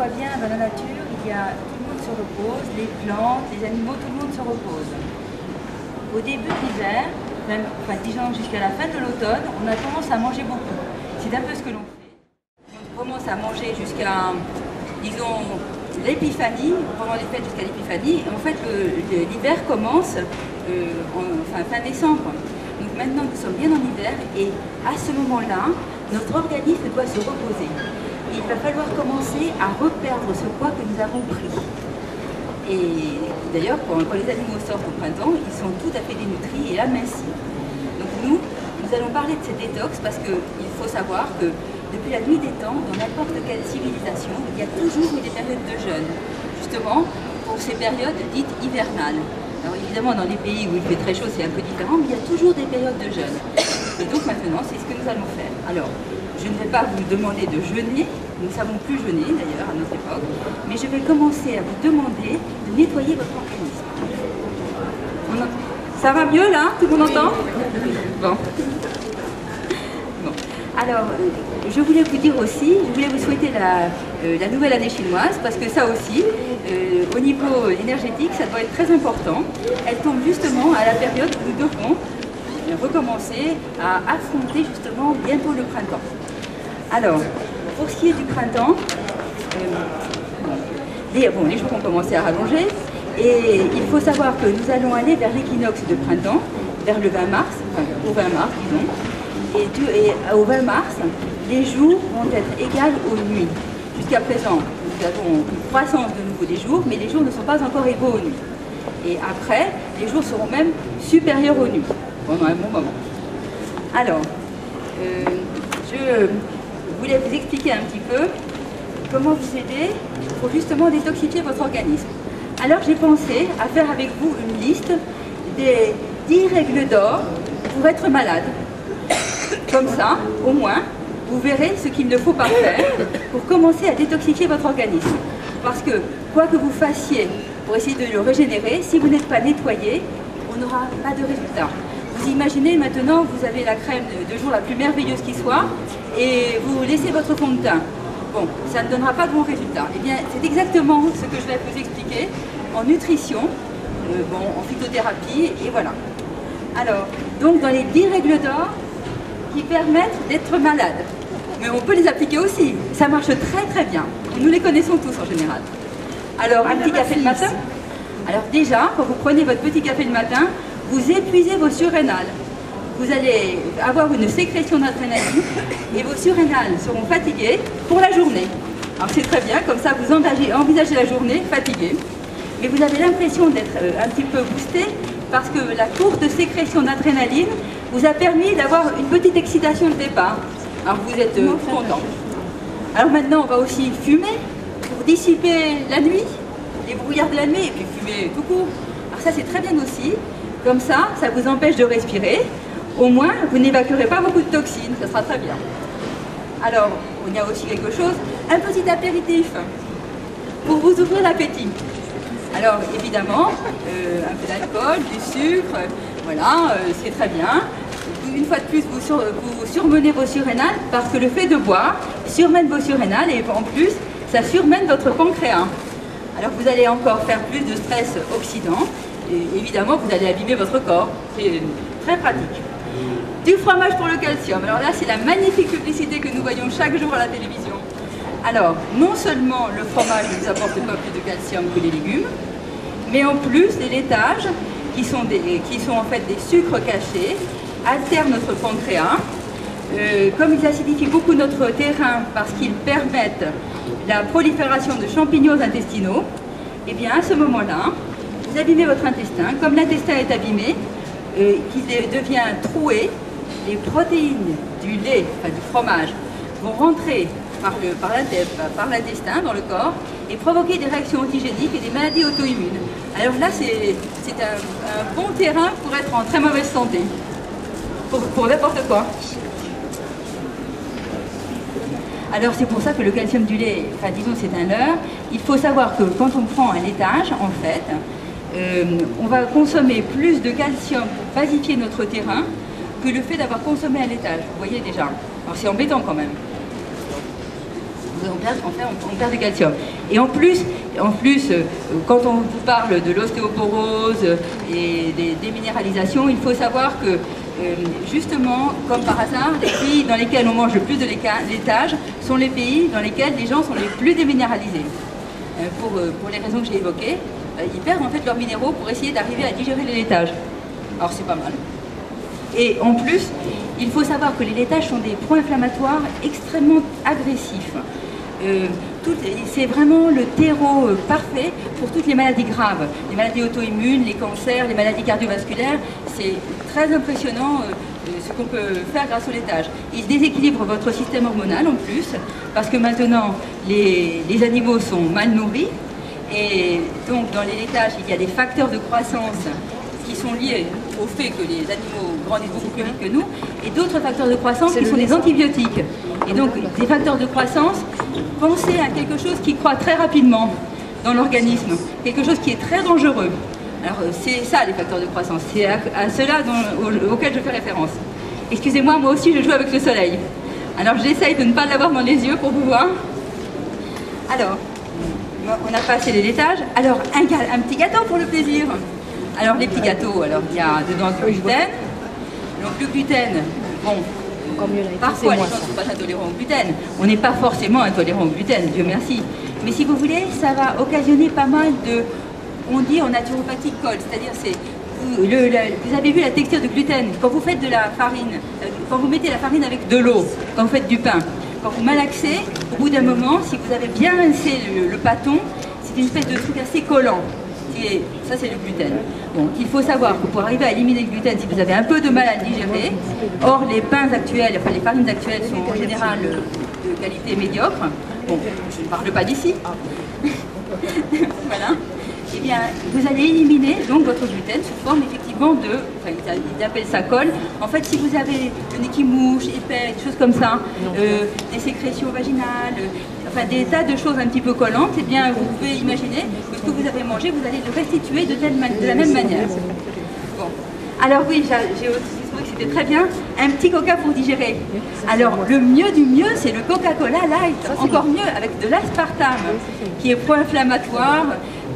voit bien dans la nature, tout le monde se repose, les plantes, les animaux, tout le monde se repose. Au début de l'hiver, même, disons jusqu'à la fin de l'automne, on a tendance à manger beaucoup. C'est un peu ce que l'on fait. On commence à manger jusqu'à, disons, l'épiphanie, pendant les fêtes jusqu'à l'épiphanie. En fait, l'hiver commence fin décembre. Donc maintenant, nous sommes bien en hiver et à ce moment-là, notre organisme doit se reposer. Il va falloir commencer à reperdre ce poids que nous avons pris. Et d'ailleurs, quand les animaux sortent au printemps, ils sont tout à fait dénutris et amincis. Donc nous allons parler de ces détox parce qu'il faut savoir que depuis la nuit des temps, dans n'importe quelle civilisation, il y a toujours eu des périodes de jeûne, justement pour ces périodes dites hivernales. Alors évidemment, dans les pays où il fait très chaud, c'est un peu différent, mais il y a toujours des périodes de jeûne. Et donc maintenant, c'est ce que nous allons faire. Alors, je ne vais pas vous demander de jeûner, nous ne savons plus jeûner d'ailleurs à notre époque, mais je vais commencer à vous demander de nettoyer votre organisme. Ça va mieux là? Tout le monde entend? Bon. Alors, je voulais vous dire aussi, je voulais vous souhaiter la nouvelle année chinoise, parce que ça aussi, au niveau énergétique, ça doit être très important. Elle tombe justement à la période où nous devons recommencer à affronter justement bientôt le printemps. Alors, pour ce qui est du printemps, les jours ont commencé à rallonger, et il faut savoir que nous allons aller vers l'équinoxe de printemps, vers le 20 mars, enfin au 20 mars disons. Et au 20 mars, les jours vont être égaux aux nuits. Jusqu'à présent, nous avons une croissance de nouveau des jours, mais les jours ne sont pas encore égaux aux nuits. Et après, les jours seront même supérieurs aux nuits, pendant un bon moment. Alors, je voulais vous expliquer un petit peu comment vous aider pour justement détoxifier votre organisme. Alors, j'ai pensé à faire avec vous une liste des 10 règles d'or pour être malade. Comme ça, au moins, vous verrez ce qu'il ne faut pas faire pour commencer à détoxifier votre organisme. Parce que, quoi que vous fassiez pour essayer de le régénérer, si vous n'êtes pas nettoyé, on n'aura pas de résultat. Vous imaginez maintenant, vous avez la crème de jour la plus merveilleuse qui soit, et vous laissez votre fond de teint. Bon, ça ne donnera pas de bons résultats. Eh bien, c'est exactement ce que je vais vous expliquer en nutrition, en phytothérapie, et voilà. Alors, donc dans les 10 règles d'or, qui permettent d'être malade. Mais on peut les appliquer aussi. Ça marche très très bien. Nous les connaissons tous en général. Alors, un petit café le matin. Alors déjà, quand vous prenez votre petit café le matin, vous épuisez vos surrénales. Vous allez avoir une sécrétion d'adrénaline et vos surrénales seront fatiguées pour la journée. Alors c'est très bien, comme ça vous envisagez la journée fatiguée. Mais vous avez l'impression d'être un petit peu boosté parce que la courte sécrétion d'adrénaline vous a permis d'avoir une petite excitation de départ. Alors vous êtes content. Alors maintenant, on va aussi fumer pour dissiper la nuit, les brouillards de la nuit, et puis fumer tout court. Alors ça, c'est très bien aussi. Comme ça, ça vous empêche de respirer. Au moins, vous n'évacuerez pas beaucoup de toxines. Ça sera très bien. Alors, il y a aussi quelque chose, un petit apéritif pour vous ouvrir l'appétit. Alors, évidemment, un peu d'alcool, du sucre, voilà, c'est très bien. Une fois de plus, vous surmenez vos surrénales parce que le fait de boire surmène vos surrénales et en plus, ça surmène votre pancréas. Alors, vous allez encore faire plus de stress oxydant et évidemment, vous allez abîmer votre corps. C'est très pratique. Du fromage pour le calcium. Alors là, c'est la magnifique publicité que nous voyons chaque jour à la télévision. Alors, non seulement le fromage ne nous apporte pas plus de calcium que les légumes, mais en plus, les laitages, qui sont en fait des sucres cachés, altèrent notre pancréas. Comme ils acidifient beaucoup notre terrain parce qu'ils permettent la prolifération de champignons intestinaux, et bien à ce moment-là, vous abîmez votre intestin. Comme l'intestin est abîmé, qu'il devient troué, les protéines du lait, enfin du fromage, vont rentrer par l'intestin dans le corps et provoquer des réactions antigéniques et des maladies auto-immunes. Alors là, c'est un bon terrain pour être en très mauvaise santé, pour n'importe quoi. Alors c'est pour ça que le calcium du lait, enfin disons c'est un leurre. Il faut savoir que quand on prend un laitage, en fait, on va consommer plus de calcium pour basifier notre terrain que le fait d'avoir consommé un laitage. Vous voyez déjà. Alors c'est embêtant quand même. on perd du calcium. Et en plus, quand on vous parle de l'ostéoporose et des déminéralisations, il faut savoir que, justement, comme par hasard, les pays dans lesquels on mange le plus de laitage sont les pays dans lesquels les gens sont les plus déminéralisés. Pour les raisons que j'ai évoquées, ils perdent en fait leurs minéraux pour essayer d'arriver à digérer les laitages. Alors c'est pas mal. Et en plus, il faut savoir que les laitages sont des pro-inflammatoires extrêmement agressifs. C'est vraiment le terreau parfait pour toutes les maladies graves, les maladies auto-immunes, les cancers, les maladies cardiovasculaires. C'est très impressionnant ce qu'on peut faire grâce au laitage. Il déséquilibre votre système hormonal en plus, parce que maintenant les animaux sont mal nourris, et donc dans les laitages il y a des facteurs de croissance qui sont liés au fait que les animaux grandissent beaucoup plus vite que nous, et d'autres facteurs de croissance qui sont des antibiotiques. Et donc, des facteurs de croissance, pensez à quelque chose qui croît très rapidement dans l'organisme, quelque chose qui est très dangereux. Alors, c'est ça les facteurs de croissance, c'est à cela auquel je fais référence. Excusez-moi, moi aussi je joue avec le soleil. Alors, j'essaye de ne pas l'avoir dans les yeux pour vous voir. Alors, on a passé les laitages. Alors, un petit gâteau pour le plaisir. Alors les petits gâteaux, alors il y a dedans du gluten. Donc le gluten, bon, parfois les gens ne sont pas intolérants au gluten. On n'est pas forcément intolérant au gluten, Dieu merci. Mais si vous voulez, ça va occasionner pas mal de, on dit en naturopathie colle, c'est-à-dire vous avez vu la texture de gluten. Quand vous faites de la farine, quand vous mettez la farine avec de l'eau, quand vous faites du pain, quand vous malaxez, au bout d'un moment, si vous avez bien rincé le pâton, c'est une espèce de truc assez collant. Ça c'est le gluten. Donc il faut savoir que pour arriver à éliminer le gluten, si vous avez un peu de mal à le digérer, or les pains actuels, enfin les farines actuelles sont en général de qualité médiocre. Bon, je ne parle pas d'ici. Voilà. Eh bien, vous allez éliminer donc votre gluten sous forme effectivement de, enfin ils appellent ça colle. En fait, si vous avez le nez qui mouche, épais, des choses comme ça, des sécrétions vaginales, enfin des tas de choses un petit peu collantes, eh bien vous pouvez imaginer que ce que vous avez mangé, vous allez le restituer de la même manière. Bon. Alors oui, j'ai aussi trouvé que c'était très bien, un petit coca pour digérer. Alors le mieux du mieux, c'est le Coca-Cola Light, encore mieux avec de l'aspartame, qui est pro-inflammatoire,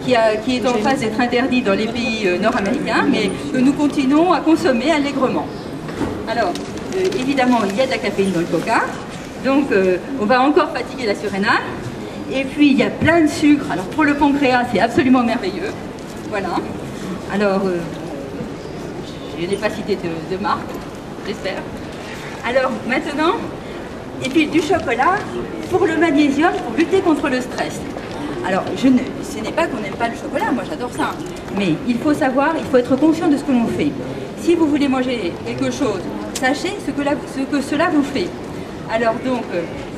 qui est en phase d'être interdit dans les pays nord-américains, mais que nous continuons à consommer allègrement. Alors, évidemment, il y a de la caféine dans le coca, donc on va encore fatiguer la surrénale. Et puis, il y a plein de sucre. Alors, pour le pancréas, c'est absolument merveilleux. Voilà. Alors, je n'ai pas cité de marque, j'espère. Alors, maintenant, et puis du chocolat pour le magnésium, pour lutter contre le stress. Alors, ce n'est pas qu'on n'aime pas le chocolat, moi j'adore ça, mais il faut savoir, il faut être conscient de ce que l'on fait. Si vous voulez manger quelque chose, sachez ce que cela vous fait. Alors donc,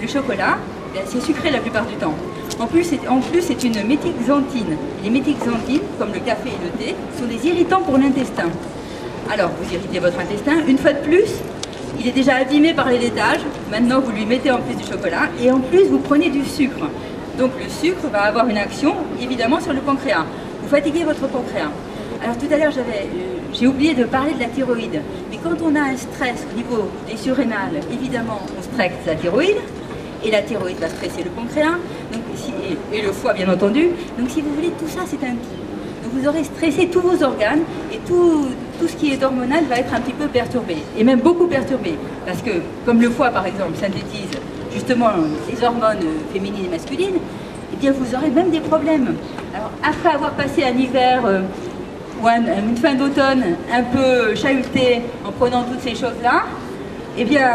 le chocolat, c'est sucré la plupart du temps. En plus, c'est une méthylxanthine. Les méthylxanthines, comme le café et le thé, sont des irritants pour l'intestin. Alors, vous irritez votre intestin, une fois de plus, il est déjà abîmé par les laitages, maintenant vous lui mettez en plus du chocolat, et en plus vous prenez du sucre. Donc le sucre va avoir une action, évidemment, sur le pancréas. Vous fatiguez votre pancréas. Alors tout à l'heure, j'ai oublié de parler de la thyroïde. Mais quand on a un stress au niveau des surrénales, évidemment, on stresse la thyroïde. Et la thyroïde va stresser le pancréas, donc, et le foie, bien entendu. Donc si vous voulez, tout ça, c'est un tout. Donc vous aurez stressé tous vos organes, et tout ce qui est hormonal va être un petit peu perturbé. Et même beaucoup perturbé. Parce que, comme le foie, par exemple, synthétise justement les hormones féminines et masculines, eh bien vous aurez même des problèmes. Alors après avoir passé un hiver ou une fin d'automne un peu chahutée en prenant toutes ces choses-là, eh bien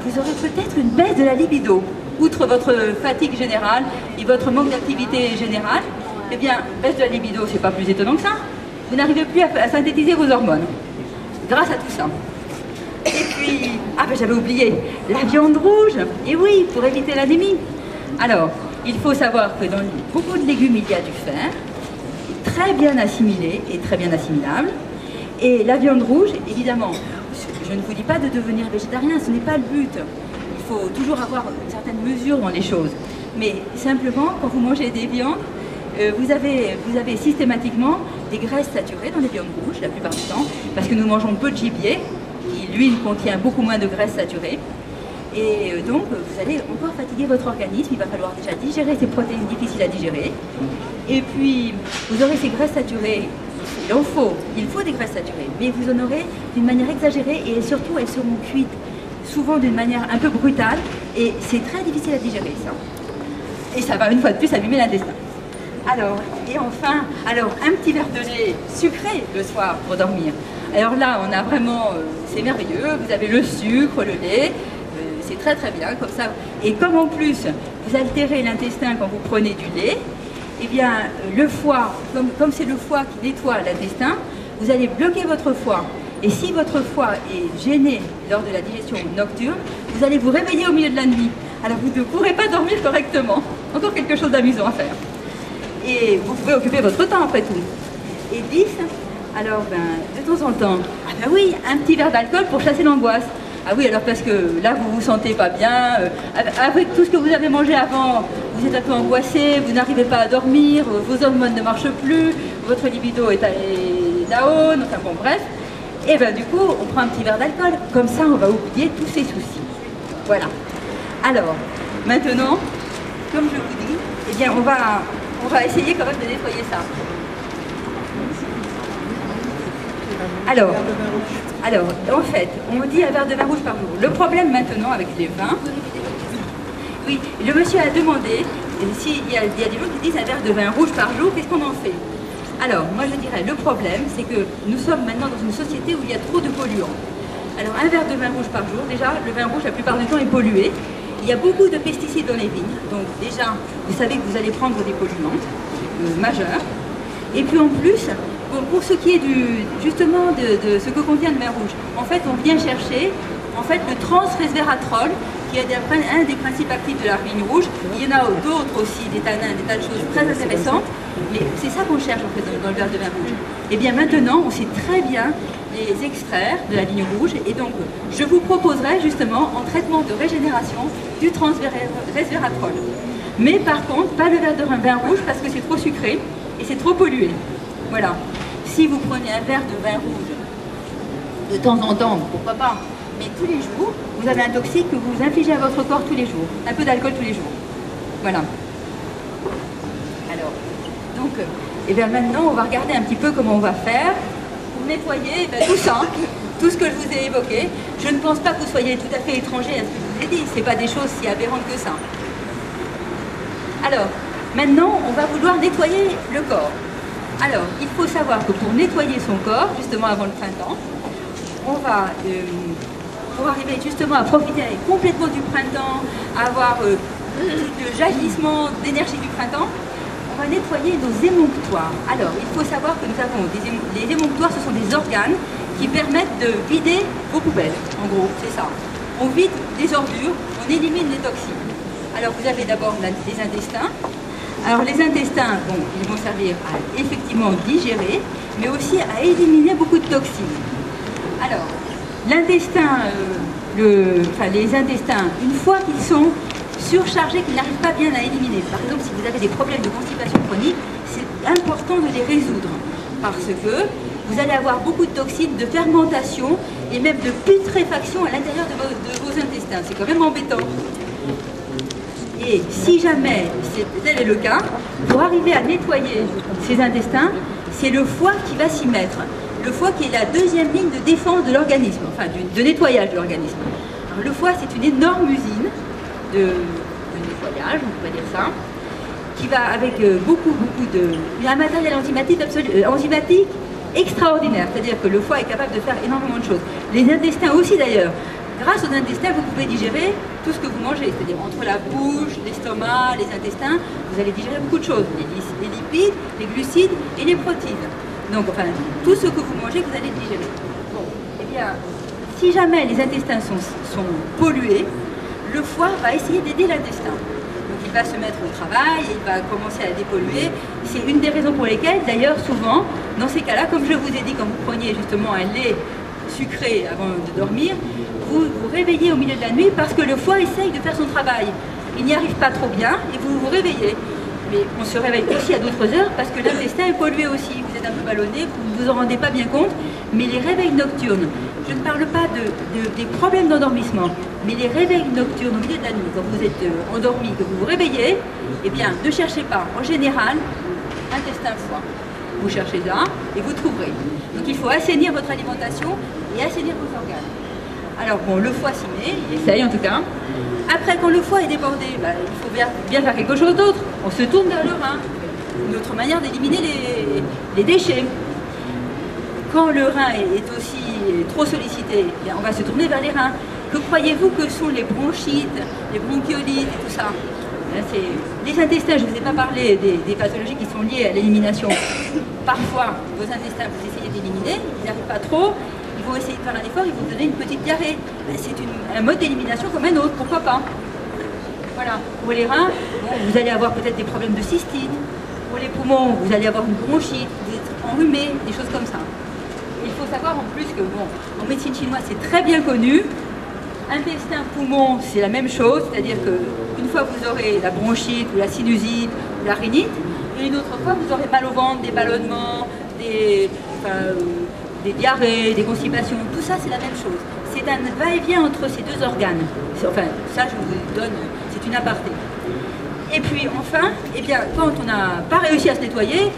vous aurez peut-être une baisse de la libido. Outre votre fatigue générale et votre manque d'activité générale, eh bien baisse de la libido, c'est pas plus étonnant que ça. Vous n'arrivez plus à synthétiser vos hormones grâce à tout ça. Et puis, ah ben j'avais oublié, la viande rouge, et oui, pour éviter l'anémie. Alors, il faut savoir que dans beaucoup de légumes, il y a du fer, très bien assimilé et très bien assimilable. Et la viande rouge, évidemment, je ne vous dis pas de devenir végétarien, ce n'est pas le but. Il faut toujours avoir une certaine mesure dans les choses. Mais simplement, quand vous mangez des viandes, vous avez systématiquement des graisses saturées dans les viandes rouges, la plupart du temps, parce que nous mangeons peu de gibier, qui lui contient beaucoup moins de graisses saturées. Et donc, vous allez encore fatiguer votre organisme. Il va falloir déjà digérer ces protéines difficiles à digérer. Et puis, vous aurez ces graisses saturées. Il faut des graisses saturées, mais vous en aurez d'une manière exagérée et surtout, elles seront cuites souvent d'une manière un peu brutale. Et c'est très difficile à digérer, ça. Et ça va une fois de plus abîmer l'intestin. Alors, et enfin, un petit verre de lait sucré le soir pour dormir. Alors là, on a vraiment, c'est merveilleux, vous avez le sucre, le lait, c'est très très bien comme ça. Et comme en plus, vous altérez l'intestin quand vous prenez du lait, eh bien, le foie, comme c'est le foie qui nettoie l'intestin, vous allez bloquer votre foie. Et si votre foie est gêné lors de la digestion nocturne, vous allez vous réveiller au milieu de la nuit. Alors vous ne pourrez pas dormir correctement. Encore quelque chose d'amusant à faire. Et vous pouvez occuper votre temps après tout. Et 10, alors de temps en temps, oui, un petit verre d'alcool pour chasser l'angoisse. Ah oui, alors parce que là vous vous sentez pas bien, avec tout ce que vous avez mangé avant, vous êtes un peu angoissé, vous n'arrivez pas à dormir, vos hormones ne marchent plus, votre libido est down, enfin bon bref. Et bien du coup, on prend un petit verre d'alcool, comme ça on va oublier tous ces soucis. Voilà. Alors, maintenant, comme je vous dis, eh bien on va essayer quand même de nettoyer ça. Alors, en fait, on dit un verre de vin rouge par jour. Le problème maintenant avec les vins, oui, le monsieur a demandé s'il y a des gens qui disent un verre de vin rouge par jour, qu'est-ce qu'on en fait? Alors, moi je dirais, le problème, c'est que nous sommes maintenant dans une société où il y a trop de polluants. Alors, un verre de vin rouge par jour, déjà, le vin rouge, la plupart du temps, est pollué. Il y a beaucoup de pesticides dans les vignes, donc déjà, vous savez que vous allez prendre des polluants majeurs. Et puis en plus, pour ce qui est justement de ce que contient le vin rouge, en fait, on vient chercher le trans-resveratrol, qui est un des principes actifs de la vigne rouge. Il y en a d'autres aussi, des tanins, des tas de choses très intéressantes, mais c'est ça qu'on cherche en fait dans le verre de vin rouge. Et bien maintenant, on sait très bien les extraire de la vigne rouge, et donc je vous proposerai justement en traitement de régénération du trans-resveratrol. Mais par contre, pas le verre de vin rouge parce que c'est trop sucré et c'est trop pollué. Voilà. Si vous prenez un verre de vin rouge de temps en temps, pourquoi pas, mais tous les jours, vous avez un toxique que vous infligez à votre corps tous les jours. Un peu d'alcool tous les jours. Voilà. Alors, donc, et bien maintenant, on va regarder un petit peu comment on va faire pour nettoyer tout ça, tout ce que je vous ai évoqué. Je ne pense pas que vous soyez tout à fait étranger à ce que je vous ai dit. Ce n'est pas des choses si aberrantes que ça. Alors, maintenant, on va vouloir nettoyer le corps. Alors, il faut savoir que pour nettoyer son corps, justement avant le printemps, on va, pour arriver justement à profiter complètement du printemps, à avoir le jaillissement d'énergie du printemps, on va nettoyer nos émonctoires. Alors, il faut savoir que nous avons les émonctoires, ce sont des organes qui permettent de vider vos poubelles. En gros, c'est ça. On vide des ordures, on élimine les toxines. Alors, vous avez d'abord les intestins. Alors, les intestins, bon, ils vont servir à effectivement digérer, mais aussi à éliminer beaucoup de toxines. Alors, l'intestin, les intestins, une fois qu'ils sont surchargés, qu'ils n'arrivent pas bien à éliminer, par exemple, si vous avez des problèmes de constipation chronique, c'est important de les résoudre, parce que vous allez avoir beaucoup de toxines, de fermentation et même de putréfaction à l'intérieur de vos intestins. C'est quand même embêtant. Et si jamais tel est le cas, pour arriver à nettoyer ces intestins, c'est le foie qui va s'y mettre. Le foie qui est la deuxième ligne de défense de l'organisme, enfin de nettoyage de l'organisme. Le foie, c'est une énorme usine de nettoyage, on pourrait dire ça, qui va avec un matériel enzymatique extraordinaire. C'est-à-dire que le foie est capable de faire énormément de choses. Les intestins aussi d'ailleurs. Grâce aux intestins, vous pouvez digérer tout ce que vous mangez, c'est-à-dire entre la bouche, l'estomac, les intestins, vous allez digérer beaucoup de choses, les lipides, les glucides et les protéines. Donc, enfin, tout ce que vous mangez, vous allez digérer. Bon, eh bien, si jamais les intestins sont pollués, le foie va essayer d'aider l'intestin. Donc, il va se mettre au travail, il va commencer à dépolluer. C'est une des raisons pour lesquelles, d'ailleurs, souvent, dans ces cas-là, comme je vous ai dit, quand vous preniez justement un lait sucré avant de dormir, vous vous réveillez au milieu de la nuit parce que le foie essaye de faire son travail. Il n'y arrive pas trop bien et vous vous réveillez. Mais on se réveille aussi à d'autres heures parce que l'intestin est pollué aussi. Vous êtes un peu ballonné, vous ne vous en rendez pas bien compte, mais les réveils nocturnes je ne parle pas des problèmes d'endormissement, mais les réveils nocturnes au milieu de la nuit, quand vous êtes endormi, que vous vous réveillez, eh bien, ne cherchez pas, en général, intestin foie. Vous cherchez là et vous trouverez. Donc il faut assainir votre alimentation et assainir vos organes. Alors bon, le foie s'y met, il essaye en tout cas. Après, quand le foie est débordé, il faut bien faire quelque chose d'autre. On se tourne vers le rein. Une autre manière d'éliminer les déchets. Quand le rein est aussi trop sollicité, on va se tourner vers les reins. Que croyez-vous que sont les bronchites, les bronchiolites et tout ça? Les intestins, je ne vous ai pas parlé des pathologies qui sont liées à l'élimination. Parfois, vos intestins, vous essayez d'éliminer, ils n'arrivent pas trop, ils vont essayer de faire un effort, ils vont donner une petite diarrhée. C'est un mode d'élimination comme un autre, pourquoi pas? Voilà. Pour les reins, vous allez avoir peut-être des problèmes de cystite. Pour les poumons, vous allez avoir une bronchite, vous êtes enrhumé, des choses comme ça. Il faut savoir en plus que, en médecine chinoise, c'est très bien connu. Intestin, poumon, c'est la même chose, c'est-à-dire qu'une fois vous aurez la bronchite ou la sinusite ou la rhinite, et une autre fois vous aurez mal au ventre, des ballonnements, des diarrhées, des constipations, tout ça c'est la même chose. C'est un va-et-vient entre ces deux organes. Enfin, ça je vous donne, c'est une aparté. Et puis enfin, eh bien, quand on n'a pas réussi à se nettoyer,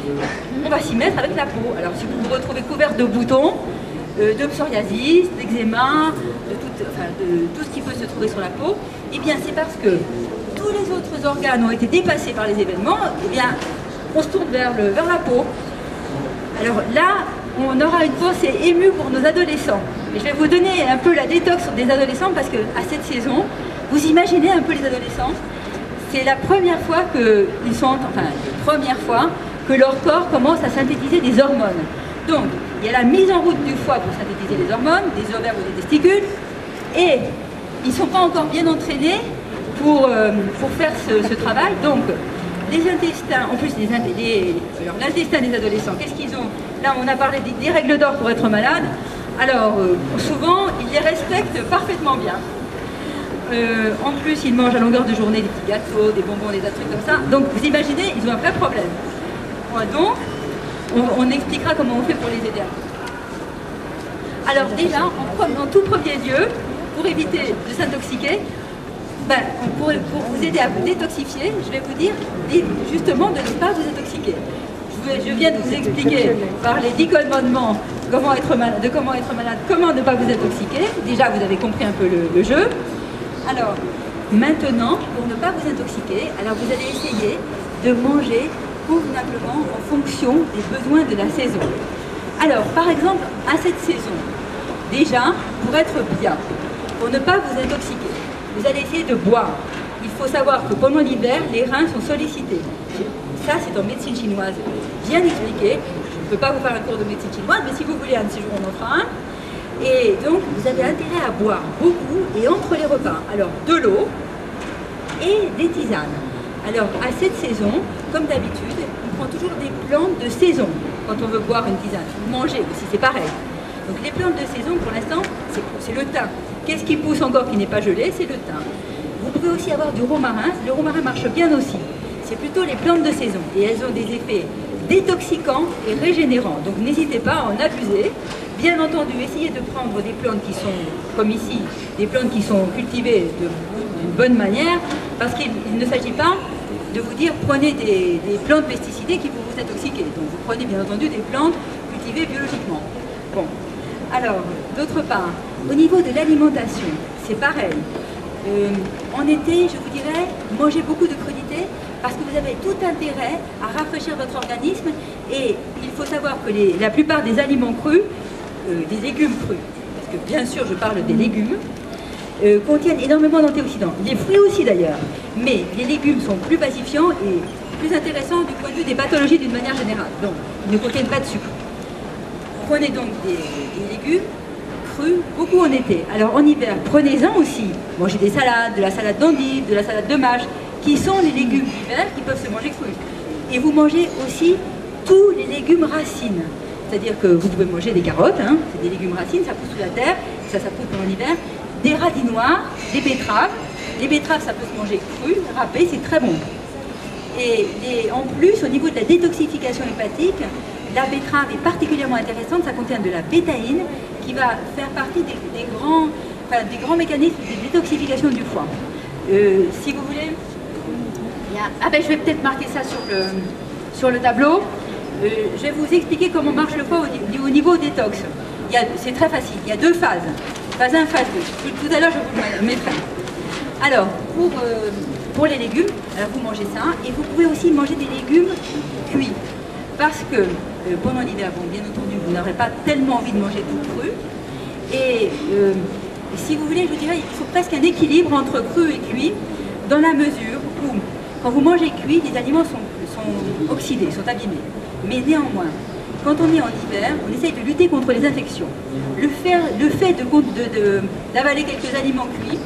on va s'y mettre avec la peau. Alors si vous vous retrouvez couvert de boutons, de psoriasis, d'eczéma, de tout ce qui peut se trouver sur la peau, eh bien c'est parce que tous les autres organes ont été dépassés par les événements, eh bien on se tourne vers la peau. Alors là, on aura une pensée émue pour nos adolescents. Et je vais vous donner un peu la détox des adolescents parce que à cette saison, vous imaginez un peu les adolescents, c'est la première fois que leur corps commence à synthétiser des hormones. Donc, il y a la mise en route du foie pour synthétiser les hormones, des ovaires ou des testicules, et ils ne sont pas encore bien entraînés pour faire ce travail. Donc, les intestins, en plus, l'intestin des adolescents, qu'est-ce qu'ils ont? Là, on a parlé des règles d'or pour être malade. Alors, souvent, ils les respectent parfaitement bien. En plus, ils mangent à longueur de journée des petits gâteaux, des bonbons, des trucs comme ça. Donc, vous imaginez, ils ont un vrai problème. Donc, on expliquera comment on fait pour les aider. Alors déjà, en tout premier lieu, pour éviter de s'intoxiquer, pour vous aider à vous détoxifier, je vais vous dire justement de ne pas vous intoxiquer. Je viens de vous expliquer par les 10 commandements de comment être malade, comment ne pas vous intoxiquer. Déjà, vous avez compris un peu le jeu. Alors, maintenant, pour ne pas vous intoxiquer, alors vous allez essayer de manger convenablement en fonction des besoins de la saison. Alors, par exemple, à cette saison, déjà, pour être bien, pour ne pas vous intoxiquer, vous allez essayer de boire. Il faut savoir que pendant l'hiver, les reins sont sollicités. Ça, c'est en médecine chinoise bien expliqué. Je ne peux pas vous faire un cours de médecine chinoise, mais si vous voulez un de ces jours, on en fera un. Et donc, vous avez intérêt à boire beaucoup et entre les repas. Alors, de l'eau et des tisanes. Alors, à cette saison, comme d'habitude, on prend toujours des plantes de saison quand on veut boire une tisane. Manger aussi, c'est pareil. Donc, les plantes de saison, pour l'instant, c'est le thym. Qu'est-ce qui pousse encore qui n'est pas gelé? C'est le thym. Vous pouvez aussi avoir du romarin. Le romarin marche bien aussi. C'est plutôt les plantes de saison. Et elles ont des effets détoxicants et régénérants. Donc, n'hésitez pas à en abuser. Bien entendu, essayez de prendre des plantes qui sont, comme ici, des plantes qui sont cultivées d'une bonne manière, parce qu'il ne s'agit pas de vous dire prenez des plantes pesticidées qui vont vous intoxiquer. Donc vous prenez bien entendu des plantes cultivées biologiquement. Bon, alors, d'autre part, au niveau de l'alimentation, c'est pareil. En été, je vous dirais, mangez beaucoup de crudités, parce que vous avez tout intérêt à rafraîchir votre organisme, et il faut savoir que la plupart des aliments crus, des légumes crus, parce que bien sûr je parle des légumes, contiennent énormément d'antioxydants. Les fruits aussi d'ailleurs, mais les légumes sont plus basifiants et plus intéressants du point de vue des pathologies d'une manière générale. Donc, ils ne contiennent pas de sucre. Prenez donc des légumes crus, beaucoup en été. Alors en hiver, prenez-en aussi. Mangez des salades, de la salade d'endive, de la salade de mâche, qui sont les légumes d'hiver qui peuvent se manger crus. Et vous mangez aussi tous les légumes racines. C'est-à-dire que vous pouvez manger des carottes, hein, c'est des légumes racines, ça pousse sous la terre, ça pousse pendant l'hiver, des radis noirs, des betteraves. Les betteraves, ça peut se manger cru, râpé, c'est très bon. Et en plus, au niveau de la détoxification hépatique, la betterave est particulièrement intéressante, ça contient de la bétaïne, qui va faire partie des grands mécanismes de détoxification du foie. Si vous voulez, je vais peut-être marquer ça sur le tableau. Je vais vous expliquer comment marche le foie au niveau détox. C'est très facile, il y a deux phases. Phase 1, phase 2. Tout à l'heure, je vous le mettrai. Alors, pour les légumes, alors vous mangez ça, et vous pouvez aussi manger des légumes cuits. Parce que pendant l'hiver, bon, bien entendu, vous n'aurez pas tellement envie de manger tout cru. Et si vous voulez, je vous dirais, il faut presque un équilibre entre cru et cuit, dans la mesure où, quand vous mangez cuit, les aliments sont oxydés, sont abîmés. Mais néanmoins, quand on est en hiver, on essaye de lutter contre les infections. Le fait d'avaler quelques aliments cuits,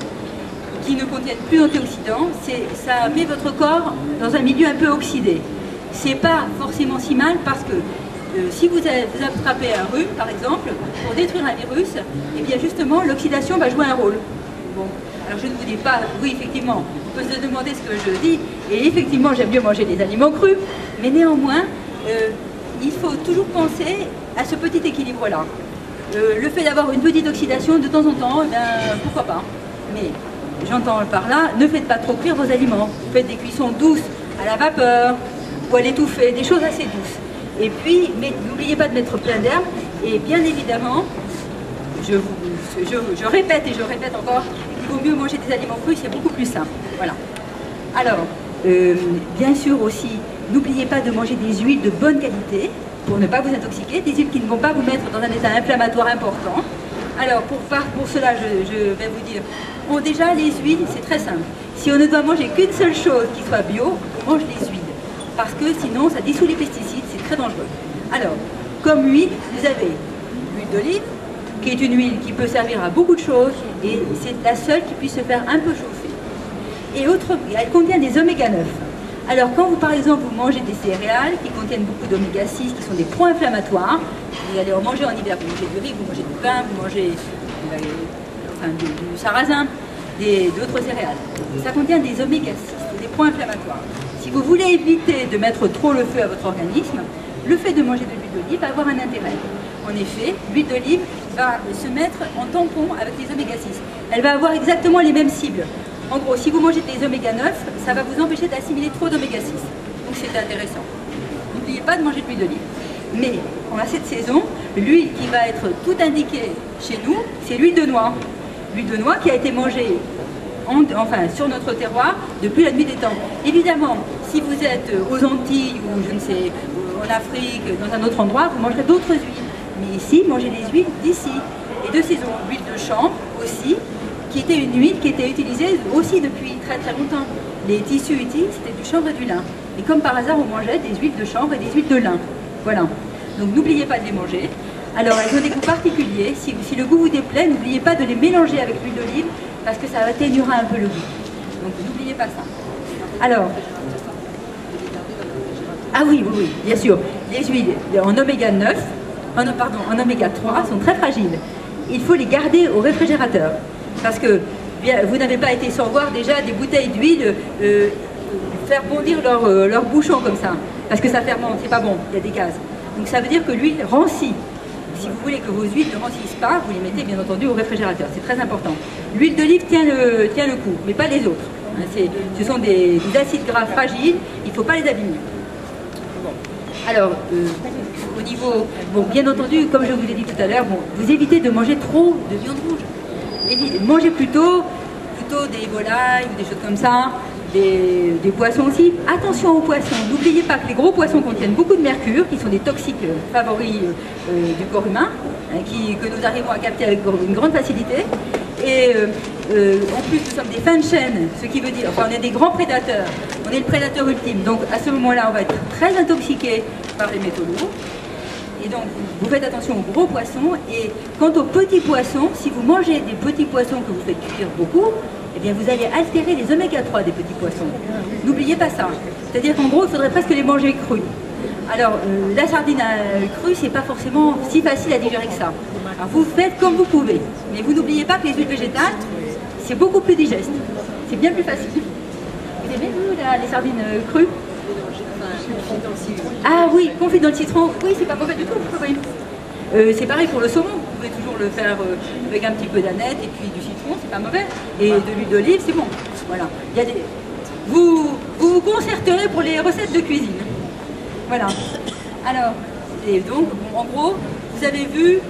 qui ne contiennent plus d'antioxydants, ça met votre corps dans un milieu un peu oxydé. C'est pas forcément si mal parce que si vous attrapez un rhume, par exemple, pour détruire un virus, et bien justement l'oxydation va jouer un rôle. Bon, alors je ne vous dis pas, oui effectivement, on peut se demander ce que je dis, et effectivement j'aime mieux manger des aliments crus, mais néanmoins, il faut toujours penser à ce petit équilibre-là. Le fait d'avoir une petite oxydation de temps en temps, pourquoi pas. Mais j'entends par là, ne faites pas trop cuire vos aliments. Faites des cuissons douces à la vapeur ou à l'étouffer, des choses assez douces. Et puis, n'oubliez pas de mettre plein d'herbes. Et bien évidemment, je répète et je répète encore, il vaut mieux manger des aliments crus, c'est beaucoup plus simple. Voilà. Alors, bien sûr aussi, n'oubliez pas de manger des huiles de bonne qualité pour ne pas vous intoxiquer, des huiles qui ne vont pas vous mettre dans un état inflammatoire important. Alors, pour cela, je vais vous dire, bon, déjà, les huiles, c'est très simple. Si on ne doit manger qu'une seule chose qui soit bio, on mange les huiles. Parce que sinon, ça dissout les pesticides, c'est très dangereux. Alors, comme huile, vous avez l'huile d'olive, qui est une huile qui peut servir à beaucoup de choses, et c'est la seule qui puisse se faire un peu chauffer. Et elle contient des oméga 9. Alors, quand vous, par exemple, vous mangez des céréales qui contiennent beaucoup d'oméga 6, qui sont des pro-inflammatoires, vous allez en manger en hiver, vous mangez du riz, vous mangez du pain, vous mangez du sarrasin, d'autres céréales. Ça contient des oméga 6, des pro-inflammatoires. Si vous voulez éviter de mettre trop le feu à votre organisme, le fait de manger de l'huile d'olive va avoir un intérêt. En effet, l'huile d'olive va se mettre en tampon avec les oméga 6. Elle va avoir exactement les mêmes cibles. En gros, si vous mangez des oméga 9, ça va vous empêcher d'assimiler trop d'oméga 6. Donc c'est intéressant. N'oubliez pas de manger de l'huile d'olive. Mais à cette saison, l'huile qui va être tout indiquée chez nous, c'est l'huile de noix. L'huile de noix qui a été mangée sur notre terroir depuis la nuit des temps. Évidemment, si vous êtes aux Antilles ou je ne sais, en Afrique, dans un autre endroit, vous mangerez d'autres huiles. Mais ici, mangez les huiles d'ici. Et de saison, l'huile de chanvre aussi, qui était une huile qui était utilisée aussi depuis très très longtemps. Les tissus utiles, c'était du chanvre et du lin. Et comme par hasard, on mangeait des huiles de chanvre et des huiles de lin. Voilà. Donc n'oubliez pas de les manger. Alors elles ont des goûts particuliers. Si le goût vous déplaît, n'oubliez pas de les mélanger avec l'huile d'olive parce que ça atténuera un peu le goût. Donc n'oubliez pas ça. Alors, ah oui, bien sûr. Les huiles en oméga 9, en oméga 3 sont très fragiles. Il faut les garder au réfrigérateur. Parce que vous n'avez pas été sans voir déjà des bouteilles d'huile faire bondir leur bouchon comme ça. Parce que ça fermente, c'est pas bon, il y a des gaz. Donc ça veut dire que l'huile rancit. Si vous voulez que vos huiles ne rancissent pas, vous les mettez bien entendu au réfrigérateur, c'est très important. L'huile d'olive tient le coup, mais pas les autres. Ce sont des acides gras fragiles, il ne faut pas les abîmer. Bon. Alors, au niveau, bien entendu, comme je vous l'ai dit tout à l'heure, vous évitez de manger trop de viande rouge. Mangez plutôt des volailles ou des choses comme ça, des poissons aussi. Attention aux poissons, n'oubliez pas que les gros poissons contiennent beaucoup de mercure, qui sont des toxiques favoris du corps humain, que nous arrivons à capter avec une grande facilité. Et en plus, nous sommes des fins de chaîne, ce qui veut dire, on est des grands prédateurs, on est le prédateur ultime. Donc à ce moment-là, on va être très intoxiqué par les métaux lourds. Et donc, vous faites attention aux gros poissons. Et quant aux petits poissons, si vous mangez des petits poissons que vous faites cuire beaucoup, eh bien, vous allez altérer les oméga 3 des petits poissons. N'oubliez pas ça. C'est-à-dire qu'en gros, il faudrait presque les manger crus. Alors, la sardine crue, c'est pas forcément si facile à digérer que ça. Alors, vous faites comme vous pouvez. Mais vous n'oubliez pas que les huiles végétales, c'est beaucoup plus digeste. C'est bien plus facile. Vous aimez, vous, les sardines crues? Ah oui, confit dans le citron. Oui, c'est pas mauvais du tout. Oui. C'est pareil pour le saumon. pouvez toujours le faire avec un petit peu d'aneth et puis du citron, c'est pas mauvais. Et de l'huile d'olive, c'est bon. Voilà. Il y a des... vous vous concerterez pour les recettes de cuisine. Voilà. Alors, et donc, bon, en gros, vous avez vu,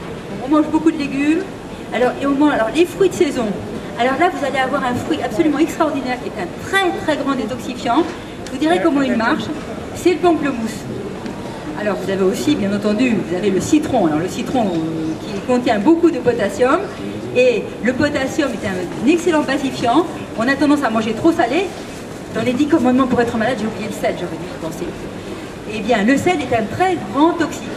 on mange beaucoup de légumes. Alors, et on mange, alors les fruits de saison. Alors là, vous allez avoir un fruit absolument extraordinaire qui est un très très grand détoxifiant. Je vous dirai comment il marche. C'est le pamplemousse. Alors vous avez aussi, bien entendu, vous avez le citron. Alors le citron qui contient beaucoup de potassium. Et le potassium est un excellent pacifiant. On a tendance à manger trop salé. Dans les 10 commandements pour être malade, j'ai oublié le sel, j'aurais dû y penser. Eh bien, le sel est un très grand toxique.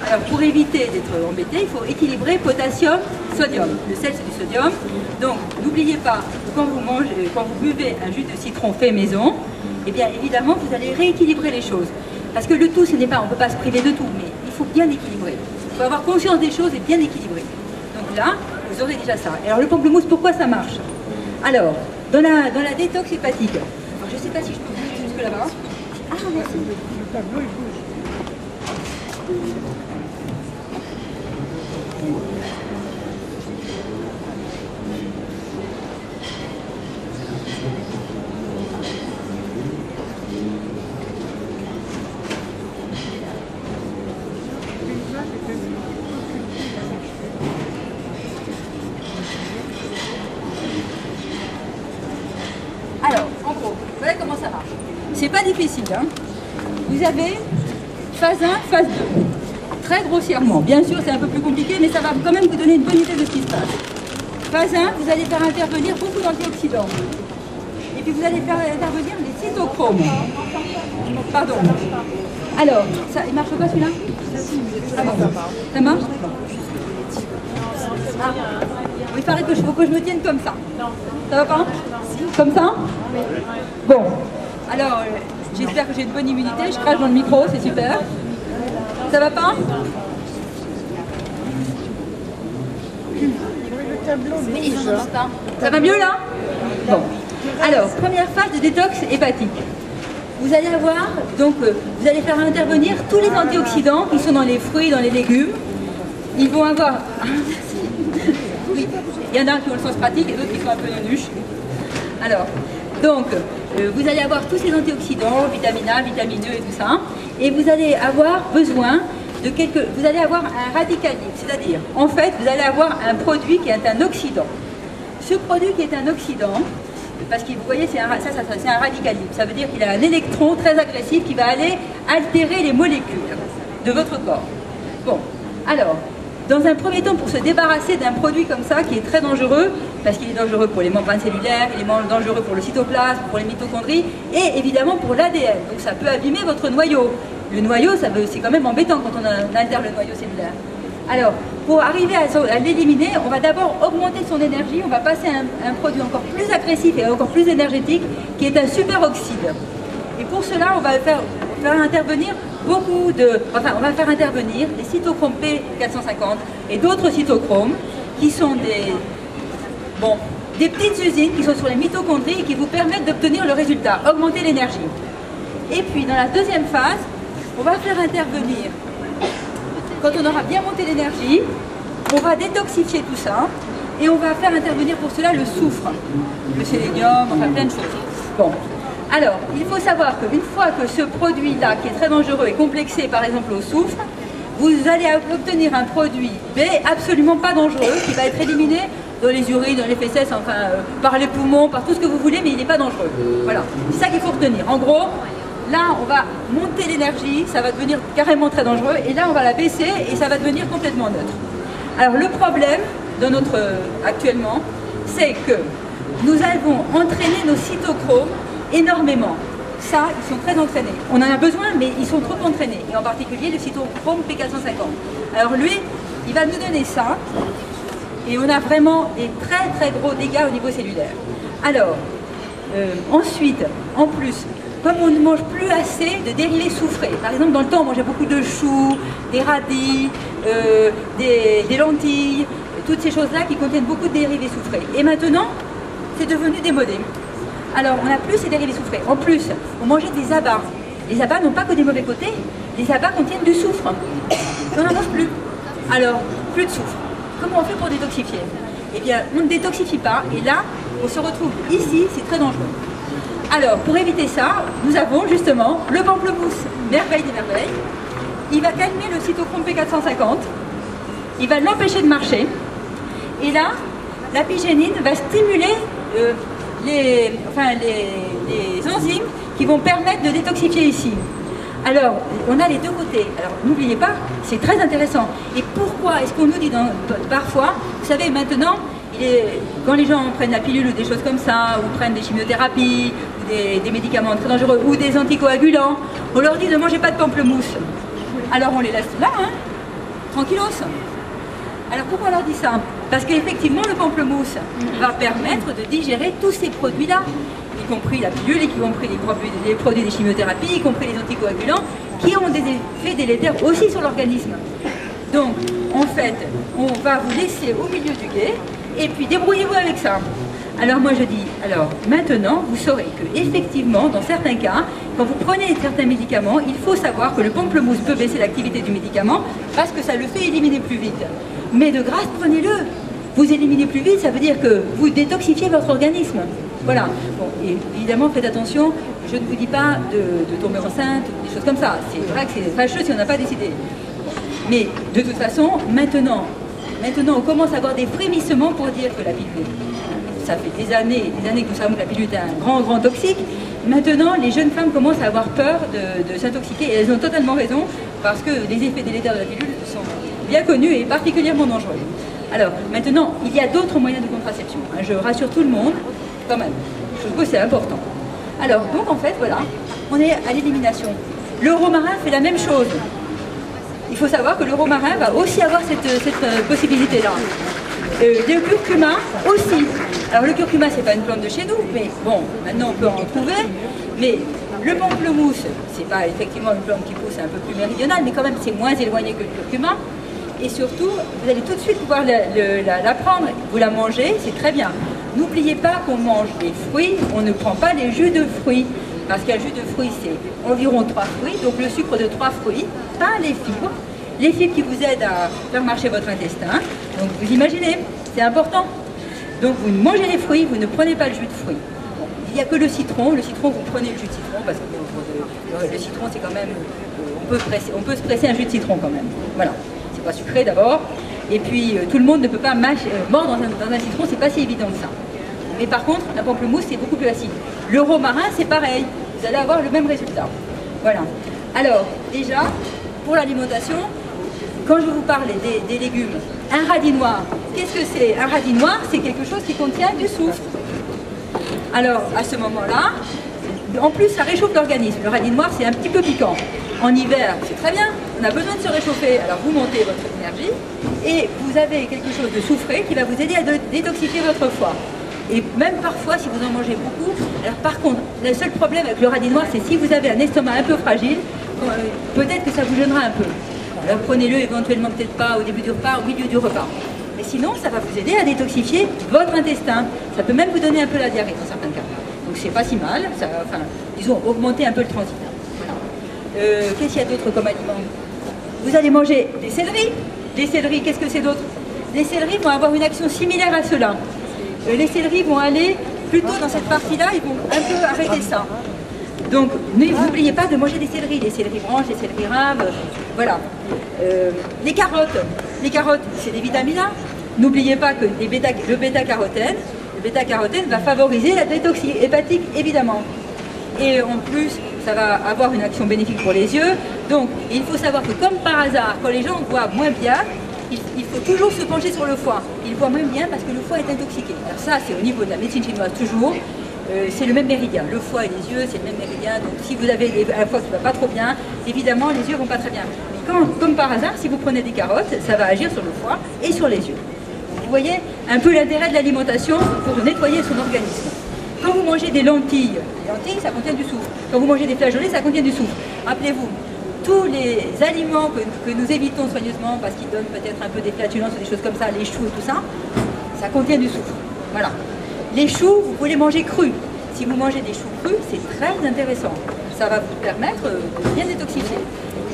Alors pour éviter d'être embêté, il faut équilibrer potassium-sodium. Le sel c'est du sodium. Donc n'oubliez pas, quand vous buvez un jus de citron fait maison, eh bien évidemment vous allez rééquilibrer les choses. Parce que le tout, ce n'est pas, on ne peut pas se priver de tout, mais il faut bien équilibrer. Il faut avoir conscience des choses et bien équilibrer. Donc là, vous aurez déjà ça. Alors le pamplemousse, pourquoi ça marche? Alors, dans la détox hépatique, alors, je ne sais pas si je peux bouger jusque là-bas. Ah, merci. Alors, en gros, voilà comment ça marche. C'est pas difficile, hein. Vous avez phase 1, phase 2. Très grossièrement. Bien sûr, c'est un peu plus compliqué, mais ça va quand même vous donner une bonne idée de ce qui se passe. Phase 1, vous allez faire intervenir beaucoup d'antioxydants. Et puis vous allez faire intervenir les cytochromes. Pardon. Alors, ça, il marche pas celui-là? Ah bon. Ça marche? Ah. Il paraît que faut que je me tienne comme ça. Ça va pas? Comme ça? Bon. Alors, j'espère que j'ai une bonne immunité. Je crache dans le micro, c'est super. Ça va pas? Ça va mieux là? Bon. Alors, première phase de détox hépatique. Vous allez avoir, donc, vous allez faire intervenir tous les antioxydants qui sont dans les fruits, dans les légumes. Ils vont avoir... Oui, il y en a qui ont le sens pratique et d'autres qui sont un peu nunuches. Alors, donc, vous allez avoir tous ces antioxydants, vitamine A, vitamine E et tout ça. Et vous allez avoir besoin de vous allez avoir un radical libre, c'est-à-dire, en fait, vous allez avoir un produit qui est un oxydant. Ce produit qui est un oxydant, parce que vous voyez, c'est un radical libre. Ça veut dire qu'il a un électron très agressif qui va aller altérer les molécules de votre corps. Bon, alors, dans un premier temps, pour se débarrasser d'un produit comme ça, qui est très dangereux, parce qu'il est dangereux pour les membranes cellulaires, il est dangereux pour le cytoplasme, pour les mitochondries, et évidemment pour l'ADN. Donc ça peut abîmer votre noyau. Le noyau, c'est quand même embêtant quand on altère le noyau cellulaire. Alors, pour arriver à l'éliminer, on va d'abord augmenter son énergie, on va passer à un produit encore plus agressif et encore plus énergétique, qui est un superoxyde. Et pour cela, on va faire intervenir on va faire intervenir des cytochromes P450 et d'autres cytochromes qui sont des petites usines qui sont sur les mitochondries et qui vous permettent d'obtenir le résultat, augmenter l'énergie. Et puis dans la deuxième phase, on va faire intervenir, quand on aura bien monté l'énergie, on va détoxifier tout ça et on va faire intervenir pour cela le soufre, le sélénium, enfin plein de choses. Bon. Alors, il faut savoir qu'une fois que ce produit-là, qui est très dangereux, est complexé par exemple au soufre, vous allez obtenir un produit B absolument pas dangereux, qui va être éliminé dans les urines, dans les fesses, enfin par les poumons, par tout ce que vous voulez, mais il n'est pas dangereux. Voilà, c'est ça qu'il faut retenir. En gros, là on va monter l'énergie, ça va devenir carrément très dangereux, et là on va la baisser et ça va devenir complètement neutre. Alors le problème actuellement, c'est que nous avons entraîné nos cytochromes énormément. Ça, ils sont très entraînés. On en a besoin, mais ils sont trop entraînés. Et en particulier le cytochrome P450. Alors lui, il va nous donner ça. Et on a vraiment des très très gros dégâts au niveau cellulaire. Alors, ensuite, en plus, comme on ne mange plus assez de dérivés soufrés, par exemple dans le temps on mangeait beaucoup de choux, des radis, des lentilles, toutes ces choses-là qui contiennent beaucoup de dérivés soufrés. Et maintenant, c'est devenu démodé. Alors, on n'a plus ces dérivés soufrés. En plus, on mangeait des abats. Les abats n'ont pas que des mauvais côtés. Les abats contiennent du soufre. On n'en mange plus. Alors, plus de soufre. comment on fait pour détoxifier? Eh bien, on ne détoxifie pas, et là, on se retrouve ici, c'est très dangereux. Alors, pour éviter ça, nous avons justement le pamplemousse, merveille des merveilles. Il va calmer le cytochrome P450, il va l'empêcher de marcher, et là, l'apigénine va stimuler les enzymes qui vont permettre de détoxifier ici. Alors, on a les deux côtés. Alors, n'oubliez pas, c'est très intéressant. Et pourquoi est-ce qu'on nous dit parfois, vous savez, maintenant, quand les gens prennent la pilule ou des choses comme ça, ou prennent des chimiothérapies, ou des médicaments très dangereux, ou des anticoagulants, on leur dit ne mangez pas de pamplemousse. Alors, on les laisse là, hein, tranquillos. Alors, pourquoi on leur dit ça? Parce qu'effectivement, le pamplemousse va permettre de digérer tous ces produits-là, y compris la pilule, y compris les produits des chimiothérapies, y compris les anticoagulants, qui ont des effets délétères aussi sur l'organisme. Donc, en fait, on va vous laisser au milieu du gué, et puis débrouillez-vous avec ça. Alors moi je dis, alors maintenant, vous saurez que effectivement, dans certains cas, quand vous prenez certains médicaments, il faut savoir que le pamplemousse peut baisser l'activité du médicament, parce que ça le fait éliminer plus vite. Mais de grâce, prenez-le. Vous éliminez plus vite, ça veut dire que vous détoxifiez votre organisme. Voilà. Bon, et évidemment, faites attention, je ne vous dis pas de tomber enceinte, ou des choses comme ça. C'est vrai que c'est fâcheux si on n'a pas décidé. Mais de toute façon, maintenant, on commence à avoir des frémissements pour dire que la pilule, ça fait des années que nous savons que la pilule est un grand toxique. Maintenant, les jeunes femmes commencent à avoir peur de s'intoxiquer, et elles ont totalement raison, parce que les effets délétères de la pilule sont bien connus et particulièrement dangereux. Alors, maintenant, il y a d'autres moyens de contraception. Hein, je rassure tout le monde, quand même. Je trouve que c'est important. Alors, donc, en fait, voilà, on est à l'élimination. Le romarin fait la même chose. Il faut savoir que le romarin va aussi avoir cette possibilité-là. Le curcuma aussi. Alors, le curcuma, c'est pas une plante de chez nous, mais bon, maintenant, on peut en trouver. Mais le pamplemousse, c'est pas effectivement une plante qui pousse un peu plus méridionale, mais quand même, c'est moins éloigné que le curcuma. Et surtout, vous allez tout de suite pouvoir la prendre, vous la mangez, c'est très bien. N'oubliez pas qu'on mange des fruits, on ne prend pas les jus de fruits, parce qu'un jus de fruits, c'est environ 3 fruits, donc le sucre de 3 fruits, pas les fibres qui vous aident à faire marcher votre intestin. Donc vous imaginez, c'est important. Donc vous mangez les fruits, vous ne prenez pas le jus de fruits. Bon, il n'y a que le citron, vous prenez le jus de citron, parce que le citron, c'est quand même, on peut se presser un jus de citron quand même. Voilà. Pas sucré d'abord, et puis tout le monde ne peut pas mordre dans un citron, c'est pas si évident que ça. Mais par contre, la pamplemousse, c'est beaucoup plus acide. Le romarin, c'est pareil, vous allez avoir le même résultat. Voilà. Alors, déjà, pour l'alimentation, quand je vous parle des légumes, un radis noir, qu'est-ce que c'est? Un radis noir, c'est quelque chose qui contient du soufre. Alors, à ce moment-là, en plus, ça réchauffe l'organisme. Le radis noir, c'est un petit peu piquant. En hiver, c'est très bien, on a besoin de se réchauffer, alors vous montez votre énergie et vous avez quelque chose de soufré qui va vous aider à détoxifier votre foie. Et même parfois, si vous en mangez beaucoup, alors par contre, le seul problème avec le radis noir, c'est si vous avez un estomac un peu fragile, peut-être que ça vous gênera un peu. Alors prenez-le éventuellement, peut-être pas au début du repas, au milieu du repas. Mais sinon, ça va vous aider à détoxifier votre intestin. Ça peut même vous donner un peu la diarrhée dans certains cas. Donc c'est pas si mal, ça va, enfin, disons, augmenter un peu le transit. Qu'est-ce qu'il y a d'autre comme aliment? Vous allez manger des céleris. Les céleris, qu'est-ce que c'est d'autre? Les céleris vont avoir une action similaire à cela. Les céleris vont aller plutôt dans cette partie-là, ils vont un peu arrêter ça. Donc, n'oubliez pas de manger des céleris branches, des céleris raves, voilà. Les carottes, c'est des vitamines A. N'oubliez pas que le bêta-carotène va favoriser la détoxie hépatique, évidemment. Et en plus, ça va avoir une action bénéfique pour les yeux. Donc, il faut savoir que comme par hasard, quand les gens voient moins bien, il faut toujours se pencher sur le foie. Ils voient moins bien parce que le foie est intoxiqué. Alors ça, c'est au niveau de la médecine chinoise toujours. C'est le même méridien. Le foie et les yeux, c'est le même méridien. Donc, si vous avez un foie qui ne va pas trop bien, évidemment, les yeux ne vont pas très bien. Mais comme par hasard, si vous prenez des carottes, ça va agir sur le foie et sur les yeux. Vous voyez un peu l'intérêt de l'alimentation pour nettoyer son organisme. Quand vous mangez des lentilles, ça contient du soufre. Quand vous mangez des flageolets, ça contient du soufre. Rappelez-vous, tous les aliments que nous évitons soigneusement parce qu'ils donnent peut-être un peu des flatulences ou des choses comme ça, les choux et tout ça, ça contient du soufre. Voilà. Les choux, vous pouvez les manger crus. Si vous mangez des choux crus, c'est très intéressant. Ça va vous permettre de bien détoxifier.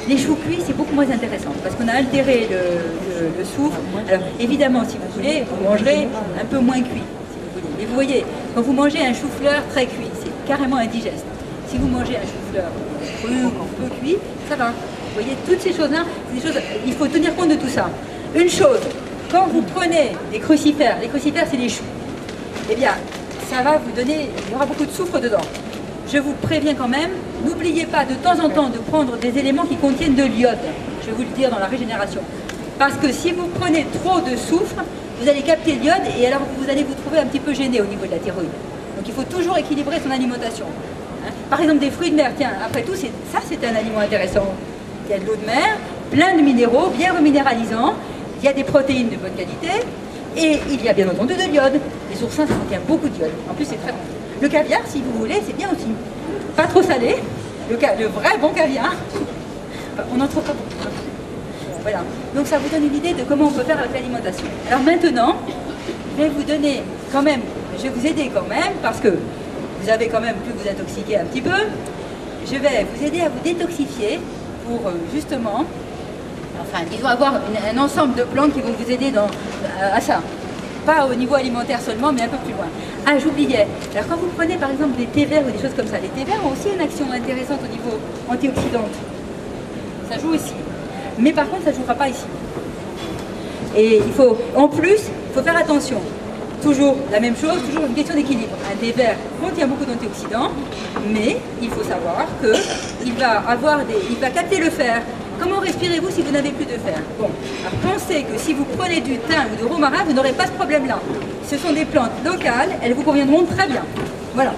Les choux cuits, c'est beaucoup moins intéressant parce qu'on a altéré le soufre. Alors évidemment, si vous voulez, vous mangerez un peu moins cuit, si vous voulez. Mais vous voyez, quand vous mangez un chou-fleur très cuit, c'est carrément indigeste. Si vous mangez un chou-fleur cru ou peu cuit, ça va. Vous voyez, toutes ces choses-là, il faut tenir compte de tout ça. Une chose, quand vous prenez des crucifères, les crucifères c'est des choux, eh bien, ça va vous donner, il y aura beaucoup de soufre dedans. Je vous préviens quand même, n'oubliez pas de temps en temps de prendre des éléments qui contiennent de l'iode. Je vais vous le dire dans la régénération. Parce que si vous prenez trop de soufre, vous allez capter l'iode et alors vous allez vous trouver un petit peu gêné au niveau de la thyroïde. Donc il faut toujours équilibrer son alimentation. Hein. Par exemple des fruits de mer, tiens, après tout, ça c'est un aliment intéressant. Il y a de l'eau de mer, plein de minéraux, bien reminéralisants, il y a des protéines de bonne qualité et il y a bien entendu de l'iode. Les oursins, ça contient beaucoup d'iode. En plus, c'est très bon. Le caviar, si vous voulez, c'est bien aussi. Pas trop salé, le vrai bon caviar. Enfin, on n'en trouve pas beaucoup. Voilà. Donc ça vous donne une idée de comment on peut faire avec l'alimentation. Alors maintenant, je vais vous donner quand même, je vais vous aider quand même, parce que vous avez quand même pu vous intoxiquer un petit peu. Je vais vous aider à vous détoxifier pour justement, enfin, il doit y avoir un ensemble de plantes qui vont vous aider à ça. Pas au niveau alimentaire seulement, mais un peu plus loin. Ah, j'oubliais. Alors quand vous prenez par exemple des thés verts ou des choses comme ça, les thés verts ont aussi une action intéressante au niveau antioxydante. Ça joue ici. Mais par contre, ça ne jouera pas ici. Et il faut, en plus, il faut faire attention. Toujours la même chose, toujours une question d'équilibre. Un thé vert contient beaucoup d'antioxydants, mais il faut savoir qu'il va capter le fer. Comment respirez-vous si vous n'avez plus de fer? Bon, alors pensez que si vous prenez du thym ou du romarin, vous n'aurez pas ce problème-là. Ce sont des plantes locales, elles vous conviendront très bien. Voilà.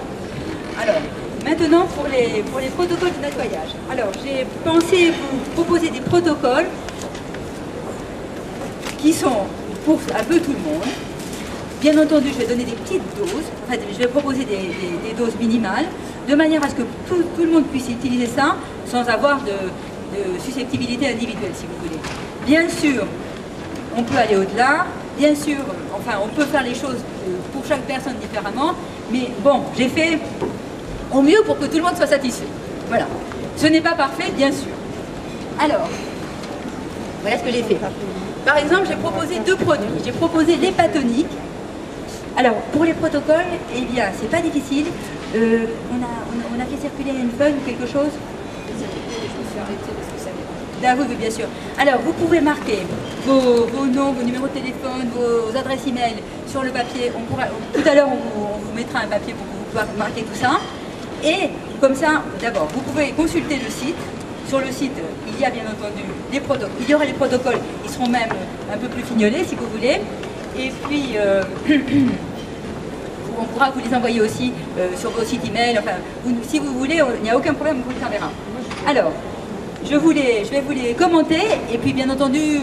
Alors, maintenant pour les protocoles de nettoyage. Alors, j'ai pensé vous proposer des protocoles qui sont pour un peu tout le monde. Bien entendu, je vais donner des petites doses, en fait, je vais proposer des doses minimales, de manière à ce que tout le monde puisse utiliser ça sans avoir de susceptibilité individuelle, si vous voulez. Bien sûr, on peut aller au-delà, bien sûr, enfin, on peut faire les choses pour chaque personne différemment, mais bon, j'ai fait au mieux pour que tout le monde soit satisfait. Voilà. Ce n'est pas parfait, bien sûr. Alors, voilà ce que j'ai fait. Par exemple, j'ai proposé deux produits. J'ai proposé l'hépatonique. Alors, pour les protocoles, eh bien, c'est pas difficile. On a fait circuler une feuille ou quelque chose. Oui, bien sûr. Alors, vous pouvez marquer vos noms, vos numéros de téléphone, vos adresses e-mail sur le papier. Tout à l'heure, on vous mettra un papier pour que vous puissiez marquer tout ça. Et comme ça, d'abord, vous pouvez consulter le site. Sur le site, il y a bien entendu les protocoles. Il y aura les protocoles, ils seront même un peu plus fignolés, si vous voulez. Et puis, on pourra vous les envoyer aussi sur vos sites email. Enfin, si vous voulez, il n'y a aucun problème, on vous les enverra. Alors, je vais vous les commenter. Et puis, bien entendu,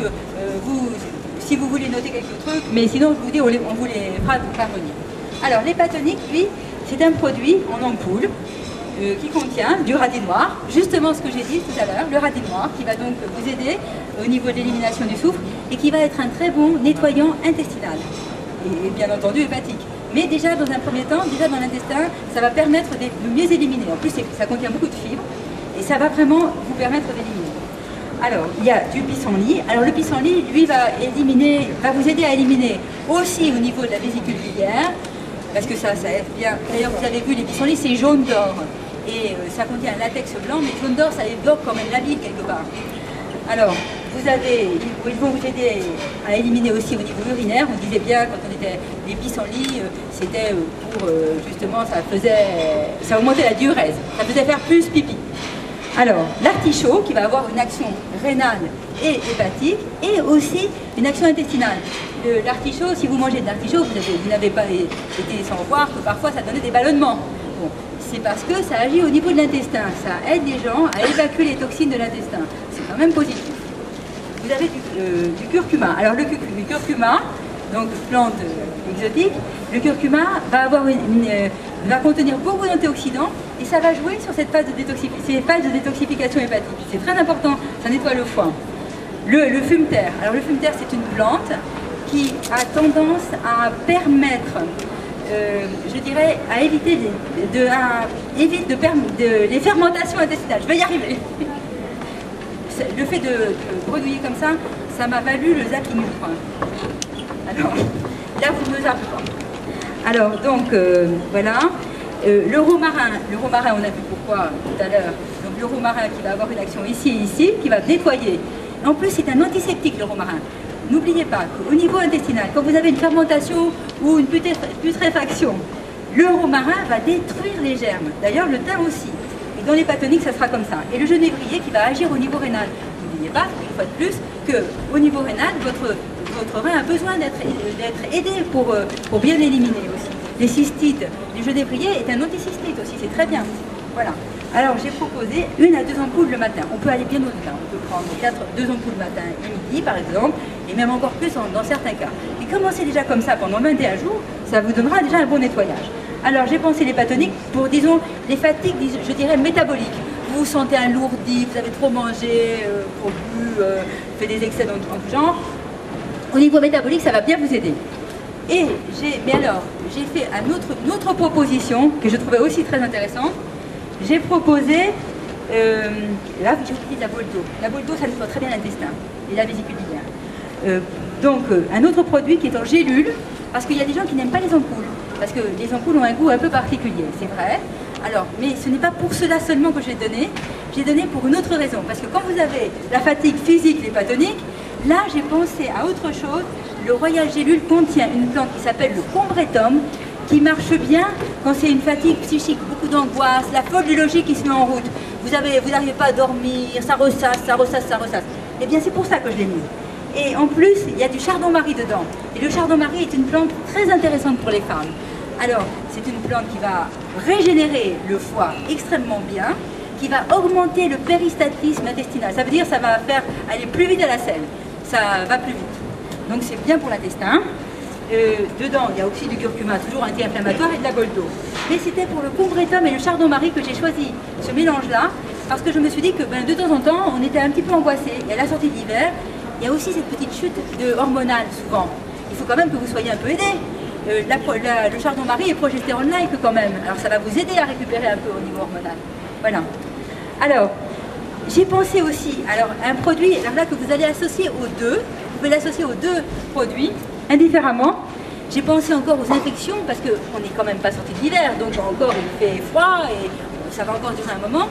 si vous voulez noter quelques trucs, mais sinon, je vous dis, on vous les fera parvenir. Alors, l'hépatonique, lui, c'est un produit en ampoule qui contient du radis noir, justement ce que j'ai dit tout à l'heure, le radis noir, qui va donc vous aider au niveau de l'élimination du soufre et qui va être un très bon nettoyant intestinal et bien entendu hépatique. Mais déjà dans un premier temps, déjà dans l'intestin, ça va permettre de mieux éliminer. En plus, ça contient beaucoup de fibres et ça va vraiment vous permettre d'éliminer. Alors, il y a du pissenlit. Alors le pissenlit, lui, va vous aider à éliminer aussi au niveau de la vésicule biliaire, parce que ça aide bien. D'ailleurs, vous avez vu, les pissenlits, c'est jaune d'or. Et ça contient un latex blanc, mais jaune d'or, ça évoque quand même la vie quelque part. Alors, ils vont vous aider à éliminer aussi au niveau urinaire. On disait bien, quand on était des pissenlits, c'était pour, justement, ça augmentait la diurèse. Ça faisait faire plus pipi. Alors, l'artichaut, qui va avoir une action rénale et hépatique, et aussi une action intestinale. L'artichaut, si vous mangez de l'artichaut, vous n'avez pas été sans voir que parfois ça donnait des ballonnements. Bon, c'est parce que ça agit au niveau de l'intestin. Ça aide les gens à évacuer les toxines de l'intestin. C'est quand même positif. Vous avez du curcuma. Alors le curcuma, donc plante exotique, le curcuma va contenir beaucoup d'antioxydants et ça va jouer sur cette phase de détoxification hépatique. C'est très important, ça nettoie le foie. Le fumeterre. Alors le fumeterre, c'est une plante qui a tendance à permettre, je dirais, à éviter les fermentations intestinales. Je vais y arriver. le fait de bredouiller comme ça m'a valu le zapping du coin. Alors, là, vous ne me zappez pas. Alors, donc, voilà. Le romarin, on a vu pourquoi tout à l'heure. Donc, le romarin qui va avoir une action ici et ici, qui va nettoyer. En plus, c'est un antiseptique, le romarin. N'oubliez pas qu'au niveau intestinal, quand vous avez une fermentation ou une putréfaction, le romarin va détruire les germes. D'ailleurs, le thym aussi. Et dans l'hépatonique, ça sera comme ça. Et le genévrier qui va agir au niveau rénal. N'oubliez pas, une fois de plus, qu'au niveau rénal, votre rein a besoin d'être aidé pour bien l'éliminer aussi. Les cystites, le genévrier est un anticystite aussi, c'est très bien. Voilà. Alors j'ai proposé 1 à 2 ampoules le matin. On peut aller bien au-delà. On peut prendre 2 ampoules le matin et midi par exemple, et même encore plus dans certains cas. Et commencez déjà comme ça pendant 21 jours, ça vous donnera déjà un bon nettoyage. Alors j'ai pensé l'hépatonique pour, disons, les fatigues, je dirais, métaboliques. Vous vous sentez alourdi, vous avez trop mangé, trop bu, fait des excès en tout genre. Au niveau métabolique, ça va bien vous aider. Et j'ai fait une autre proposition que je trouvais aussi très intéressante. J'ai proposé, là j'utilise la Boldo. La Boldo, ça nettoie très bien l'intestin et la vésicule biliaire. Donc un autre produit qui est en gélule, parce qu'il y a des gens qui n'aiment pas les ampoules, parce que les ampoules ont un goût un peu particulier, c'est vrai. Alors, mais ce n'est pas pour cela seulement que j'ai donné pour une autre raison, parce que quand vous avez la fatigue physique, l'hépatonique, là j'ai pensé à autre chose. Le Royal Gélule contient une plante qui s'appelle le combretum, qui marche bien quand c'est une fatigue psychique, beaucoup d'angoisse, la folle logique qui se met en route. Vous n'arrivez pas à dormir, ça ressasse. Eh bien c'est pour ça que je l'ai mis. Et en plus, il y a du chardon-marie dedans. Et le chardon-marie est une plante très intéressante pour les femmes. Alors, c'est une plante qui va régénérer le foie extrêmement bien, qui va augmenter le péristatisme intestinal. Ça veut dire que ça va faire aller plus vite à la selle. Ça va plus vite. Donc c'est bien pour l'intestin. Dedans, il y a aussi du curcuma, toujours anti-inflammatoire, et de la Boldo. Mais c'était pour le combretum et le chardon-marie que j'ai choisi ce mélange-là, parce que je me suis dit que de temps en temps, on était un petit peu angoissé. Et à la sortie d'hiver, il y a aussi cette petite chute hormonale, souvent. Il faut quand même que vous soyez un peu aidé. Le chardon-marie est progestérone-like quand même. Alors ça va vous aider à récupérer un peu au niveau hormonal. Voilà. Alors, j'ai pensé aussi, un produit là que vous allez associer aux deux. Vous pouvez l'associer aux 2 produits indifféremment. J'ai pensé encore aux infections parce qu'on n'est quand même pas sorti de l'hiver, donc encore il fait froid et ça va encore durer un moment.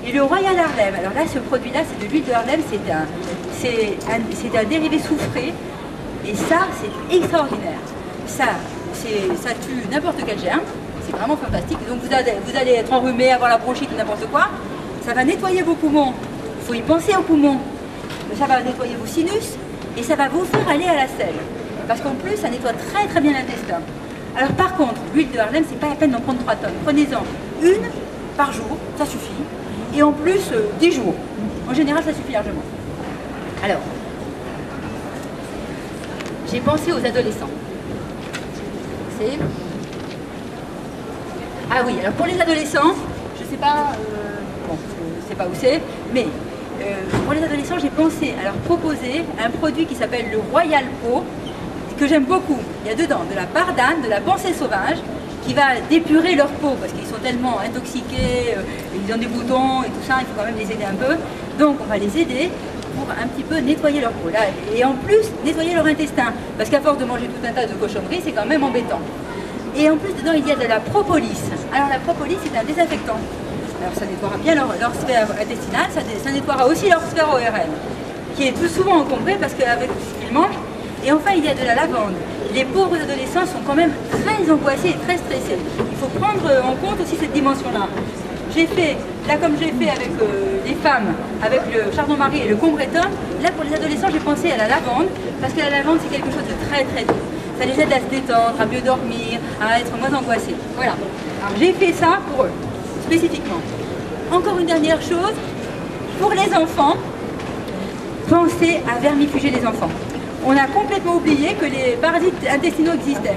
Et le Royal Harlem, alors là ce produit-là c'est de l'huile de Harlem, c'est un dérivé soufré et ça c'est extraordinaire. Ça tue n'importe quel germe, c'est vraiment fantastique. Donc vous allez être enrhumé, avoir la bronchite ou n'importe quoi. Ça va nettoyer vos poumons, il faut y penser aux poumons. Ça va nettoyer vos sinus. Et ça va vous faire aller à la selle. Parce qu'en plus, ça nettoie très très bien l'intestin. Alors par contre, l'huile de Harlem, c'est pas la peine d'en prendre 3 tonnes. Prenez-en une par jour, ça suffit. Et en plus, 10 jours. En général, ça suffit largement. Alors, j'ai pensé aux adolescents. Ah oui, alors pour les adolescents, je sais pas, je sais pas où c'est, mais pour les adolescents, j'ai pensé proposer un produit qui s'appelle le Royal Peau, que j'aime beaucoup. Il y a dedans de la bardane, de la pensée sauvage, qui va dépurer leur peau, parce qu'ils sont tellement intoxiqués, ils ont des boutons et tout ça, il faut quand même les aider un peu. Donc on va les aider pour un petit peu nettoyer leur peau. Là, et en plus, nettoyer leur intestin, parce qu'à force de manger tout un tas de cochonneries, c'est quand même embêtant. Et en plus, dedans, il y a de la propolis. Alors la propolis, c'est un désinfectant. Alors ça nettoiera bien leur sphère intestinale, ça nettoiera aussi leur sphère ORL, qui est tout souvent encombrée parce qu'avec ce qu'ils mangent. Et enfin, il y a de la lavande. Les pauvres adolescents sont quand même très angoissés et très stressés. Il faut prendre en compte aussi cette dimension-là. J'ai fait, là comme j'ai fait avec les femmes, avec le chardon-marie et le combretum, là pour les adolescents, j'ai pensé à la lavande, parce que la lavande, c'est quelque chose de très très doux. Ça les aide à se détendre, à mieux dormir, à être moins angoissés. Voilà. Alors j'ai fait ça pour eux, spécifiquement. Encore une dernière chose, pour les enfants, pensez à vermifuger les enfants. On a complètement oublié que les parasites intestinaux existaient.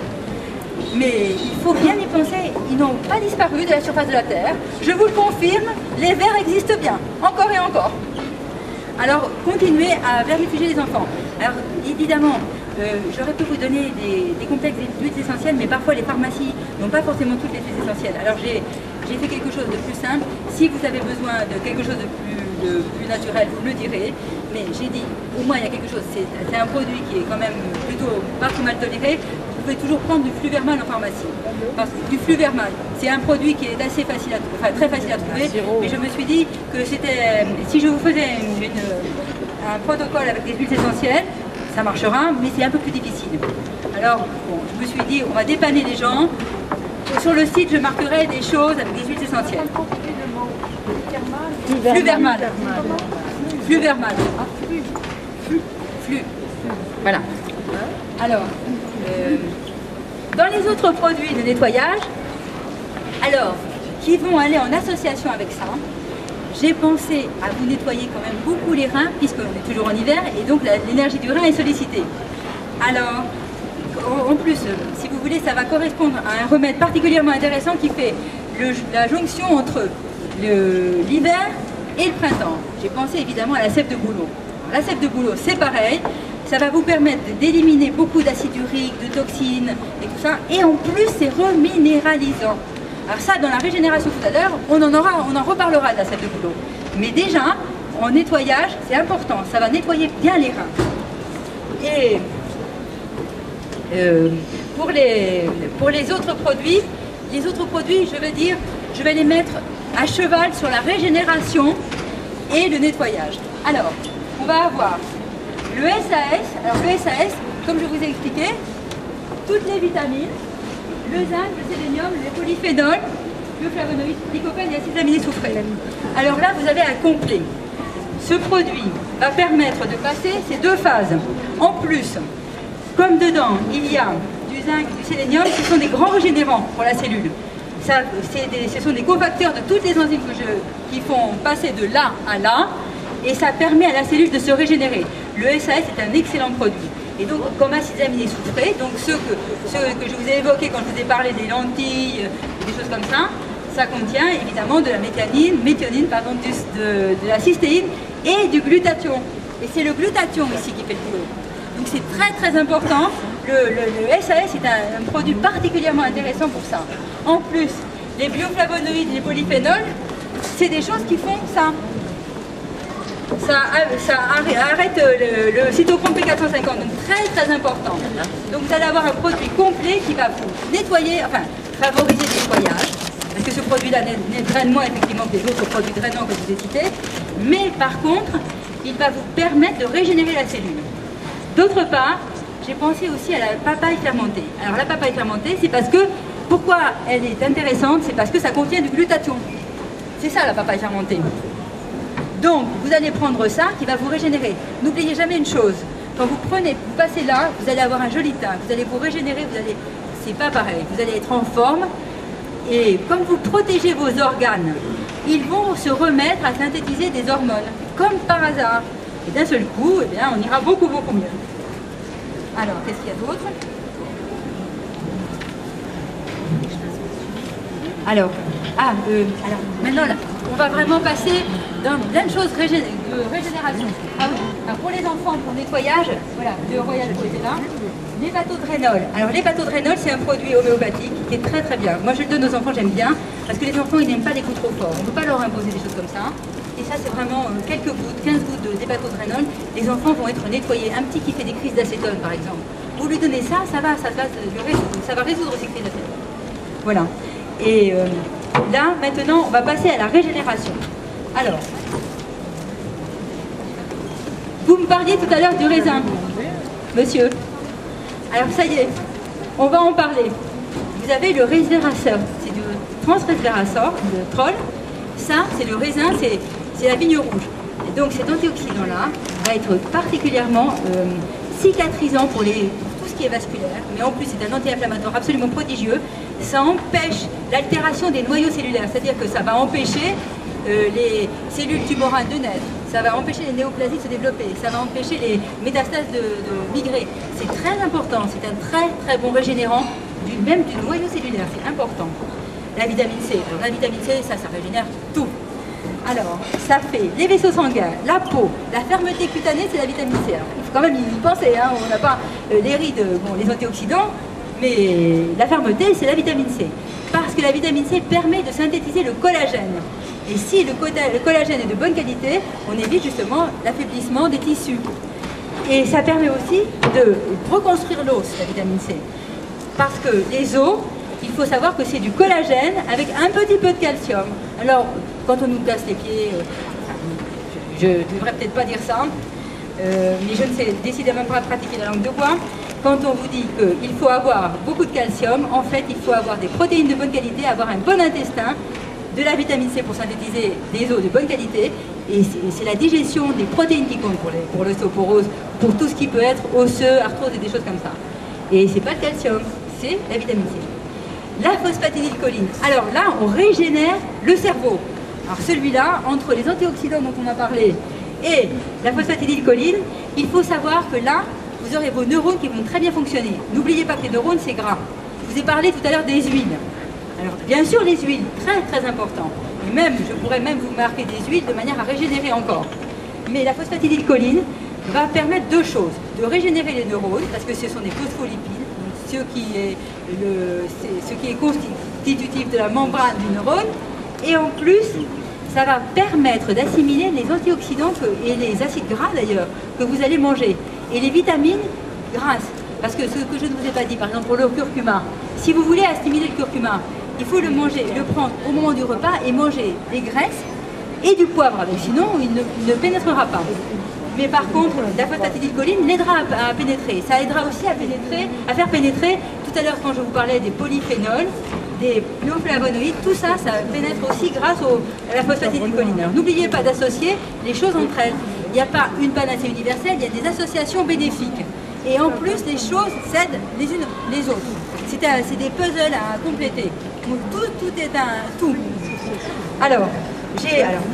Mais il faut bien y penser, ils n'ont pas disparu de la surface de la Terre. Je vous le confirme, les vers existent bien, encore et encore. Alors, continuez à vermifuger les enfants. Alors, évidemment, j'aurais pu vous donner des complexes d'huiles essentielles, mais parfois les pharmacies n'ont pas forcément toutes les huiles essentielles. Alors, j'ai j'ai fait quelque chose de plus simple. Si vous avez besoin de quelque chose de plus naturel, vous me le direz. Mais j'ai dit, au moins il y a quelque chose, c'est un produit qui est quand même plutôt pas trop mal toléré. Vous pouvez toujours prendre du Fluvermal en pharmacie. Parce que du Fluvermal, c'est un produit qui est assez facile à trouver, enfin très facile à trouver. Mais je me suis dit que c'était, si je vous faisais un protocole avec des huiles essentielles, ça marchera, mais c'est un peu plus difficile. Alors, bon, je me suis dit, on va dépanner les gens. Sur le site, je marquerai des choses avec des huiles essentielles. Fluvermal. Fluvermal. Flu. Voilà. Alors, dans les autres produits de nettoyage, alors, qui vont aller en association avec ça, j'ai pensé à vous nettoyer quand même beaucoup les reins, puisqu'on est toujours en hiver, et donc l'énergie du rein est sollicitée. Alors, en plus, si vous voulez, ça va correspondre à un remède particulièrement intéressant qui fait la jonction entre l'hiver et le printemps. J'ai pensé évidemment à la sève de bouleau. La sève de bouleau, c'est pareil, ça va vous permettre d'éliminer beaucoup d'acide urique, de toxines et tout ça, et en plus c'est reminéralisant. Alors ça, dans la régénération tout à l'heure, on en reparlera de la sève de bouleau. Mais déjà, en nettoyage, c'est important, ça va nettoyer bien les reins. Et pour les autres produits, je vais les mettre à cheval sur la régénération et le nettoyage. Alors, on va avoir le SAS. Alors le SAS, comme je vous ai expliqué, toutes les vitamines, le zinc, le sélénium, les polyphénols, le flavonoïde, lycopène et acides aminés soufrés. Alors là, vous avez un complet. Ce produit va permettre de passer ces deux phases. En plus, comme dedans, il y a du zinc et du sélénium, ce sont des grands régénérants pour la cellule. Ce sont des cofacteurs de toutes les enzymes qui font passer de là à là, et ça permet à la cellule de se régénérer. Le SAS est un excellent produit. Et donc, comme acides aminés soufrés, donc ceux que je vous ai évoqués quand je vous ai parlé des lentilles, des choses comme ça, ça contient évidemment de la méthionine, de la cystéine et du glutathion. Et c'est le glutathion ici qui fait le boulot. Donc c'est très très important. Le SAS est un produit particulièrement intéressant pour ça. En plus, les bioflavonoïdes et les polyphénols, c'est des choses qui font ça. Ça arrête le cytochrome P450, donc très très important. Donc vous allez avoir un produit complet qui va vous nettoyer, enfin favoriser le nettoyage, parce que ce produit-là draine moins effectivement que les autres produits drainants que je vous ai cités, mais par contre, il va vous permettre de régénérer la cellule. D'autre part, j'ai pensé aussi à la papaye fermentée. Alors la papaye fermentée, c'est parce que, pourquoi elle est intéressante, c'est parce que ça contient du glutathion. C'est ça la papaye fermentée. Donc, vous allez prendre ça qui va vous régénérer. N'oubliez jamais une chose, quand vous passez là, vous allez avoir un joli teint, vous allez vous régénérer, c'est pas pareil, vous allez être en forme, et comme vous protégez vos organes, ils vont se remettre à synthétiser des hormones, comme par hasard. Et d'un seul coup, eh bien, on ira beaucoup mieux. Alors, qu'est-ce qu'il y a d'autre? Alors, maintenant, là, on va vraiment passer dans plein de choses de régénération. Ah oui, alors pour les enfants, pour le nettoyage, voilà, le Royal côté là, l'hépatodrénol. Alors l'hépatodrénol, c'est un produit homéopathique qui est très très bien. Moi, je le donne aux enfants, j'aime bien, parce que les enfants, ils n'aiment pas les coups trop forts. On ne peut pas leur imposer des choses comme ça. Et ça, c'est vraiment quelques gouttes, 15 gouttes d'hépatodrénol. Les enfants vont être nettoyés. Un petit qui fait des crises d'acétone, par exemple. Vous lui donnez ça, ça va résoudre ces crises d'acétone. Voilà. Et là, maintenant, on va passer à la régénération. Alors, vous me parliez tout à l'heure du raisin, monsieur. Alors, ça y est, on va en parler. Vous avez le resveratrol, c'est du transresveratrol, de troll. Ça, c'est le raisin, c'est la vigne rouge. Et donc, cet antioxydant-là va être particulièrement cicatrisant pour tout ce qui est vasculaire, mais en plus, c'est un anti-inflammatoire absolument prodigieux. Ça empêche l'altération des noyaux cellulaires, c'est-à-dire que ça va empêcher les cellules tumorales de naître, ça va empêcher les néoplasies de se développer, ça va empêcher les métastases de migrer. C'est très important, c'est un très très bon régénérant même du noyau cellulaire, c'est important. La vitamine C, alors la vitamine C, ça régénère tout. Alors, ça fait les vaisseaux sanguins, la peau, la fermeté cutanée, c'est la vitamine C. Alors, il faut quand même y penser, hein, on n'a pas les rides, bon, les antioxydants, mais la fermeté, c'est la vitamine C. Parce que la vitamine C permet de synthétiser le collagène. Et si le collagène est de bonne qualité, on évite justement l'affaiblissement des tissus. Et ça permet aussi de reconstruire l'os, la vitamine C. Parce que les os, il faut savoir que c'est du collagène avec un petit peu de calcium. Alors, quand on nous casse les pieds, je ne devrais peut-être pas dire ça, mais je ne sais décidément pas pratiquer la langue de bois. Quand on vous dit qu'il faut avoir beaucoup de calcium, en fait, il faut avoir des protéines de bonne qualité, avoir un bon intestin, de la vitamine C pour synthétiser des os de bonne qualité, et c'est la digestion des protéines qui compte pour l'ostéoporose, pour tout ce qui peut être osseux, arthrose et des choses comme ça. Et c'est pas le calcium, c'est la vitamine C. La phosphatidylcholine. Alors là, on régénère le cerveau. Alors celui-là, entre les antioxydants dont on a parlé et la phosphatidylcholine, il faut savoir que là, vous aurez vos neurones qui vont très bien fonctionner. N'oubliez pas que les neurones, c'est gras. Je vous ai parlé tout à l'heure des huiles. Alors, bien sûr, les huiles, très très important. Et même, je pourrais même vous marquer des huiles de manière à régénérer encore. Mais la phosphatidylcholine va permettre deux choses. De régénérer les neurones, parce que ce sont des phospholipides, ce qui est constitutif de la membrane du neurone. Et en plus, ça va permettre d'assimiler les antioxydants et les acides gras d'ailleurs, que vous allez manger. Et les vitamines grasses. Parce que ce que je ne vous ai pas dit, par exemple pour le curcuma, si vous voulez assimiler le curcuma, il faut le manger, le prendre au moment du repas et manger des graisses et du poivre avec, sinon il ne pénétrera pas. Mais par contre, la phosphatidylcholine l'aidera à pénétrer. Ça aidera aussi à faire pénétrer, tout à l'heure quand je vous parlais des polyphénols, des bioflavonoïdes, tout ça, ça pénètre aussi grâce à la phosphatidylcholine. Alors n'oubliez pas d'associer les choses entre elles. Il n'y a pas une panacée universelle, il y a des associations bénéfiques. Et en plus, les choses s'aident les unes les autres. C'est des puzzles à compléter. Donc tout est un tout. Alors,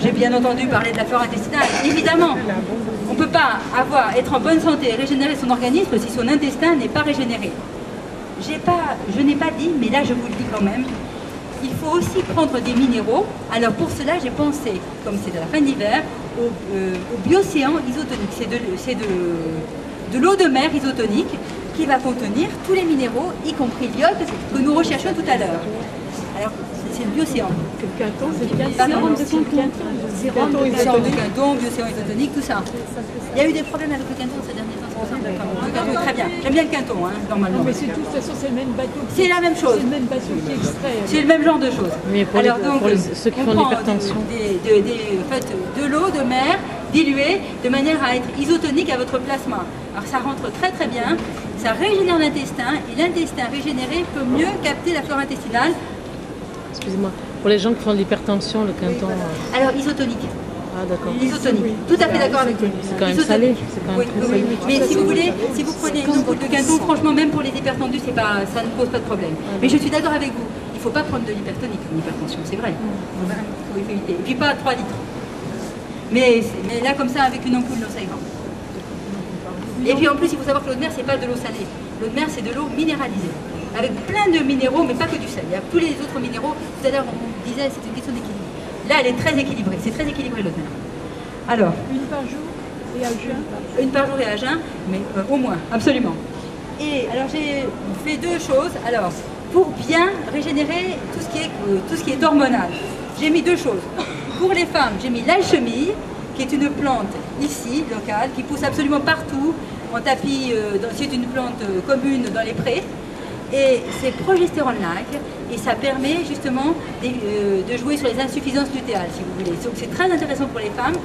j'ai bien entendu parler de la flore intestinale. Évidemment, on ne peut pas être en bonne santé et régénérer son organisme si son intestin n'est pas régénéré. Je n'ai pas dit, mais là je vous le dis quand même, il faut aussi prendre des minéraux. Alors pour cela, j'ai pensé, comme c'est de la fin de l'hiver, au biocéan isotonique. C'est de l'eau de mer isotonique qui va contenir tous les minéraux, y compris l'iode, que nous recherchions tout à l'heure. Alors, c'est le biocéan. C'est le Quinton, c'est le sérum de Quinton, biocéan isotonique, tout ça. Il y a eu des problèmes avec le Quinton ces derniers temps, c'est pour ça. Le Quinton est très bien. J'aime bien le Quinton, hein, normalement. Non, mais c'est tout, de toute façon, c'est le même bateau. C'est la même chose. C'est le même bateau qui extrait. C'est le même genre de choses. Mais pour, ceux qui font l'hypertension. De l'eau de mer diluée de manière à être isotonique à votre plasma. Alors ça rentre très très bien, ça régénère l'intestin et l'intestin régénéré peut mieux capter la flore intestinale. Excusez-moi, pour les gens qui font de l'hypertension, le Quinton... Alors isotonique. Ah d'accord. Isotonique, tout à fait d'accord avec vous. C'est quand même salé, c'est quand même très salé. Mais si vous voulez, si vous prenez une ampoule de Quinton, franchement même pour les hypertendus, ça ne pose pas de problème. Mais je suis d'accord avec vous, il ne faut pas prendre de l'hypertonique, une hypertension, c'est vrai. Il faut éviter. Et puis pas 3 litres. Mais là comme ça, avec une ampoule, non, ça ira. Et puis en plus, il faut savoir que l'eau de mer, c'est pas de l'eau salée. L'eau de mer, c'est de l'eau minéralisée. Avec plein de minéraux, mais pas que du sel. Il y a tous les autres minéraux. Tout à l'heure, on disait c'est une question d'équilibre. Là, elle est très équilibrée. C'est très équilibré l'eau de mer. Alors. Une par jour et à jeun. Une par jour et à jeun, mais au moins, absolument. Et alors, j'ai fait deux choses. Alors, pour bien régénérer tout ce qui est hormonal, j'ai mis deux choses. Pour les femmes, j'ai mis l'alchemille, qui est une plante ici, locale, qui pousse absolument partout, en tapis, c'est une plante commune dans les prés, et c'est progestérone-like, et ça permet justement de jouer sur les insuffisances lutéales, si vous voulez. Donc c'est très intéressant pour les femmes,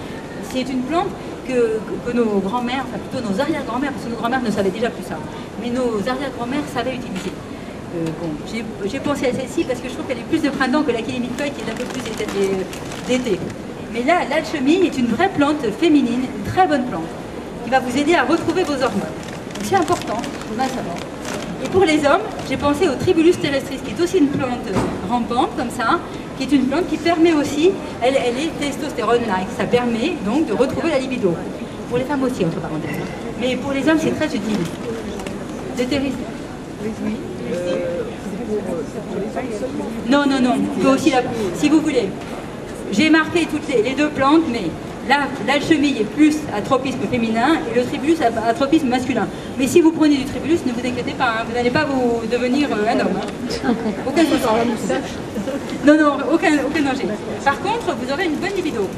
c'est une plante que nos grands-mères, enfin plutôt nos arrière-grands-mères, parce que nos grands-mères ne savaient déjà plus ça, mais nos arrière-grands-mères savaient utiliser. J'ai pensé à celle-ci parce que je trouve qu'elle est plus de printemps que la feuille qui est un peu plus d'été. Mais là, l'alchemie est une vraie plante féminine, une très bonne plante, qui va vous aider à retrouver vos hormones. C'est important, on va savoir. Et pour les hommes, j'ai pensé au Tribulus terrestris, qui est aussi une plante rampante, comme ça, qui est une plante qui permet aussi, elle est testostérone-like, ça permet donc de retrouver la libido. Pour les femmes aussi, entre parenthèses. Mais pour les hommes, c'est très utile. De terrestris. Oui. Non, on peut aussi si vous voulez. J'ai marqué toutes les deux plantes, mais l'alchimie est plus à tropisme féminin et le tribulus à tropisme masculin. Mais si vous prenez du tribulus, ne vous inquiétez pas, hein, vous n'allez pas vous devenir un homme. Hein. Aucun souci. Non, non, aucun danger. Par contre, vous aurez une bonne libido.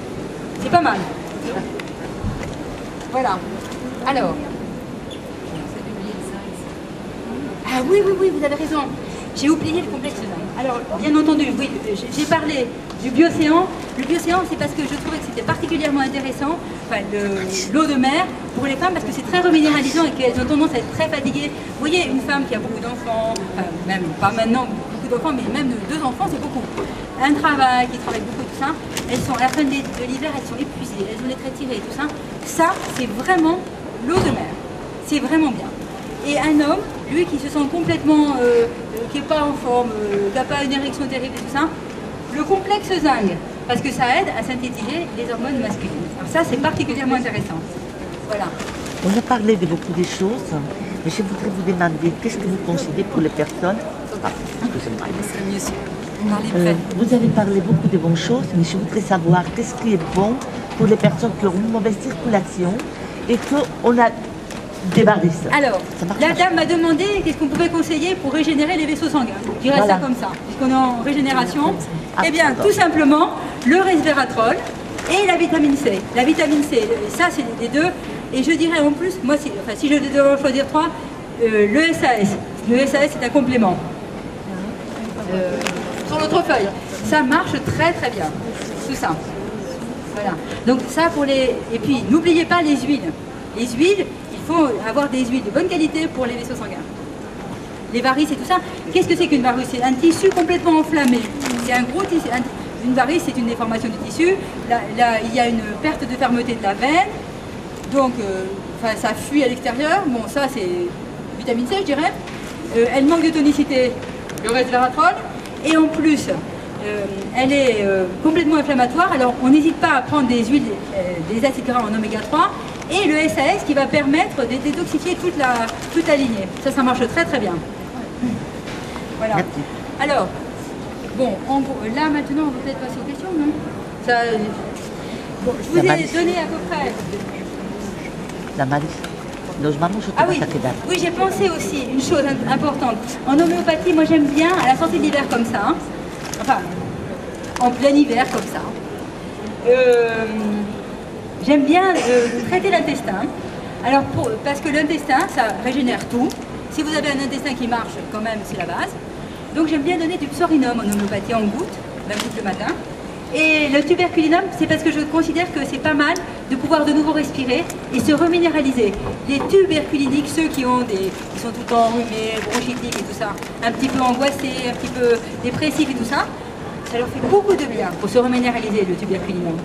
C'est pas mal. Voilà. Alors. Ah oui, vous avez raison. J'ai oublié le complexe zinc. Alors, bien entendu, oui, j'ai parlé du biocéan. Le biocéan, c'est parce que je trouvais que c'était particulièrement intéressant, enfin, l'eau de mer, pour les femmes, parce que c'est très reminéralisant et qu'elles ont tendance à être très fatiguées. Vous voyez, une femme qui a beaucoup d'enfants, enfin, même pas maintenant beaucoup d'enfants, mais même 2 enfants, c'est beaucoup. Un travail, qui travaille beaucoup, tout ça, elles sont, à la fin de l'hiver, elles sont épuisées, elles ont les traits tirés, tout ça. Ça, c'est vraiment l'eau de mer. C'est vraiment bien. Et un homme, lui qui se sent complètement, qui n'est pas en forme, qui n'a pas une érection terrible et tout ça, le complexe zinc, parce que ça aide à synthétiser les hormones masculines. Alors ça, c'est particulièrement intéressant. Voilà. On a parlé de beaucoup de choses, mais je voudrais vous demander, qu'est-ce que vous conseillez pour les personnes vous avez parlé beaucoup de bonnes choses, mais je voudrais savoir qu'est-ce qui est bon pour les personnes qui ont une mauvaise circulation et qu'on a des varices. Alors, la dame m'a demandé qu'est-ce qu'on pouvait conseiller pour régénérer les vaisseaux sanguins. Je dirais ça comme ça, puisqu'on est en régénération. Eh bien, tout simplement, le resveratrol et la vitamine C. La vitamine C, ça c'est les 2. Et je dirais en plus, moi, si je devais choisir 3, le SAS. Le SAS c'est un complément. Sur l'autre feuille. Ça marche très très bien. Tout ça. Voilà. Donc ça pour les... Et puis, n'oubliez pas les huiles. Les huiles, il faut avoir des huiles de bonne qualité pour les vaisseaux sanguins. Les varices et tout ça. Qu'est-ce que c'est qu'une varice? C'est un tissu complètement enflammé. C'est un gros tissu. Une varice, c'est une déformation du tissu. Là, il y a une perte de fermeté de la veine. Donc, ça fuit à l'extérieur. Bon, ça, c'est vitamine C, je dirais. Elle manque de tonicité, le resveratrol. Et en plus, elle est complètement inflammatoire. Alors, on n'hésite pas à prendre des huiles, des acides gras en oméga 3. Et le SAS qui va permettre de détoxifier toute la lignée. Ça marche très très bien. Voilà. Alors, bon, en gros, là maintenant, on va peut-être passer aux questions, non ça, bon, je vous ai donné à peu près... La malice. Oui, oui, j'ai pensé aussi une chose importante. En homéopathie, moi j'aime bien, à la sortie de l'hiver comme ça, hein, enfin, en plein hiver comme ça, j'aime bien traiter l'intestin. Alors, parce que l'intestin, ça régénère tout. Si vous avez un intestin qui marche, quand même, c'est la base. Donc, j'aime bien donner du psorinum en homéopathie en gouttes, la goutte le matin. Et le tuberculinum, c'est parce que je considère que c'est pas mal de pouvoir de nouveau respirer et se reminéraliser. Les tuberculiniques, ceux qui sont tout le temps enrhumés, bronchitiques et tout ça, un petit peu angoissés, un petit peu dépressifs et tout ça, ça leur fait beaucoup de bien pour se reminéraliser, le tuberculinum.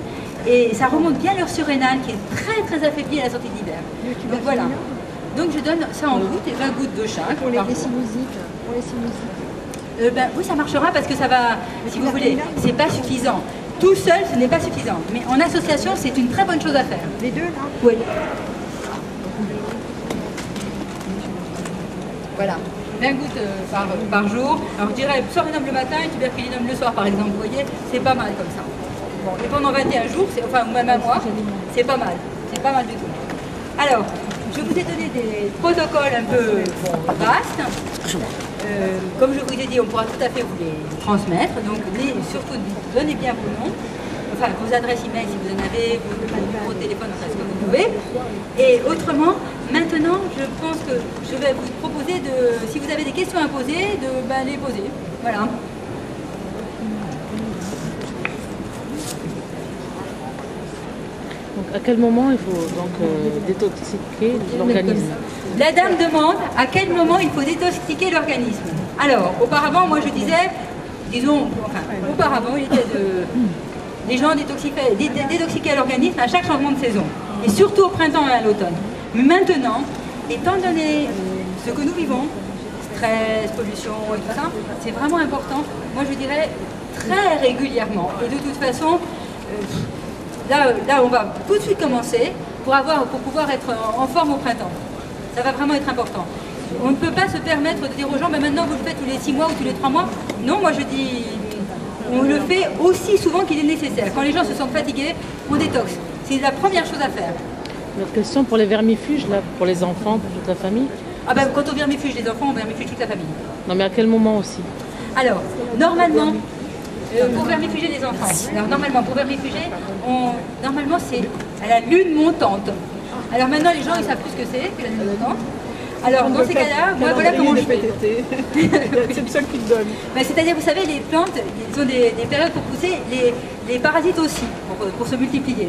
Et ça remonte bien leur surrénal qui est très très affaibli à la sortie de l'hiver. Donc voilà. Donc je donne ça en gouttes et 20 gouttes de chaque. Pour les sinusites. Oui, ça marchera parce que ça va, si vous voulez, c'est pas suffisant. Tout seul, ce n'est pas suffisant. Mais en association, c'est une très bonne chose à faire. Les deux, là? Oui. Voilà. 20 gouttes par jour. Alors je dirais psorinum le matin et tuberculinum le soir, par exemple. Vous voyez, c'est pas mal comme ça. Bon, et pendant 21 jours, enfin même un mois, c'est pas mal. C'est pas mal du tout. Alors, je vous ai donné des protocoles un peu vastes. Comme je vous ai dit, on pourra tout à fait vous les transmettre. Donc, surtout, donnez bien vos noms, enfin vos adresses email si vous en avez, vos numéros de téléphone, enfin ce que vous pouvez. Et autrement, maintenant, je pense que je vais vous proposer si vous avez des questions à poser, de les poser. Voilà. Donc, à quel moment il faut donc détoxiquer l'organisme? La dame demande à quel moment il faut détoxiquer l'organisme. Alors, auparavant, moi je disais, auparavant, il était les gens détoxiquaient l'organisme à chaque changement de saison, et surtout au printemps et à l'automne. Mais maintenant, étant donné ce que nous vivons, stress, pollution et tout ça, c'est vraiment important, moi je dirais très régulièrement. Et de toute façon, là on va tout de suite commencer pour pouvoir être en forme au printemps. Ça va vraiment être important. On ne peut pas se permettre de dire aux gens, mais maintenant vous le faites tous les 6 mois ou tous les 3 mois. Non, moi je dis, on le fait aussi souvent qu'il est nécessaire. Quand les gens se sentent fatigués, on détoxe. C'est la première chose à faire. Notre question pour les vermifuges, là, pour les enfants, pour toute la famille. Ah ben, quand on vermifuge les enfants, on vermifuge toute la famille. Non, mais à quel moment aussi? Alors, normalement, pour vermifuger les enfants, alors normalement, pour vermifuger, normalement c'est à la lune montante. Alors maintenant, les gens, ils savent plus ce que c'est, que la lune montante. Alors, dans ces cas-là, moi, voilà comment je fais. C'est le seul qui te donne. Ben, c'est-à-dire, vous savez, les plantes, ils ont des périodes pour pousser, les parasites aussi, pour se multiplier.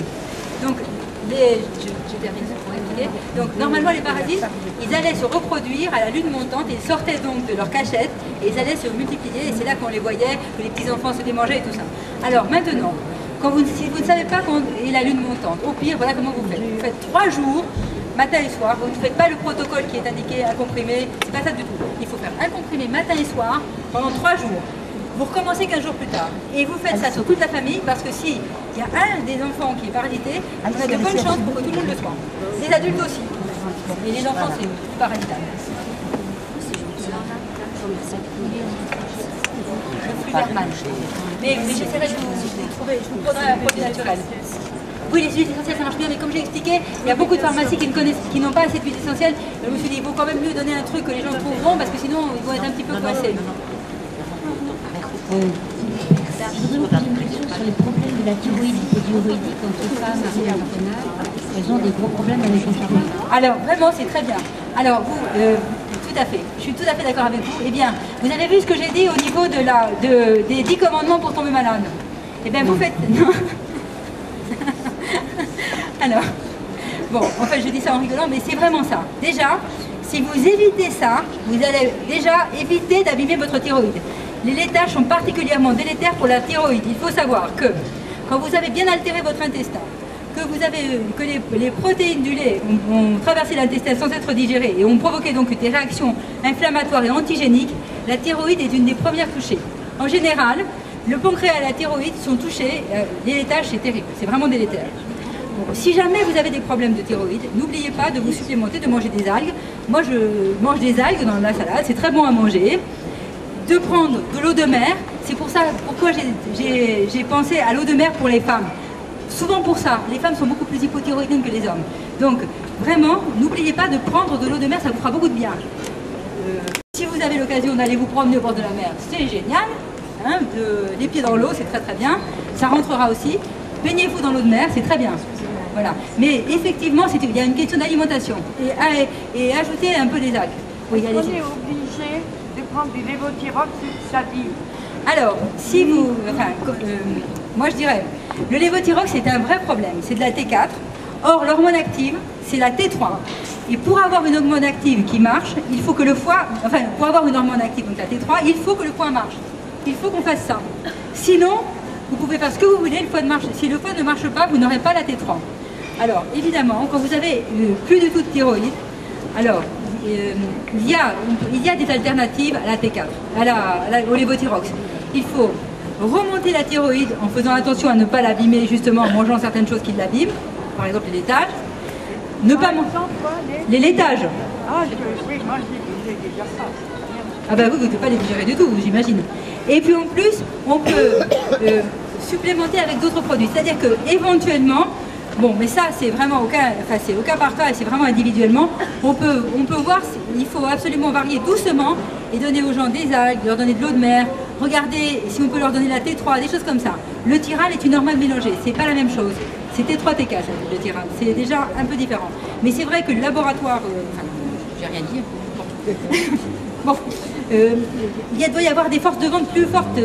Donc, je termine pour expliquer. Donc, normalement, les parasites, ils allaient se reproduire à la lune montante, ils sortaient donc de leur cachette et ils allaient se multiplier, et c'est là qu'on les voyait, que les petits-enfants se démangeaient et tout ça. Alors, maintenant, si vous ne savez pas quand est la lune montante, au pire, voilà comment vous faites. Vous faites 3 jours, matin et soir, vous ne faites pas le protocole qui est indiqué, un comprimé, c'est pas ça du tout. Il faut faire un comprimé matin et soir pendant 3 jours. Vous recommencez 15 jours plus tard. Et vous faites ça sur toute la famille, parce que s'il y a un des enfants qui est parasité, on a de bonnes chances pour que tout le monde le soit. Les adultes aussi. Et les enfants, c'est parasital. Mais j'essaierai de vous trouver, je vous prendrai un produit naturel. Oui, les huiles essentielles, ça marche bien, mais comme j'ai expliqué, il y a beaucoup de pharmacies qui n'ont pas assez d'huile essentielle. Je me suis dit, il vaut quand même mieux donner un truc que les gens trouveront, parce que sinon, ils vont être un petit peu coincés. Je voudrais vous poser une question sur les problèmes de la thyroïde hypothyroïdique quand les femmes arrivent à l'hormonal. Elles ont des gros problèmes avec les thyroïde. Alors, vraiment, c'est très bien. Alors, vous, tout à fait, je suis tout à fait d'accord avec vous. Eh bien, vous avez vu ce que j'ai dit au niveau des 10 commandements pour tomber malade. Eh bien, vous faites... Non. Alors, bon, en fait, je dis ça en rigolant, mais c'est vraiment ça. Déjà, si vous évitez ça, vous allez déjà éviter d'abîmer votre thyroïde. Les laitages sont particulièrement délétères pour la thyroïde. Il faut savoir que quand vous avez bien altéré votre intestin, que les protéines du lait ont traversé l'intestin sans être digérées et ont provoqué donc des réactions inflammatoires et antigéniques, la thyroïde est une des premières touchées. En général, le pancréas et la thyroïde sont touchés, les laitages c'est terrible, c'est vraiment délétère. Bon, si jamais vous avez des problèmes de thyroïde, n'oubliez pas de vous supplémenter, de manger des algues. Moi je mange des algues dans la salade, c'est très bon à manger. De prendre de l'eau de mer, c'est pour ça pourquoi j'ai pensé à l'eau de mer pour les femmes. Souvent pour ça, les femmes sont beaucoup plus hypothyroïdiennes que les hommes. Donc vraiment, n'oubliez pas de prendre de l'eau de mer, ça vous fera beaucoup de bien. Si vous avez l'occasion d'aller vous promener au bord de la mer, c'est génial. Hein, les pieds dans l'eau, c'est très très bien. Ça rentrera aussi. Baignez-vous dans l'eau de mer, c'est très bien. Voilà. Mais effectivement, il y a une question d'alimentation. Et ajoutez un peu des algues. Oui, allez-y. On est obligé de prendre du lévothyrox, ça dit. Alors, si vous... moi je dirais, le lévothyrox c'est un vrai problème, c'est de la T4. Or, l'hormone active, c'est la T3. Et pour avoir une hormone active qui marche, il faut que le foie... Enfin, pour avoir une hormone active, donc la T3, il faut que le foie marche. Il faut qu'on fasse ça. Sinon, vous pouvez faire ce que vous voulez, le foie ne marche. Si le foie ne marche pas, vous n'aurez pas la T3. Alors, évidemment, quand vous avez plus du tout de thyroïde, alors... il y a des alternatives à la T4, au lévothyrox. Il faut remonter la thyroïde en faisant attention à ne pas l'abîmer, justement en mangeant certaines choses qui l'abîment, par exemple les laitages. Ne pas manger les laitages. Ah, oui, moi j'ai déjà ça. Ah bah oui, vous ne pouvez pas les digérer du tout, j'imagine. Et puis en plus, on peut supplémenter avec d'autres produits. C'est-à-dire que éventuellement, bon, mais ça c'est vraiment au cas par cas et c'est vraiment individuellement. On peut voir, il faut absolument varier doucement et donner aux gens des algues, leur donner de l'eau de mer, regarder si on peut leur donner la T3, des choses comme ça. Le Tyrane est une hormone mélangée, c'est pas la même chose. C'est T3, T4 le Tyrane, c'est déjà un peu différent. Mais c'est vrai que le laboratoire, j'ai rien dit. Bon, il doit y avoir des forces de vente plus fortes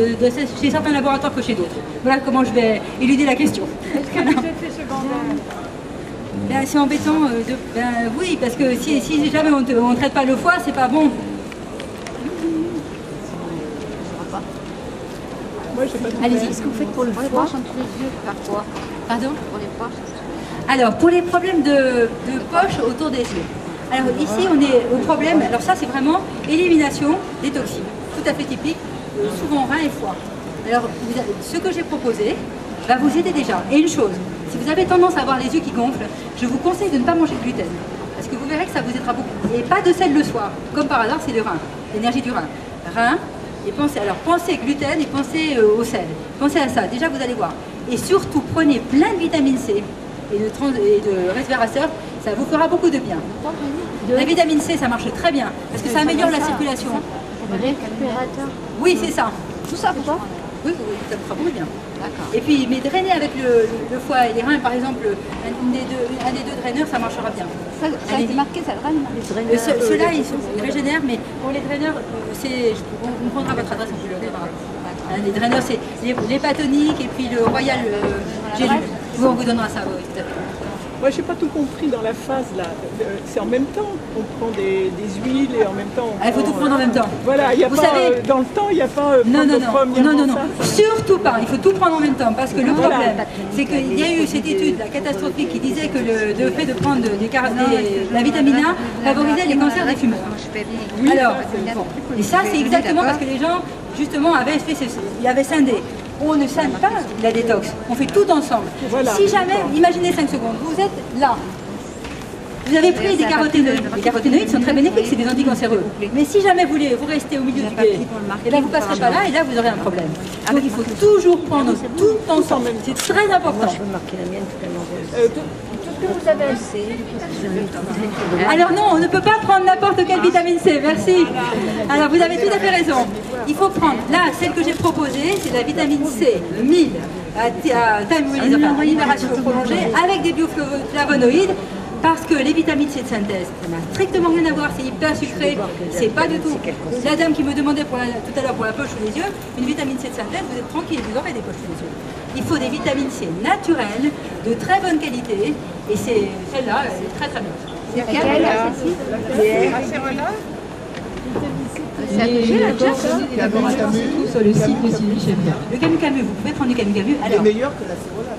chez certains laboratoires que chez d'autres. Voilà comment je vais éluder la question. Est-ce que les effets secondaires Ben, c'est embêtant. Oui, parce que si jamais on ne traite pas le foie, c'est pas bon. Allez-y. Qu'est-ce que vous faites pour le foie entre les yeux parfois? Pardon? Pour les poches? Alors, pour les problèmes de poche autour des yeux. Alors ici, on est au problème, alors ça c'est vraiment élimination des toxines, tout à fait typique, souvent rein et foie. Alors, ce que j'ai proposé va vous aider déjà. Et une chose, si vous avez tendance à avoir les yeux qui gonflent, je vous conseille de ne pas manger de gluten. Parce que vous verrez que ça vous aidera beaucoup. Et pas de sel le soir. Comme par hasard, c'est le rein, l'énergie du rein. Rein, et pensez gluten et pensez au sel. Pensez à ça, déjà vous allez voir. Et surtout, prenez plein de vitamine C. et de respirateur, ça vous fera beaucoup de bien. La vitamine C, ça marche très bien, parce que ça améliore la circulation. Récupérateur. Oui, c'est ça. Tout ça, pourquoi? Oui, ça fera beaucoup bien. Et puis, mais drainer avec le foie et les reins, par exemple, un des deux draineurs, ça marchera bien. Ça a été marqué, ça draine. Ceux-là, ils régénèrent, mais pour les draineurs, on prendra votre adresse, on peut le par rapport. Les draineurs, c'est l'hépatonique et puis le royal Gélu. On vous donnera ça, oui, tout à fait. Moi, j'ai pas tout compris dans la phase là. C'est en même temps. On prend des huiles et en même temps. Il faut tout prendre en même temps. Voilà, il y a vous pas savez, dans le temps, il n'y a pas. Non. Surtout pas. Il faut tout prendre en même temps parce que le problème, c'est qu'il y a eu cette étude catastrophique qui disait que le fait de prendre la vitamine A favorisait les cancers des fumeurs. Oui, alors, et ça, c'est exactement parce que les gens justement avaient scindé. On ne scinde pas la détox, on fait tout ensemble. Voilà. Si jamais, imaginez 5 secondes, vous êtes là, vous avez pris des caroténoïdes. Les caroténoïdes sont très bénéfiques, c'est des anticancéreux. Mais si jamais vous restez au milieu du guet, et là vous ne passerez pas là et là vous aurez un problème. Donc il faut toujours prendre tout ensemble, c'est très important. Alors non, on ne peut pas prendre n'importe quelle vitamine C, merci. Alors vous avez tout à fait raison. Il faut prendre, là, celle que j'ai proposée, c'est la vitamine C 1000 à time release, enfin libération prolongée, avec des bioflavonoïdes, parce que les vitamines C de synthèse, ça n'a strictement rien à voir, c'est hyper sucré, c'est pas du tout. La dame qui me demandait tout à l'heure pour la poche sous les yeux, une vitamine C de synthèse, vous êtes tranquille, vous aurez des poches sous les yeux. Il faut des vitamines C naturelles, de très bonne qualité, et celle-là, elle est très très bien. C'est quelle sur le site de Sylvie Chefia. Le camu-camu, vous pouvez prendre du camu-camu. C'est meilleur que la cérola.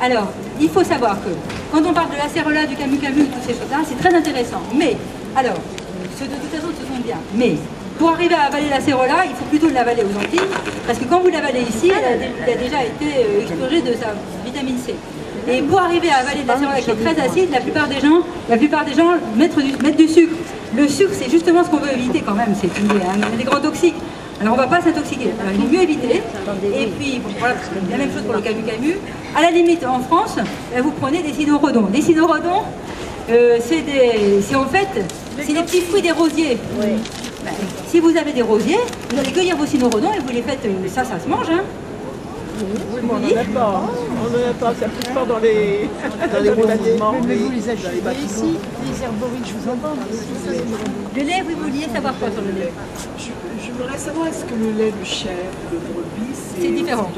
Alors, il faut savoir que quand on parle de la cérola, du camu-camu, toutes ces choses-là, c'est très intéressant. Mais, alors, de toute façon, ce sont bien. Mais, pour arriver à avaler la cérola, il faut plutôt l'avaler aux Antilles, parce que quand vous l'avalez ici, elle a déjà été expurgée de sa vitamine C. Et pour arriver à avaler de la cérola qui est très acide, la plupart des gens mettent du sucre. Le sucre, c'est justement ce qu'on veut éviter quand même, c'est un des grands toxiques. Alors on ne va pas s'intoxiquer, alors il est mieux éviter. Et puis, voilà, la même chose pour le camu-camu. À la limite, en France, vous prenez des cynorrhodons. Les cynorrhodons, c'est en fait, c'est les petits fruits des rosiers. Si vous avez des rosiers, vous allez cueillir vos cynorrhodons et vous les faites, ça se mange. Hein. Oui, mais on n'en a pas. On n'en a pas, ça ne pousse pas dans les bâtiments. Mais vous les achetez ici, les herboriques, je vous en vends. Le lait, vous vouliez savoir quoi sur le lait? Je voudrais savoir, est-ce que le lait de chèvre, de brebis, c'est différent.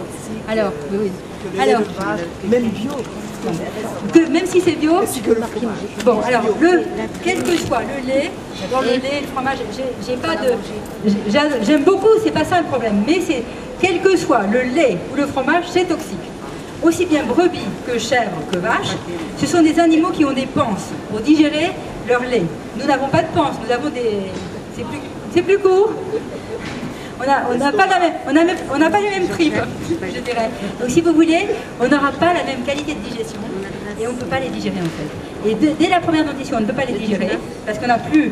Alors, oui. Que le lait de vache, même bio. Même si c'est bio. Ainsi que le fromage. Bon, alors, quel que soit le lait, le lait, le fromage, j'ai pas de. J'aime beaucoup, c'est pas ça le problème. Mais c'est quel que soit le lait ou le fromage, c'est toxique. Aussi bien brebis que chèvre que vache, ce sont des animaux qui ont des panses pour digérer leur lait. Nous n'avons pas de panse, nous avons des. C'est plus court. On n'a pas les mêmes tripes, je dirais. Donc si vous voulez, on n'aura pas la même qualité de digestion et on ne peut pas les digérer en fait. Et dès la première dentition, on ne peut pas les digérer parce qu'on n'a plus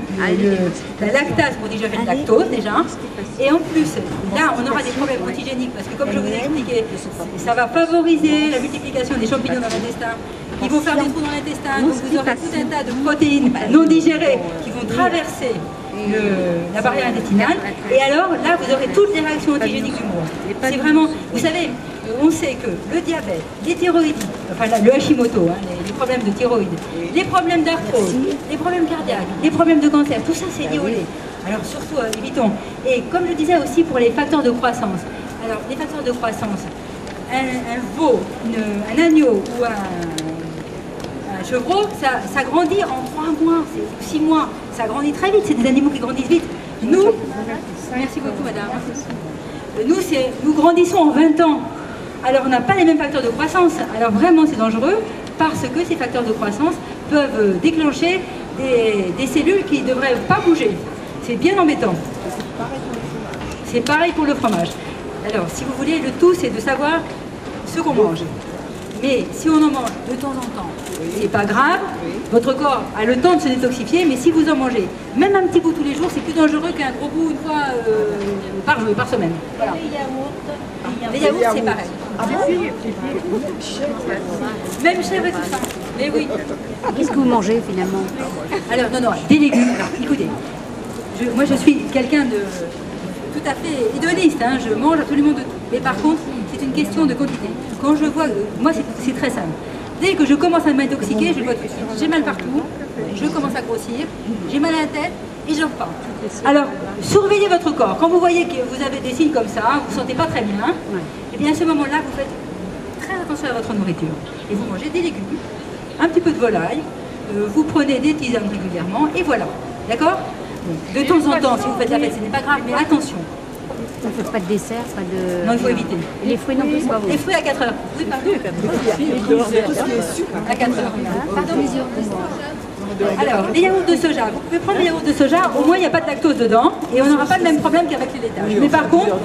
la lactase pour digérer le lactose déjà. Et en plus, là, on aura des problèmes antigéniques parce que comme je vous ai expliqué, ça va favoriser la multiplication des champignons dans l'intestin. Ils vont faire des trous dans l'intestin, donc vous aurez tout un tas de protéines non digérées qui vont traverser la barrière intestinale, et alors là vous aurez toutes les réactions antigéniques du monde. C'est vraiment, vous savez, on sait que le diabète, les thyroïdies, enfin le Hashimoto, hein, les problèmes de thyroïde, les problèmes d'arthrose, les problèmes cardiaques, les problèmes de cancer, tout ça c'est lié au lait. Alors surtout évitons. Et comme je disais aussi pour les facteurs de croissance, alors les facteurs de croissance, un veau, un agneau ou un chevreau, ça grandit en 3 mois, 6 mois. Ça grandit très vite, c'est des animaux qui grandissent vite. Nous, merci beaucoup madame, nous grandissons en 20 ans. Alors on n'a pas les mêmes facteurs de croissance. Alors vraiment c'est dangereux parce que ces facteurs de croissance peuvent déclencher des cellules qui ne devraient pas bouger. C'est bien embêtant. C'est pareil pour le fromage. Alors si vous voulez, le tout c'est de savoir ce qu'on mange. Mais si on en mange de temps en temps, c'est pas grave, votre corps a le temps de se détoxifier, mais si vous en mangez même un petit bout tous les jours, c'est plus dangereux qu'un gros bout une fois par semaine. Voilà. Les yaourts, c'est pareil. Même chèvre et tout ça. Mais oui. Qu'est-ce que vous mangez finalement? Alors, non, des légumes. Alors, écoutez, moi je suis quelqu'un de tout à fait hédoniste, hein, je mange absolument de tout. Mais par contre, c'est une question de quantité. Quand je vois, moi c'est très simple. Dès que je commence à m'intoxiquer, je le vois tout de suite. J'ai mal partout, je commence à grossir, j'ai mal à la tête et je repars. Alors, surveillez votre corps. Quand vous voyez que vous avez des signes comme ça, vous ne vous sentez pas très bien, et bien à ce moment-là, vous faites très attention à votre nourriture. Et vous mangez des légumes, un petit peu de volaille, vous prenez des tisanes régulièrement, et voilà. D'accord? De temps en temps, si vous faites la fête, ce n'est pas grave, mais attention. On ne fait pas de dessert, pas de... Non, il faut éviter. Et les fruits non plus, c'est pas vous. Les fruits à 4 heures. Oui, pardon. À 4 heures. Pardon, les yeux. Alors, les yaourts de soja. Vous pouvez prendre les yaourts de soja, au moins il n'y a pas de lactose dedans, et on n'aura pas le même problème qu'avec les laitages. Mais par contre,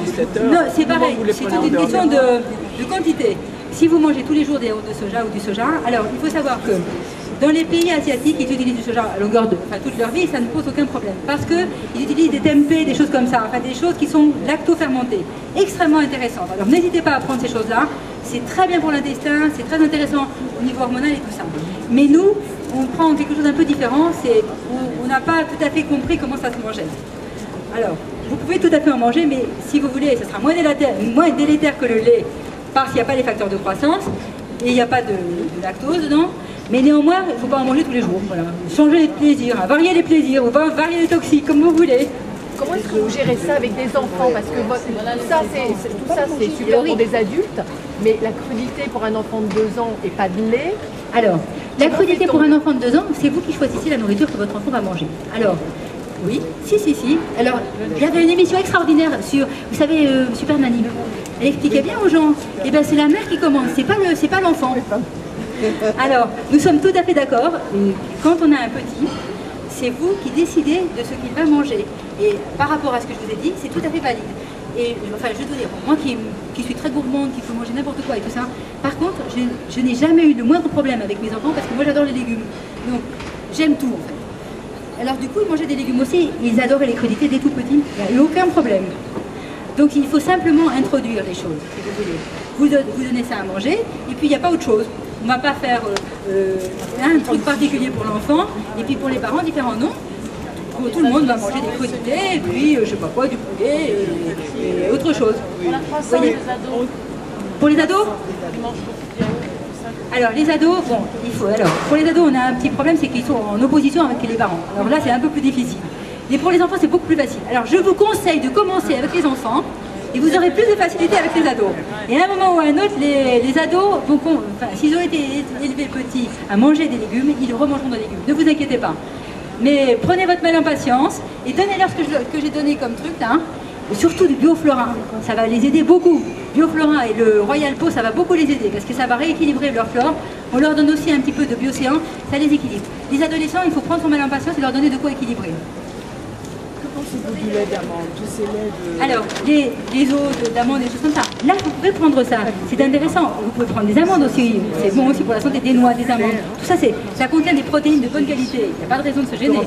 non, c'est pareil, c'est toute une question de quantité. Si vous mangez tous les jours des yaourts de soja ou du soja, alors il faut savoir que dans les pays asiatiques, ils utilisent du soja à longueur de, toute leur vie, ça ne pose aucun problème. Parce qu'ils utilisent des tempeh, des choses comme ça, enfin des choses qui sont lacto-fermentées, extrêmement intéressantes. Alors n'hésitez pas à prendre ces choses-là, c'est très bien pour l'intestin, c'est très intéressant au niveau hormonal et tout ça. Mais nous, on prend quelque chose d'un peu différent, c'est on n'a pas tout à fait compris comment ça se mangeait. Alors, vous pouvez tout à fait en manger, mais si vous voulez, ça sera moins délétère que le lait, parce qu'il n'y a pas les facteurs de croissance, et il n'y a pas de lactose dedans. Mais néanmoins, il ne faut pas en manger tous les jours. Voilà. Changer les plaisirs, varier les plaisirs, ou varier les toxiques, comme vous voulez. Comment est-ce que vous gérez ça avec des enfants? Parce que tout ça, c'est super pour des adultes, mais la crudité pour un enfant de 2 ans et pas de lait. Alors, la crudité pour un enfant de 2 ans, c'est vous qui choisissez la nourriture que votre enfant va manger. Alors, oui, si. Alors, il y avait une émission extraordinaire sur, vous savez, Super Nanny. Elle expliquait bien aux gens, eh bien c'est la mère qui commande, c'est pas l'enfant. Alors, nous sommes tout à fait d'accord, quand on a un petit, c'est vous qui décidez de ce qu'il va manger. Et par rapport à ce que je vous ai dit, c'est tout à fait valide. Et enfin, je dois dire, moi qui suis très gourmande, qui peux manger n'importe quoi et tout ça, par contre, je n'ai jamais eu le moindre problème avec mes enfants parce que moi j'adore les légumes. Donc, j'aime tout en fait. Alors du coup, ils mangeaient des légumes aussi, ils adoraient les crudités dès tout petits, il n'y a eu aucun problème. Donc il faut simplement introduire les choses, si vous voulez. Vous donnez ça à manger, et puis il n'y a pas autre chose. On ne va pas faire un truc particulier pour l'enfant, et puis pour les parents, différents non. Tout le monde va manger des crudités, et puis je sais pas quoi, du poulet, et autre chose. Voyez. Pour les ados? Alors les ados, bon, pour les ados on a un petit problème, c'est qu'ils sont en opposition avec les parents. Alors là c'est un peu plus difficile. Mais pour les enfants c'est beaucoup plus facile. Alors je vous conseille de commencer avec les enfants, et vous aurez plus de facilité avec les ados. Et à un moment ou à un autre, les ados, s'ils ont été élevés petits à manger des légumes, ils remangeront des légumes. Ne vous inquiétez pas. Mais prenez votre mal en patience et donnez-leur ce que j'ai donné comme truc là. Et surtout du Bioflora, ça va les aider beaucoup. Bioflora et le Royal Po, ça va beaucoup les aider parce que ça va rééquilibrer leur flore. On leur donne aussi un petit peu de Biocéan, ça les équilibre. Les adolescents, il faut prendre son mal en patience et leur donner de quoi équilibrer. Du lait d'amande, tous ces laits de... Alors, les os d'amandes, des choses comme ça. Là, vous pouvez prendre ça. C'est intéressant. Vous pouvez prendre des amandes aussi. C'est bon aussi pour la santé, des noix, des amandes. Tout ça, ça contient des protéines de bonne qualité. Il n'y a pas de raison de se gêner.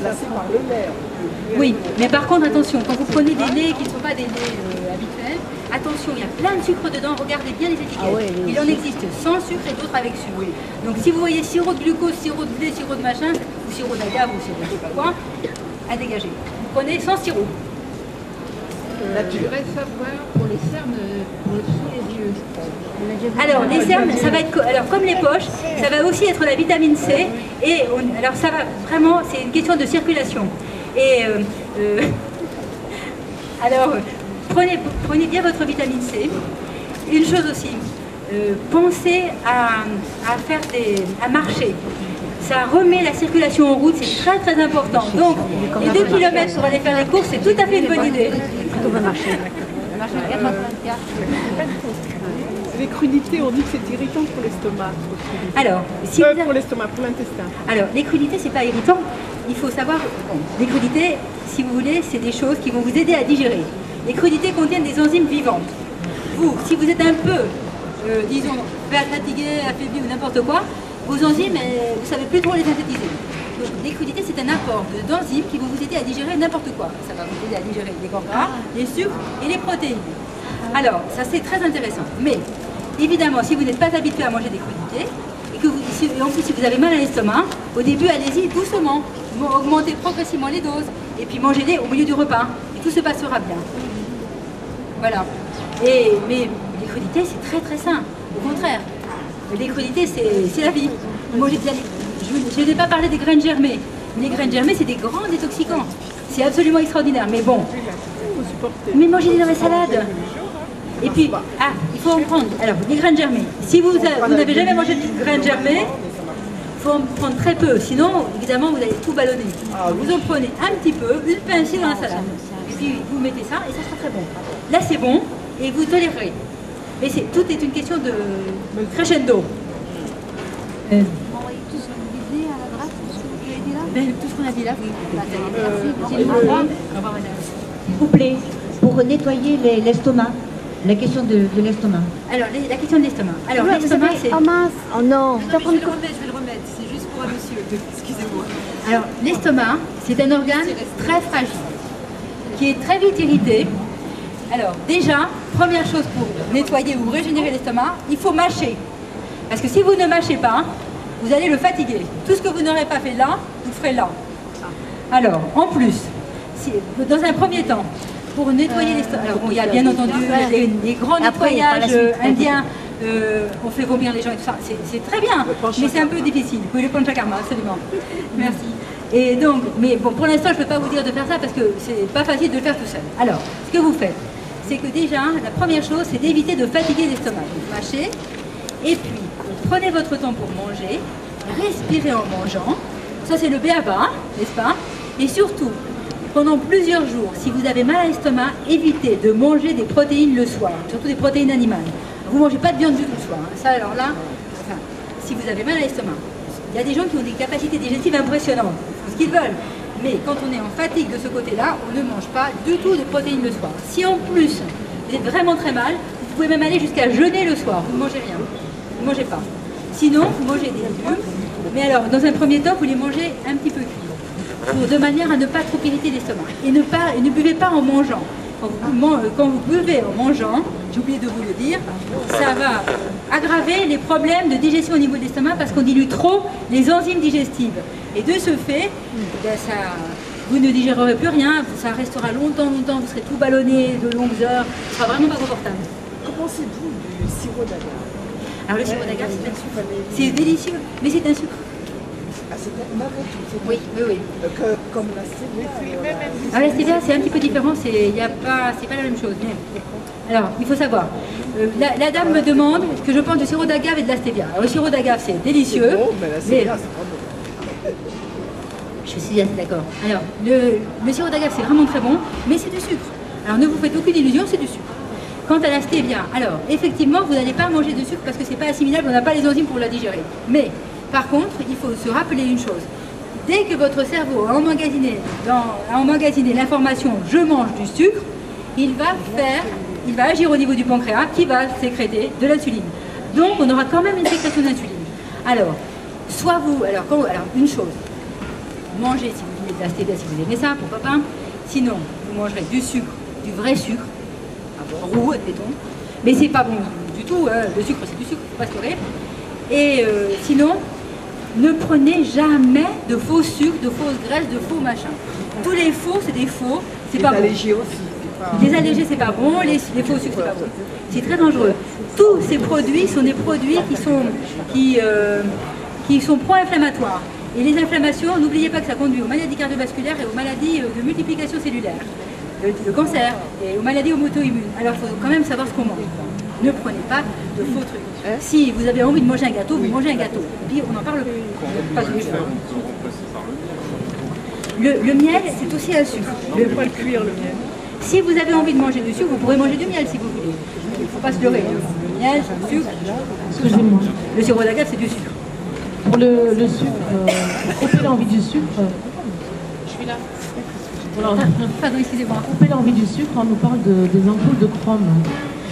Oui, mais par contre, attention, quand vous prenez des laits qui ne sont pas des laits habituels, attention, il y a plein de sucre dedans. Regardez bien les étiquettes. Il en existe sans sucre et d'autres avec sucre. Donc, si vous voyez sirop de glucose, sirop de lait, sirop de machin, ou sirop d'agave, ou sirop de je sais pas quoi, à dégager. Prenez sans sirop. Je voudrais savoir pour les cernes sous les yeux. Alors les cernes, ça va être comme les poches, ça va aussi être la vitamine C. Et alors ça va vraiment, c'est une question de circulation. Et alors prenez bien votre vitamine C. Une chose aussi, pensez à marcher. Ça remet la circulation en route, c'est très très important. Donc, les 2 km pour aller faire les courses, c'est tout à fait une bonne idée. On va marcher. Les crudités, on dit que c'est irritant pour l'estomac. Alors, pour l'estomac, pour l'intestin. Alors, les crudités, c'est pas irritant. Il faut savoir, les crudités, si vous voulez, c'est des choses qui vont vous aider à digérer. Les crudités contiennent des enzymes vivantes. Vous, si vous êtes un peu, disons, fatigué, affaibli ou n'importe quoi, vos enzymes, vous ne savez plus trop les synthétiser. Donc les crudités, c'est un apport d'enzymes qui vont vous aider à digérer n'importe quoi. Ça va vous aider à digérer les gras, les sucres et les protéines. Alors, ça c'est très intéressant. Mais évidemment, si vous n'êtes pas habitué à manger des crudités, et que et en plus si vous avez mal à l'estomac, au début, allez-y doucement, augmentez progressivement les doses, et puis mangez-les au milieu du repas, et tout se passera bien. Voilà. Mais les crudités, c'est très très sain, au contraire. Les crudités, c'est la vie. Mangez bien je n'ai pas parlé des graines germées. Les graines germées, c'est des grands détoxicants. C'est absolument extraordinaire, mais bon. Mais mangez-les dans la salade. Et puis, il faut en prendre. Alors, les graines germées. Si vous n'avez jamais mangé de graines germées, il faut en prendre très peu. Sinon, évidemment, vous allez tout ballonner. Vous en prenez un petit peu, une pincée dans la salade. Et puis, vous mettez ça, et ça sera très bon. Là, c'est bon, et vous tolérez. Mais tout est une question de crescendo. Tout ce qu'on a dit là, oui. S'il vous plaît, pour nettoyer l'estomac, la question de l'estomac. Alors, la question de l'estomac. Alors, l'estomac, c'est... Oh mince, oh non. Je vais le remettre, c'est juste pour un monsieur. Excusez-moi. Alors, l'estomac, c'est un organe très fragile, qui est très vite irrité. Alors, déjà, première chose pour nettoyer ou régénérer l'estomac, il faut mâcher. Parce que si vous ne mâchez pas, vous allez le fatiguer. Tout ce que vous n'aurez pas fait là, vous ferez là. Alors, en plus, dans un premier temps, pour nettoyer l'estomac, alors bon, il y a bien entendu les grands nettoyages indiens, on fait vomir les gens et tout ça, c'est très bien, mais c'est un peu difficile. Oui, le panchakarma, absolument. Merci. Et donc, mais bon, pour l'instant, je ne peux pas vous dire de faire ça parce que c'est pas facile de le faire tout seul. Alors, ce que vous faites, c'est que déjà, la première chose, c'est d'éviter de fatiguer l'estomac. Donc, mâchez, et puis, prenez votre temps pour manger, respirez en mangeant. Ça, c'est le b.a.-ba, n'est-ce pas? Et surtout, pendant plusieurs jours, si vous avez mal à l'estomac, évitez de manger des protéines le soir, surtout des protéines animales. Vous ne mangez pas de viande du tout le soir. Ça, alors là, enfin, si vous avez mal à l'estomac, il y a des gens qui ont des capacités digestives impressionnantes, ils font ce qu'ils veulent. Mais quand on est en fatigue de ce côté-là, on ne mange pas du tout de protéines le soir. Si en plus, vous êtes vraiment très mal, vous pouvez même aller jusqu'à jeûner le soir. Vous ne mangez rien. Vous ne mangez pas. Sinon, vous mangez des légumes. Mais alors, dans un premier temps, vous les mangez un petit peu cuits, de manière à ne pas trop irriter l'estomac. Et ne buvez pas en mangeant. Quand vous buvez en mangeant, j'ai oublié de vous le dire, ça va aggraver les problèmes de digestion au niveau de l'estomac parce qu'on dilue trop les enzymes digestives. Et de ce fait, vous ne digérerez plus rien, ça restera longtemps, vous serez tout ballonné de longues heures, ce sera vraiment pas confortable. Que pensez-vous du sirop d'agave? Alors le sirop d'agave, c'est un sucre. C'est délicieux, mais c'est un sucre. Ah, c'est malgré tout, c'est oui. comme la stevia. Alors la stevia, c'est un petit peu différent, c'est pas la même chose. Alors, il faut savoir, la dame me demande ce que je pense du sirop d'agave et de la stevia. Alors le sirop d'agave, c'est délicieux. Bon, mais la stevia, c'est pas bon. Je suis assez d'accord. Alors, le sirop d'agave, c'est vraiment très bon, mais c'est du sucre. Alors ne vous faites aucune illusion, c'est du sucre. Quant à la stevia, alors effectivement, vous n'allez pas manger de sucre parce que c'est pas assimilable, on n'a pas les enzymes pour la digérer. Mais par contre, il faut se rappeler une chose. Dès que votre cerveau a emmagasiné l'information « je mange du sucre », il va agir au niveau du pancréas qui va sécréter de l'insuline. Donc on aura quand même une sécrétion d'insuline. Alors, une chose, mangez si vous voulez de la stevia, si vous aimez ça, pourquoi pas. Sinon, vous mangerez du sucre, du vrai sucre, roux, admettons. Mais c'est pas bon du tout, hein. Le sucre c'est du sucre, faut pas se leurrer. Et sinon, ne prenez jamais de faux sucres, de fausses graisses, de faux machins. Tous les faux, c'est des faux, c'est pas bon. Les allégés aussi. Les allégés, c'est pas bon, les faux sucres, c'est pas bon. C'est très dangereux. Tous ces produits sont des produits qui sont pro-inflammatoires. Et les inflammations, n'oubliez pas que ça conduit aux maladies cardiovasculaires et aux maladies de multiplication cellulaire, le cancer et aux maladies auto-immunes. Alors il faut quand même savoir ce qu'on mange. Ne prenez pas de faux trucs. Si vous avez envie de manger un gâteau, vous mangez un gâteau. Et puis on n'en parle plus. Pas de sucre. Le miel, c'est aussi un sucre. On ne peut pas le cuire, le miel. Si vous avez envie de manger du sucre, vous pourrez manger du miel si vous voulez. Il ne faut pas se leurrer. Le miel, c'est du sucre. Excusez-moi. Le sirop d'agave, c'est du sucre. Pour le sucre, couper l'envie du sucre. Je suis là. Pardon, excusez-moi. Couper l'envie du sucre, on nous parle des ampoules de chrome.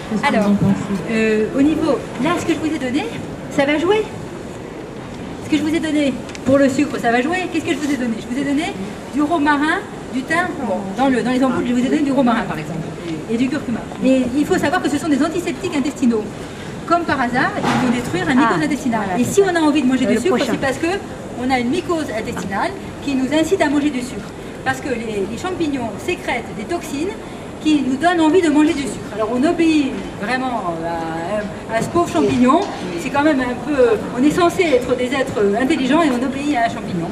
Qu'est-ce que Alors, vous en pensez? au niveau, là, ce que je vous ai donné, ça va jouer. Ce que je vous ai donné pour le sucre, ça va jouer. Qu'est-ce que je vous ai donné? Je vous ai donné du romarin, du thym. Bon, dans les ampoules, je vous ai donné du romarin, par exemple, et du curcuma. Et il faut savoir que ce sont des antiseptiques intestinaux. comme par hasard, il peut détruire un mycose intestinal. Et si on a envie de manger du sucre, c'est parce qu'on a une mycose intestinale qui nous incite à manger du sucre. Parce que les champignons sécrètent des toxines qui nous donnent envie de manger du sucre. Alors on obéit vraiment à ce pauvre champignon. C'est quand même un peu... On est censé être des êtres intelligents et on obéit à un champignon.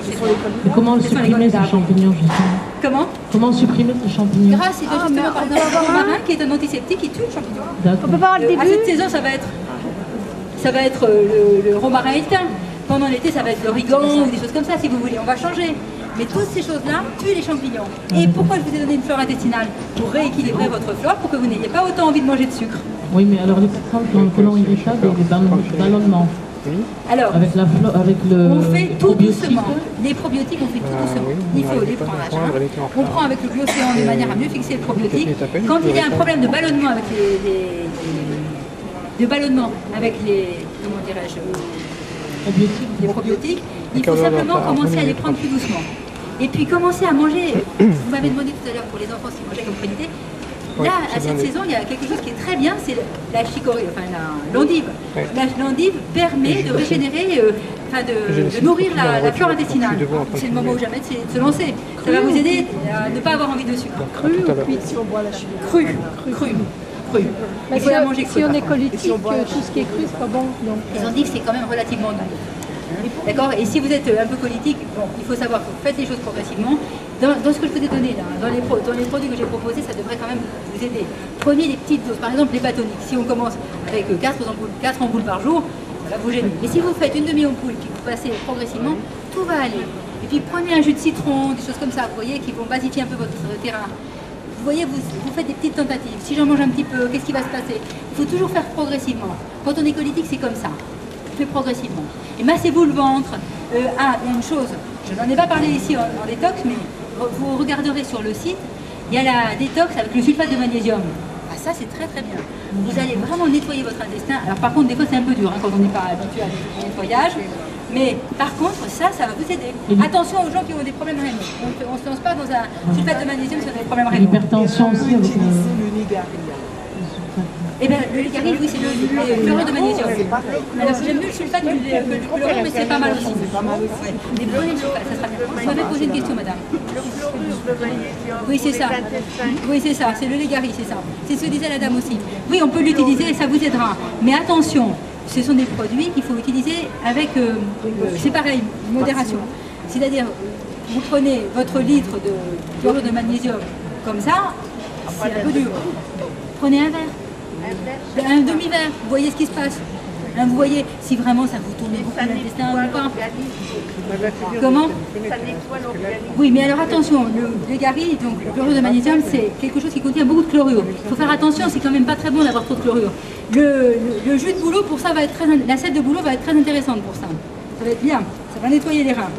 Et comment supprimer ces champignons, justement? Comment supprimer ces champignons? Grâce, justement, par exemple, au romarin, qui est un antiseptique qui tue le champignon. On peut pas à cette saison, ça va être le romarin éteint. Pendant l'été, ça va être l'origan ou des choses comme ça, si vous voulez. On va changer. Mais toutes ces choses-là tuent les champignons. Et pourquoi je vous ai donné une flore intestinale? Pour rééquilibrer votre flore, pour que vous n'ayez pas autant envie de manger de sucre. Oui, mais alors les personnes qui ont le côlon irritable et les ballonnements. Alors, avec le on fait tout doucement. Les probiotiques, on fait tout doucement. Il faut les prendre à jeun. On prend avec le glucéan de manière à mieux fixer le probiotique. Quand il y a un problème de ballonnement avec comment dirais-je, les probiotiques, il faut simplement commencer à les prendre plus doucement. Et puis commencer à manger. Vous m'avez demandé tout à l'heure pour les enfants s'ils mangeaient comme prédité. Là, à cette saison, il y a quelque chose qui est très bien, c'est la chicorée, enfin l'endive. L'endive permet de régénérer, de nourrir la flore intestinale. C'est le moment ou jamais de se lancer. Ça va vous aider à ne pas avoir envie de sucre. Cru ou cuit si on boit la chicorée? Cru. Il faut la manger crue. Si on est colitique, tout ce qui est cru, c'est pas bon. Donc, les endives, c'est quand même relativement doux. D'accord? Et si vous êtes un peu colitique, bon, il faut savoir que vous faites les choses progressivement. Dans ce que je vous ai donné là, dans les produits que j'ai proposés, ça devrait quand même vous aider. Prenez les petites doses, par exemple les bâtoniques. Si on commence avec 4 ampoules par jour, ça va vous gêner. Mais si vous faites une demi-ampoule puis vous passez progressivement, tout va aller. Et puis prenez un jus de citron, des choses comme ça, vous voyez, qui vont basifier un peu votre terrain. Vous voyez, vous faites des petites tentatives. Si j'en mange un petit peu, qu'est-ce qui va se passer? Il faut toujours faire progressivement. Quand on est colitique, c'est comme ça. On fait progressivement. Et massez-vous le ventre. Il y a une chose, je n'en ai pas parlé ici en détox, mais vous regarderez sur le site, il y a la détox avec le sulfate de magnésium. Ah, ça, c'est très très bien. Vous allez vraiment nettoyer votre intestin. Alors par contre, des fois, c'est un peu dur quand on n'est pas habitué à des nettoyages. Mais par contre, ça va vous aider. Attention aux gens qui ont des problèmes rénaux. On ne se lance pas dans un sulfate de magnésium si on a des problèmes rénaux. L'hypertension aussi avec Eh bien, le Ligari, oui, c'est le chlorure de magnésium. Alors, j'aime mieux le sulfate que le chlorure, mais c'est pas mal aussi. Ouais. Mais prenez le sulfate, ça sera bien. Vous m'avez posé une question, madame. Oui, c'est ça. Oui, c'est ça. C'est le Ligari, c'est ça. C'est ce que disait la dame aussi. Oui, on peut l'utiliser et ça vous aidera. Mais attention, ce sont des produits qu'il faut utiliser avec, c'est pareil, modération. C'est-à-dire, vous prenez votre litre de chlorure de magnésium comme ça, c'est un peu dur. Prenez un verre. Un demi-verre, vous voyez ce qui se passe. Hein, vous voyez si vraiment ça vous tourne beaucoup l'intestin ou pas. Comment? Oui, mais alors attention, le Ligari, donc le chlorure de magnésium, c'est quelque chose qui contient beaucoup de chlorure. Il faut faire attention, c'est quand même pas très bon d'avoir trop de chlorure. Le jus de bouleau, pour ça, va être la sève de bouleau va être très intéressante pour ça. Ça va être bien, ça va nettoyer les reins.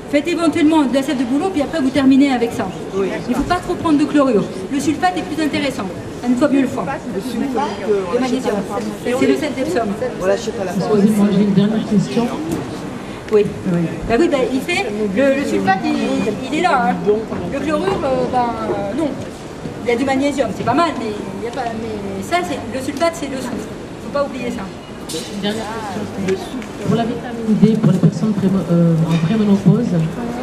Faites éventuellement de la sève de bouleau, puis après vous terminez avec ça. Il ne faut pas trop prendre de chlorure. Le sulfate est plus intéressant. Ça nettoie mieux le foie. Le magnésium. C'est le sel d'Epsom. Excusez-moi, j'ai une dernière question. Oui. Bah oui, bah, il fait. Le sulfate, il est là. Hein. Le chlorure, non. Il y a du magnésium, c'est pas mal, mais il y a pas. Mais ça, le sulfate, c'est le soufre. Il ne faut pas oublier ça. Une dernière question. Pour la vitamine D, pour les personnes en préménopause,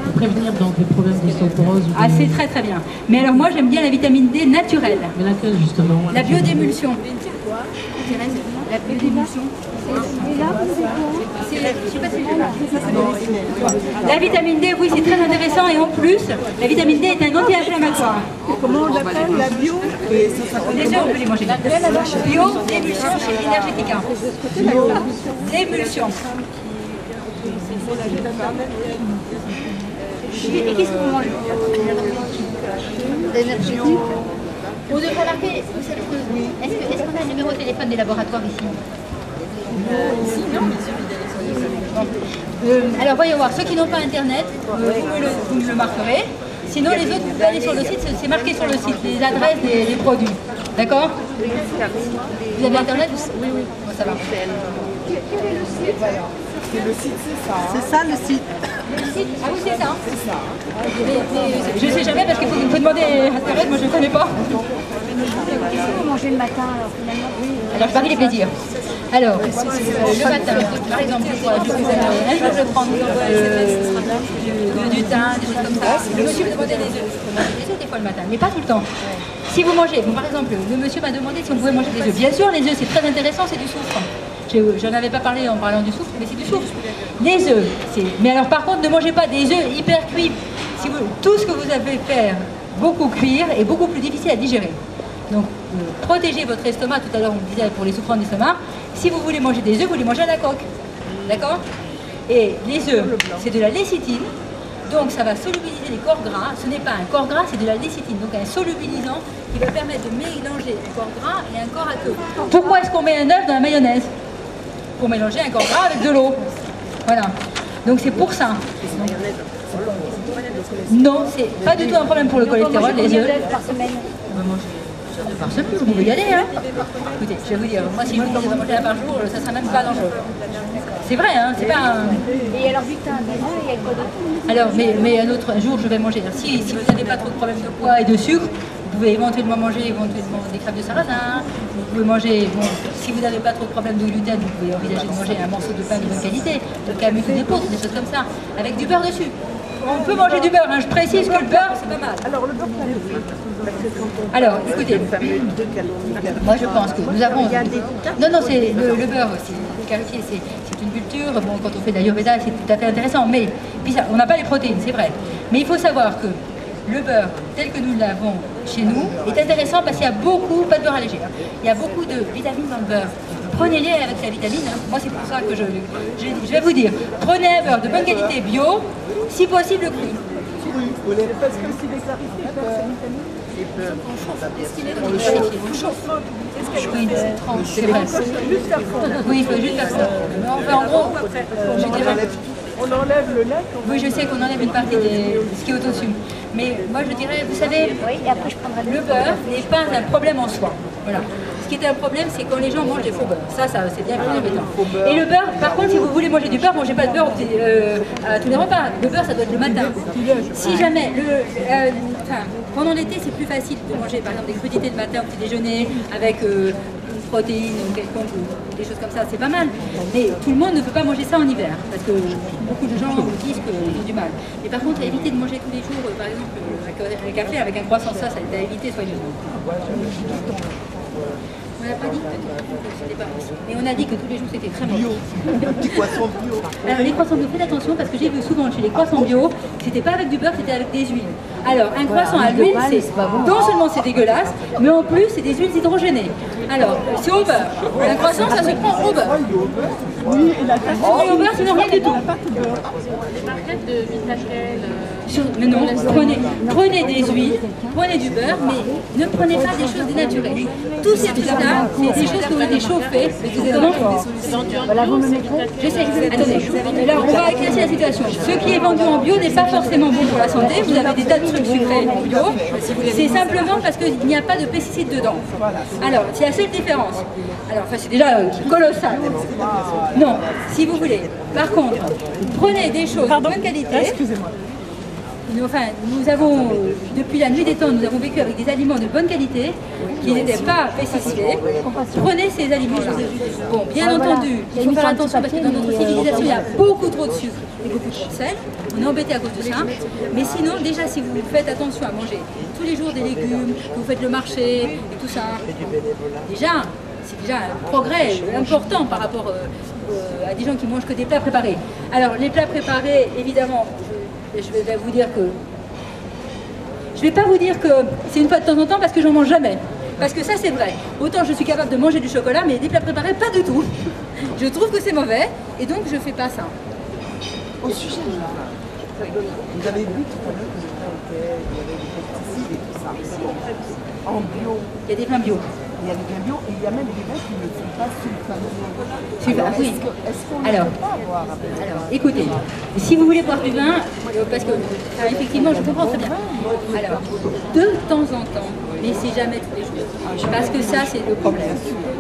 pour prévenir donc les problèmes d'ostéoporose. Ah, c'est très très bien. Mais alors moi, j'aime bien la vitamine D naturelle. Mais laquelle justement? La biodémulsion. La biodémulsion. La vitamine D, oui, c'est très intéressant. Et en plus, la vitamine D est un anti-inflammatoire. Comment on l'appelle? La bio? Bien sûr, on peut les manger. Biodémulsion chez Energetica. Démulsion. Et qu'est-ce qu'on mange? D'énergie. On devrait marquer, vous savez, est-ce qu'on a le numéro de téléphone des laboratoires ici? Alors voyons voir, ceux qui n'ont pas internet, vous me le marquerez. Sinon les autres, vous pouvez aller sur le site, c'est marqué sur le site, les adresses des produits. D'accord? Vous avez internet? Oui, oui. Bon, ça va. Quel est le site? Le site, c'est ça. C'est ça le site. Le site? Ah oui, c'est ça. C'est ça. Je ne sais jamais parce qu'il faut demander à internet, moi je ne connais pas. Manger le matin, alors finalement. Alors, je varie les plaisirs. Alors, le matin, par exemple, un jour je prends du thym, des choses comme ça. Le monsieur me demandait des œufs. Je peux manger des œufs des fois le matin, mais pas tout le temps. Si vous mangez, bon, par exemple, le monsieur m'a demandé si on pouvait manger des œufs. Bien sûr, les œufs, c'est très intéressant, c'est du soufre. J'en avais pas parlé en parlant du soufre, mais c'est du soufre. Les œufs, mais alors par contre, ne mangez pas des œufs hyper cuits. Tout ce que vous avez faire beaucoup cuire est beaucoup plus difficile à digérer. Donc, protégez votre estomac. Tout à l'heure, on disait pour les souffrants d'estomac. Si vous voulez manger des œufs, vous les mangez à la coque. D'accord? Et les œufs, c'est de la lécithine. Donc, ça va solubiliser les corps gras. Ce n'est pas un corps gras, c'est de la lécithine. Donc, un solubilisant qui va permettre de mélanger un corps gras et un corps aqueux. Pourquoi est-ce qu'on met un œuf dans la mayonnaise? Pour mélanger un corps gras avec de l'eau. Voilà. Donc, c'est pour ça. Non, c'est pas du tout un problème pour le cholestérol, les œufs. Par semaine. Par semaine, vous pouvez y aller, hein. Écoutez, je vais vous dire, moi si je vous dis de manger un par jour, ça sera même pas dangereux. C'est vrai, hein, c'est pas un... Et alors, vu que tu as un bébé, il y a quoi d'autre? Alors, mais un jour, je vais manger. Alors, si vous n'avez pas trop de problèmes de poids et de sucre, vous pouvez éventuellement manger des crêpes de sarrasin. Vous pouvez manger, bon, si vous n'avez pas trop de problèmes de gluten, vous pouvez envisager de manger un morceau de pain de bonne qualité, de camut ou d'épeautre, des choses comme ça, avec du beurre dessus. On peut manger du beurre, hein. Je précise que le beurre, c'est pas mal. Alors, le beurre, alors, écoutez, moi je pense que nous avons... Non, c'est le beurre, c'est clarifié, c'est une culture. Bon, quand on fait de l'ayurveda, c'est tout à fait intéressant, mais puis ça, on n'a pas les protéines, c'est vrai. Mais il faut savoir que le beurre, tel que nous l'avons chez nous, est intéressant parce qu'il y a beaucoup, pas de beurre allégé, hein, il y a beaucoup de vitamines dans le beurre. Prenez-les avec la vitamine, hein. Moi c'est pour ça que je vais vous dire, prenez un beurre de bonne qualité bio, si possible cru. parce que s'il est clarifié, Est-ce qu'il est clarifié? On chauffe. Oui, c'est vrai. Oui, il faut juste faire ça. Mais enfin, en gros, je dirais... on enlève le lait. Oui, je sais qu'on enlève une partie de ce qui est au-dessus. Mais moi, je dirais, vous savez, Oui, et après je prendrai le beurre n'est pas un problème en soi. Voilà. Ce qui est un problème, c'est quand les gens mangent des faux beurres. Ça c'est bien plus embêtant. Et le beurre, par contre, si vous voulez manger du beurre, mangez pas de beurre à tous les repas. Le beurre, ça doit être le matin. Si jamais, pendant l'été, c'est plus facile de manger, par exemple, des crudités le matin au petit déjeuner, avec une protéine quelconque ou des choses comme ça, c'est pas mal. Mais tout le monde ne peut pas manger ça en hiver, parce que beaucoup de gens disent qu'ils ont du mal. Mais par contre, éviter de manger tous les jours, par exemple, un café avec un croissant, ça est à éviter soigneusement. On n'a pas dit que c'était pas possible. Mais on a dit que tous les jours c'était très mauvais. Des croissants bio. Alors les croissants bio, faites attention parce que j'ai vu souvent chez les croissants bio, c'était pas avec du beurre, c'était avec des huiles. Alors un croissant à l'huile, non seulement c'est dégueulasse, mais en plus c'est des huiles hydrogénées. Alors c'est au beurre. Un croissant ça se prend au beurre. Oui, et la tarte au beurre sinon rien du tout. Les barquettes de Vitatel. Mais non, prenez des huiles, prenez du beurre, mais ne prenez pas des choses dénaturées. Tous ces trucs-là, c'est des choses qui ont été chauffées. Voilà, vous me mettrez. Je sais, attendez, là on va éclaircir la situation. Ce qui est vendu en bio n'est pas forcément bon pour la santé. Vous avez des tas de trucs sucrés en bio. C'est simplement parce qu'il n'y a pas de pesticides dedans. Alors, c'est la seule différence. Alors, c'est déjà colossal. Non, si vous voulez. Par contre, prenez des choses de bonne qualité. Excusez-moi. Enfin, nous avons, depuis la nuit des temps, nous avons vécu avec des aliments de bonne qualité, qui n'étaient pas pesticidés. Prenez ces aliments-là. Bon, bien entendu, il faut faire attention parce que dans notre civilisation, il y a beaucoup trop de sucre et beaucoup trop de sel. On est embêté à cause de ça. Mais sinon, déjà, si vous faites attention à manger tous les jours des légumes, que vous faites le marché et tout ça, déjà, c'est déjà un progrès important par rapport à des gens qui mangent que des plats préparés. Alors, les plats préparés, évidemment, je vais vous dire que... Je ne vais pas vous dire que c'est une fois de temps en temps parce que j'en mange jamais. Parce que ça c'est vrai. Autant je suis capable de manger du chocolat, mais des plats préparés, pas du tout. Je trouve que c'est mauvais et donc je ne fais pas ça. Au sujet de vous avez vu tout à l'heure que il y avait des pesticides et tout ça. En bio. Il y a des vins bio. Il y a des vins bio et il y a même des vins qui ne sont pas sulfatés. Oui. Est-ce qu'on ne peut pas avoir alors, écoutez, si vous voulez boire du vin, parce que effectivement, je comprends très bien. Alors, de temps en temps, mais c'est jamais tous les jours. Parce que ça, c'est le problème.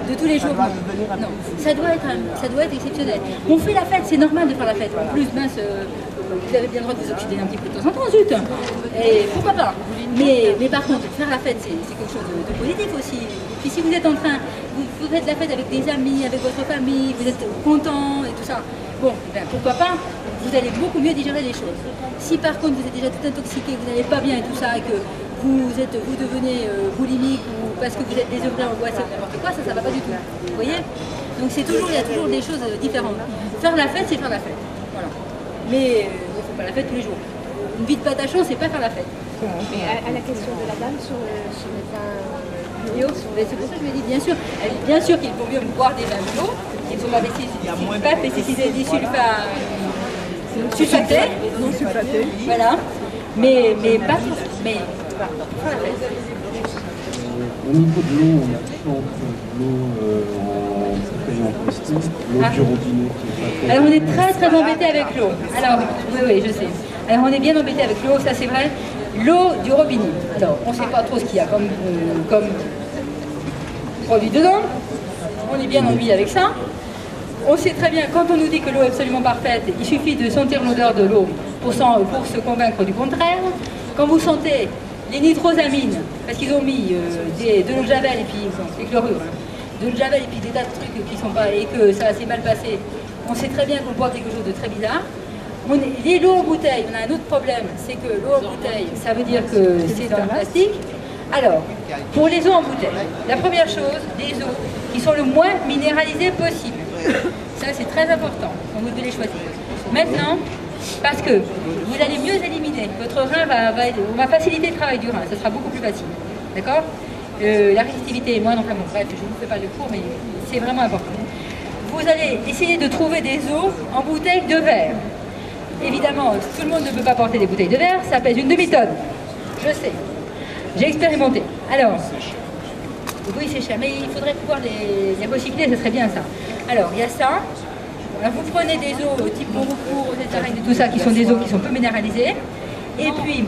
De tous les jours, non. Ça doit être exceptionnel. On fait la fête, c'est normal de faire la fête. En plus, mince, vous avez bien le droit de vous oxyder un petit peu de temps en temps, zut. Et pourquoi pas. Mais par contre, faire la fête, c'est quelque chose de positif aussi. Et puis si vous êtes en train, vous faites la fête avec des amis, avec votre famille, vous êtes content et tout ça, bon, ben, pourquoi pas, vous allez beaucoup mieux digérer les choses. Si par contre vous êtes déjà tout intoxiqué, vous n'allez pas bien et tout ça, et que vous devenez boulimique ou parce que vous êtes désœuvré, angoissé ou n'importe quoi, ça va pas du tout. Vous voyez? Donc il y a toujours des choses différentes. Faire la fête, c'est faire la fête. Voilà. Mais il ne faut pas la fête tous les jours. Une vie de patachon, c'est pas faire la fête. Mais à la question de la dame sur les vins bio, c'est pour ça que je me dis, bien sûr, bien sûr qu'il faut mieux boire des vins bio, qui ne sont pas pesticides, ni sulfatés. Non sulfatés. Voilà. Mais pas pour mais au niveau de l'eau, on a toujours l'eau en bouteille en plastique, l'eau du robinet qui est pas. Alors on est très embêté avec l'eau. Alors, oui, je sais. Alors on est bien embêté avec l'eau, ça c'est vrai. L'eau du robinet. Alors, on ne sait pas trop ce qu'il y a comme produit dedans. On est bien ennuyé avec ça. On sait très bien, quand on nous dit que l'eau est absolument parfaite, il suffit de sentir l'odeur de l'eau pour se convaincre du contraire. Quand vous sentez les nitrosamines, parce qu'ils ont mis de l'eau de javel et puis des chlorures, de l'eau de javel et puis des tas de trucs qui sont pas, et que ça s'est mal passé, on sait très bien qu'on boit quelque chose de très bizarre. L'eau en bouteille, on a un autre problème, c'est que l'eau en bouteille, ça veut dire que c'est dans le plastique. Alors, pour les eaux en bouteille, la première chose, des eaux qui sont le moins minéralisées possible. Ça, c'est très important quand vous devez les choisir. Maintenant, parce que vous allez mieux éliminer, votre rein on va faciliter le travail du rein, ça sera beaucoup plus facile. D'accord? La résistivité est moindre, enfin bon, bref, je ne vous fais pas le cours, mais c'est vraiment important. Vous allez essayer de trouver des eaux en bouteille de verre. Évidemment, tout le monde ne peut pas porter des bouteilles de verre, ça pèse une demi-tonne. Je sais. J'ai expérimenté. Alors, oui, c'est cher, mais il faudrait pouvoir les recycler, ce serait bien ça. Alors, il y a ça. Alors, vous prenez des eaux type Montroucourt, etc., et tout ça, qui sont des eaux qui sont peu minéralisées. Et puis,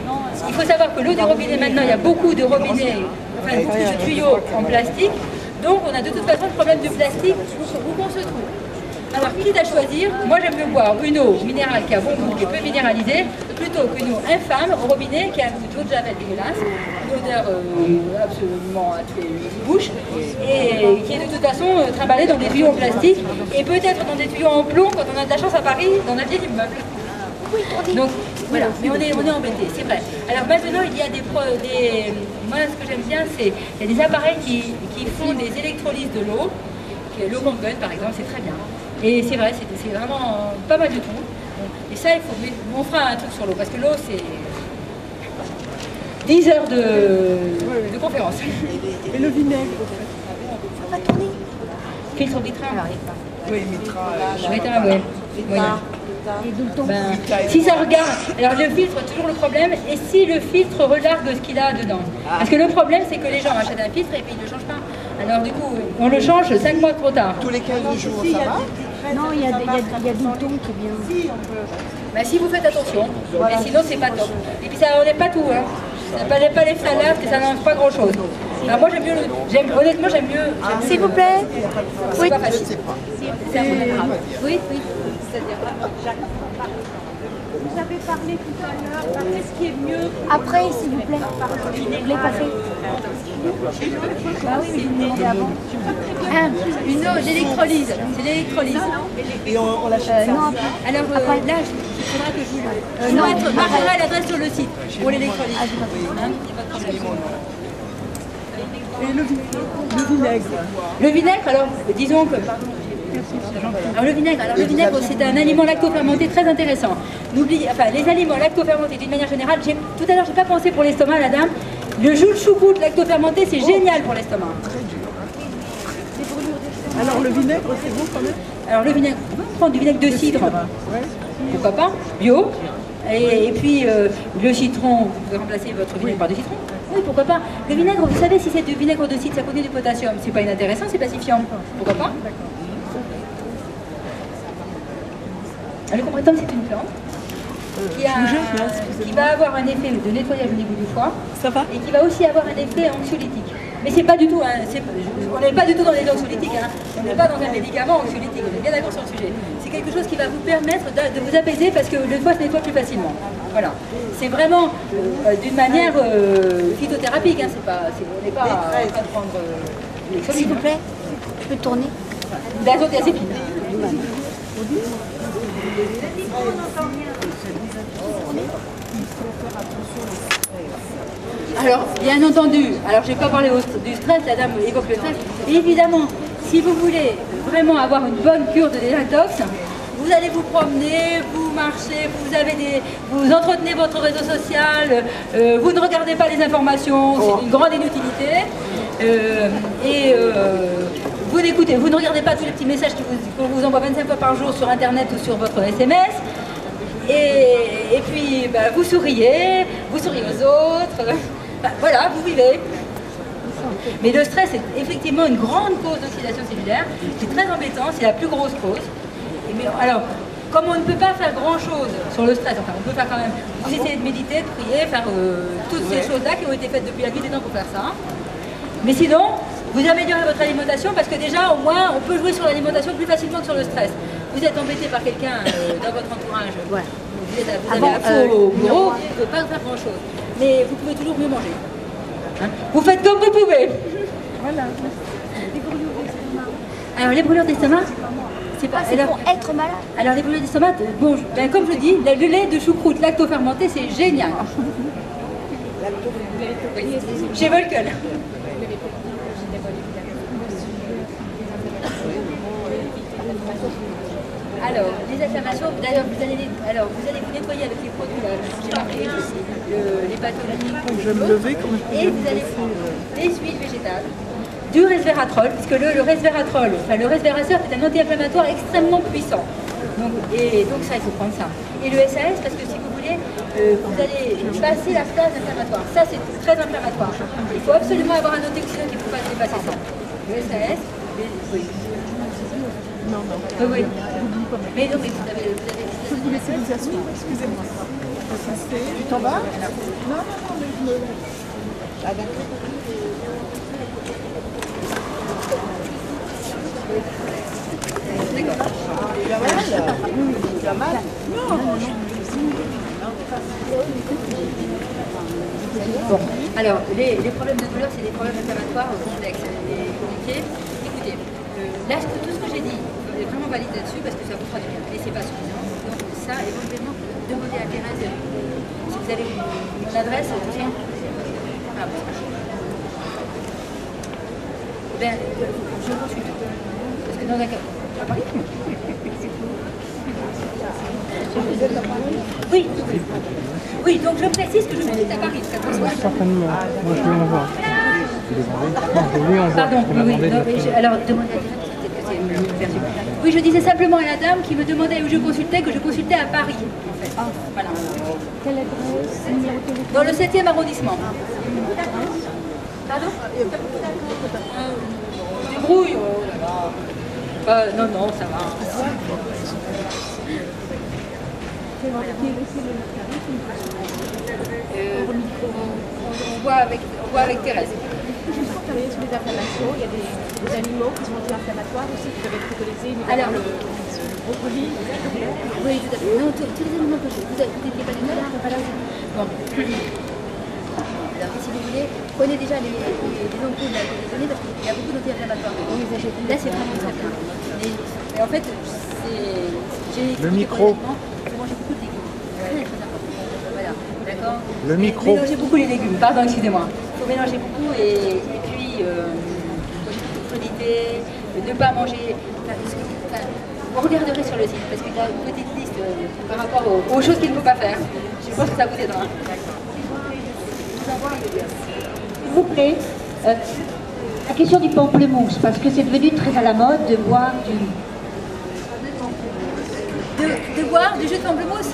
il faut savoir que l'eau du robinet, maintenant, il y a beaucoup de robinets, enfin, beaucoup de tuyaux en plastique. Donc, on a de toute façon le problème du plastique où qu'on se trouve. Alors, quitte à choisir, moi j'aime mieux boire une eau minérale qui a bon goût, qui est peu minéralisée, plutôt qu'une eau infâme au robinet qui a un goût d'eau de javel dégueulasse, une odeur absolument à tuer les bouches, et qui est de toute façon trimballée dans des tuyaux en plastique, et peut-être dans des tuyaux en plomb quand on a de la chance à Paris, dans un vieil immeuble. Donc voilà, mais on est embêté, c'est vrai. Alors maintenant, il y a moi ce que j'aime bien, c'est qu'il y a des appareils qui font des électrolyses de l'eau, l'eau Kangen par exemple, c'est très bien. Et c'est vrai, c'est vraiment pas mal du tout. Et ça, on fera un truc sur l'eau, parce que l'eau, c'est 10 heures de conférence. Et le vinaigre, ça va tourner. Filtre Vitra. Oui, Vitra. Vitra, oui. Si ça regarde, alors le filtre, toujours le problème, et si le filtre relargue ce qu'il a dedans. Parce que le problème, c'est que les gens achètent un filtre et puis ils ne le changent pas. Alors du coup, on le change 5 mois trop tard. Tous les 15 jours, ça va? Non, il y a Doulton qui est bien. Bah, si vous faites attention, mais sinon c'est pas top. Et puis ça n'enlève pas tout, hein. Ça n'enlève pas les phtalates, que ça n'enlève pas grand chose. Alors moi honnêtement j'aime mieux. S'il vous plaît. Oui. Pas facile. Oui, oui. C'est-à-dire. Vous avez parlé tout à l'heure, qu'est-ce qui est mieux? Après, s'il vous plaît. Vous voulez passer? Ah oui, mais je vous avant. Une eau d'électrolyse. C'est l'électrolyse. Et on l'achète ça. Non, alors là, il faudra que je vous le... marquerai l'adresse sur le site pour l'électrolyse. Et le vinaigre. Le vinaigre, alors, disons que... Alors le vinaigre, c'est un aliment lactofermenté très intéressant. N'oubliez, enfin les aliments lactofermentés d'une manière générale, tout à l'heure j'ai pas pensé pour l'estomac, la dame. Le jus de choucroute lactofermenté, c'est génial pour l'estomac. Alors le vinaigre, c'est bon quand même? Alors le vinaigre, on peut prendre du vinaigre de cidre, pourquoi pas, bio. Et puis le citron, vous pouvez remplacer votre vinaigre par du citron. Oui, pourquoi pas. Le vinaigre, vous savez, si c'est du vinaigre de cidre, ça contient du potassium. C'est pas inintéressant, c'est pacifiant. Pourquoi pas? Le combretum, c'est une plante. qui va avoir un effet de nettoyage au niveau du foie. Ça va? Et qui va aussi avoir un effet anxiolytique. Mais c'est pas du tout, on n'est pas du tout dans les anxiolytiques, hein. On n'est pas dans un médicament anxiolytique, on est bien d'accord sur le sujet. C'est quelque chose qui va vous permettre de vous apaiser parce que le foie se nettoie plus facilement. Voilà. C'est vraiment d'une manière phytothérapique, hein. On n'est pas en train de prendre les solides. S'il vous plaît, je peux tourner. Benzodiazépine. Alors, bien entendu, alors je n'ai pas parlé du stress, la dame évoque le stress. Évidemment, si vous voulez vraiment avoir une bonne cure de désintox, vous allez vous promener, vous marchez, vous entretenez votre réseau social, vous ne regardez pas les informations, c'est une grande inutilité. Vous ne regardez pas tous les petits messages qu'on vous envoie 25 fois par jour sur Internet ou sur votre SMS. Et puis, vous souriez aux autres. Voilà, vous vivez. Mais le stress est effectivement une grande cause d'oxydation cellulaire. C'est très embêtant, c'est la plus grosse cause. Alors, comme on ne peut pas faire grand-chose sur le stress, enfin, on peut faire quand même, vous essayez de méditer, de prier, faire toutes ces choses-là qui ont été faites depuis la nuit des temps pour faire ça. Mais sinon, vous améliorez votre alimentation parce que déjà, au moins, on peut jouer sur l'alimentation plus facilement que sur le stress. Vous êtes embêté par quelqu'un dans votre entourage, vous avez accès au bureau, vous ne pouvez pas faire grand-chose. Mais vous pouvez toujours mieux manger. Hein? Vous faites comme vous pouvez. Voilà. Alors, les brûlures d'estomac, c'est pour être malade. Alors, les brûlures d'estomac, bon, comme je dis, le lait de choucroute lacto-fermenté, c'est génial. Chez Volkel. Alors, les inflammations, d'ailleurs, vous allez vous nettoyer avec les produits là, les pathologies, et vous allez prendre des huiles végétales, du resveratrol, puisque le resveratrol, enfin le resveratrol est un anti-inflammatoire extrêmement puissant. Donc ça, il faut prendre ça. Et le SAS, parce que si vous voulez, vous allez passer la phase inflammatoire. Ça, c'est très inflammatoire. Il faut absolument avoir un antioxydant qui ne peut pas dépasser ça. Le SAS, oui. Non. Oui. Mais non, mais vous avez... Je peux vous laisser vous asseoir, excusez-moi. Tu t'en vas? Non, mais je me... Ah, d'accord. Tu as mal? Non. Bon, alors, les problèmes de douleur, c'est des problèmes inflammatoires complexes et compliqués. Écoutez, là, tout ce que j'ai dit est vraiment valide là-dessus parce que ça vous fera du bien. Et c'est pas suffisant. Donc ça, éventuellement, demandez à Thérèse si vous avez mon adresse, tout ça. Ah, ben, je consulte. Parce que dans un cas... À Paris? Oui. Oui, donc je précise que je consulte à Paris. Certainement. Moi, je vais en voir. Pardon, oui. Alors, demandez à Thérèse. Oui, je disais simplement à la dame qui me demandait où je consultais que je consultais à Paris. En fait. Voilà. Quelle adresse? Dans le 7e arrondissement. Pardon? Débrouille. Non, ça va. On voit avec Thérèse. Juste pour terminer sur les inflammations, il y a des aliments qui sont anti-inflammatoires aussi qui peuvent être préconisés. Alors, le brocoli, oui, tout à fait. Non, tous les aliments que vous n'étiez pas là. Bon. Alors, si vous voulez, prenez déjà les ampoules là, que vous donnez parce qu'il y a beaucoup d'anti-inflammatoires. Là, c'est vraiment très bien. Mais en fait, j'ai le micro. Il faut manger beaucoup de légumes. Très important. Voilà, d'accord. Le micro. Mélangez beaucoup les légumes. Pardon, excusez-moi. Il faut mélanger beaucoup et puis manger beaucoup de crudités, ne pas manger. Vous regarderez sur le site parce qu'il y a une petite liste par rapport aux choses qu'il ne faut pas faire. Je pense que ça vous aidera. S'il vous plaît, la question du pamplemousse, parce que c'est devenu très à la mode de boire de boire du jus de pamplemousse?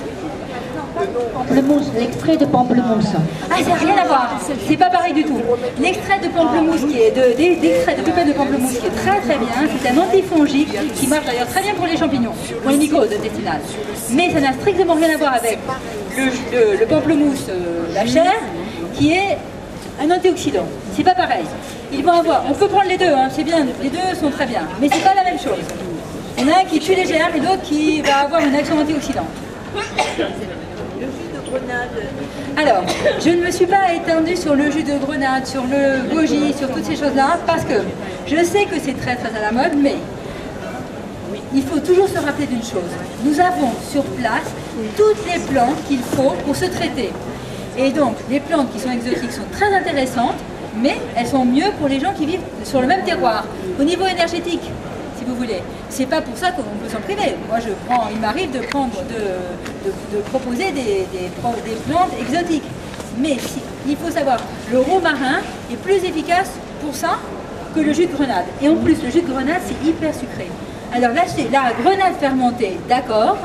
Pamplemousse, l'extrait de pamplemousse. Ah, ça n'a rien à voir, c'est pas pareil du tout. L'extrait de pamplemousse qui est d'extrait de pépins de pamplemousse qui est très très bien, c'est un antifongique qui marche d'ailleurs très bien pour les champignons, pour les mycoses intestinales. Mais ça n'a strictement rien à voir avec le pamplemousse, la chair, qui est un antioxydant. C'est pas pareil. Ils vont avoir, on peut prendre les deux, hein, c'est bien, les deux sont très bien, mais c'est pas la même chose. Il y en a un qui tue les germes et l'autre qui va avoir une action antioxydante. Alors, je ne me suis pas étendue sur le jus de grenade, sur le goji, sur toutes ces choses-là, parce que je sais que c'est très très à la mode, mais il faut toujours se rappeler d'une chose. Nous avons sur place toutes les plantes qu'il faut pour se traiter. Et donc, les plantes qui sont exotiques sont très intéressantes, mais elles sont mieux pour les gens qui vivent sur le même terroir. Au niveau énergétique, si vous voulez, c'est pas pour ça qu'on peut s'en priver. Moi, il m'arrive de proposer des plantes exotiques. Mais il faut savoir, le romarin est plus efficace pour ça que le jus de grenade. Et en plus, le jus de grenade, c'est hyper sucré. Alors là, c'est la grenade fermentée, d'accord.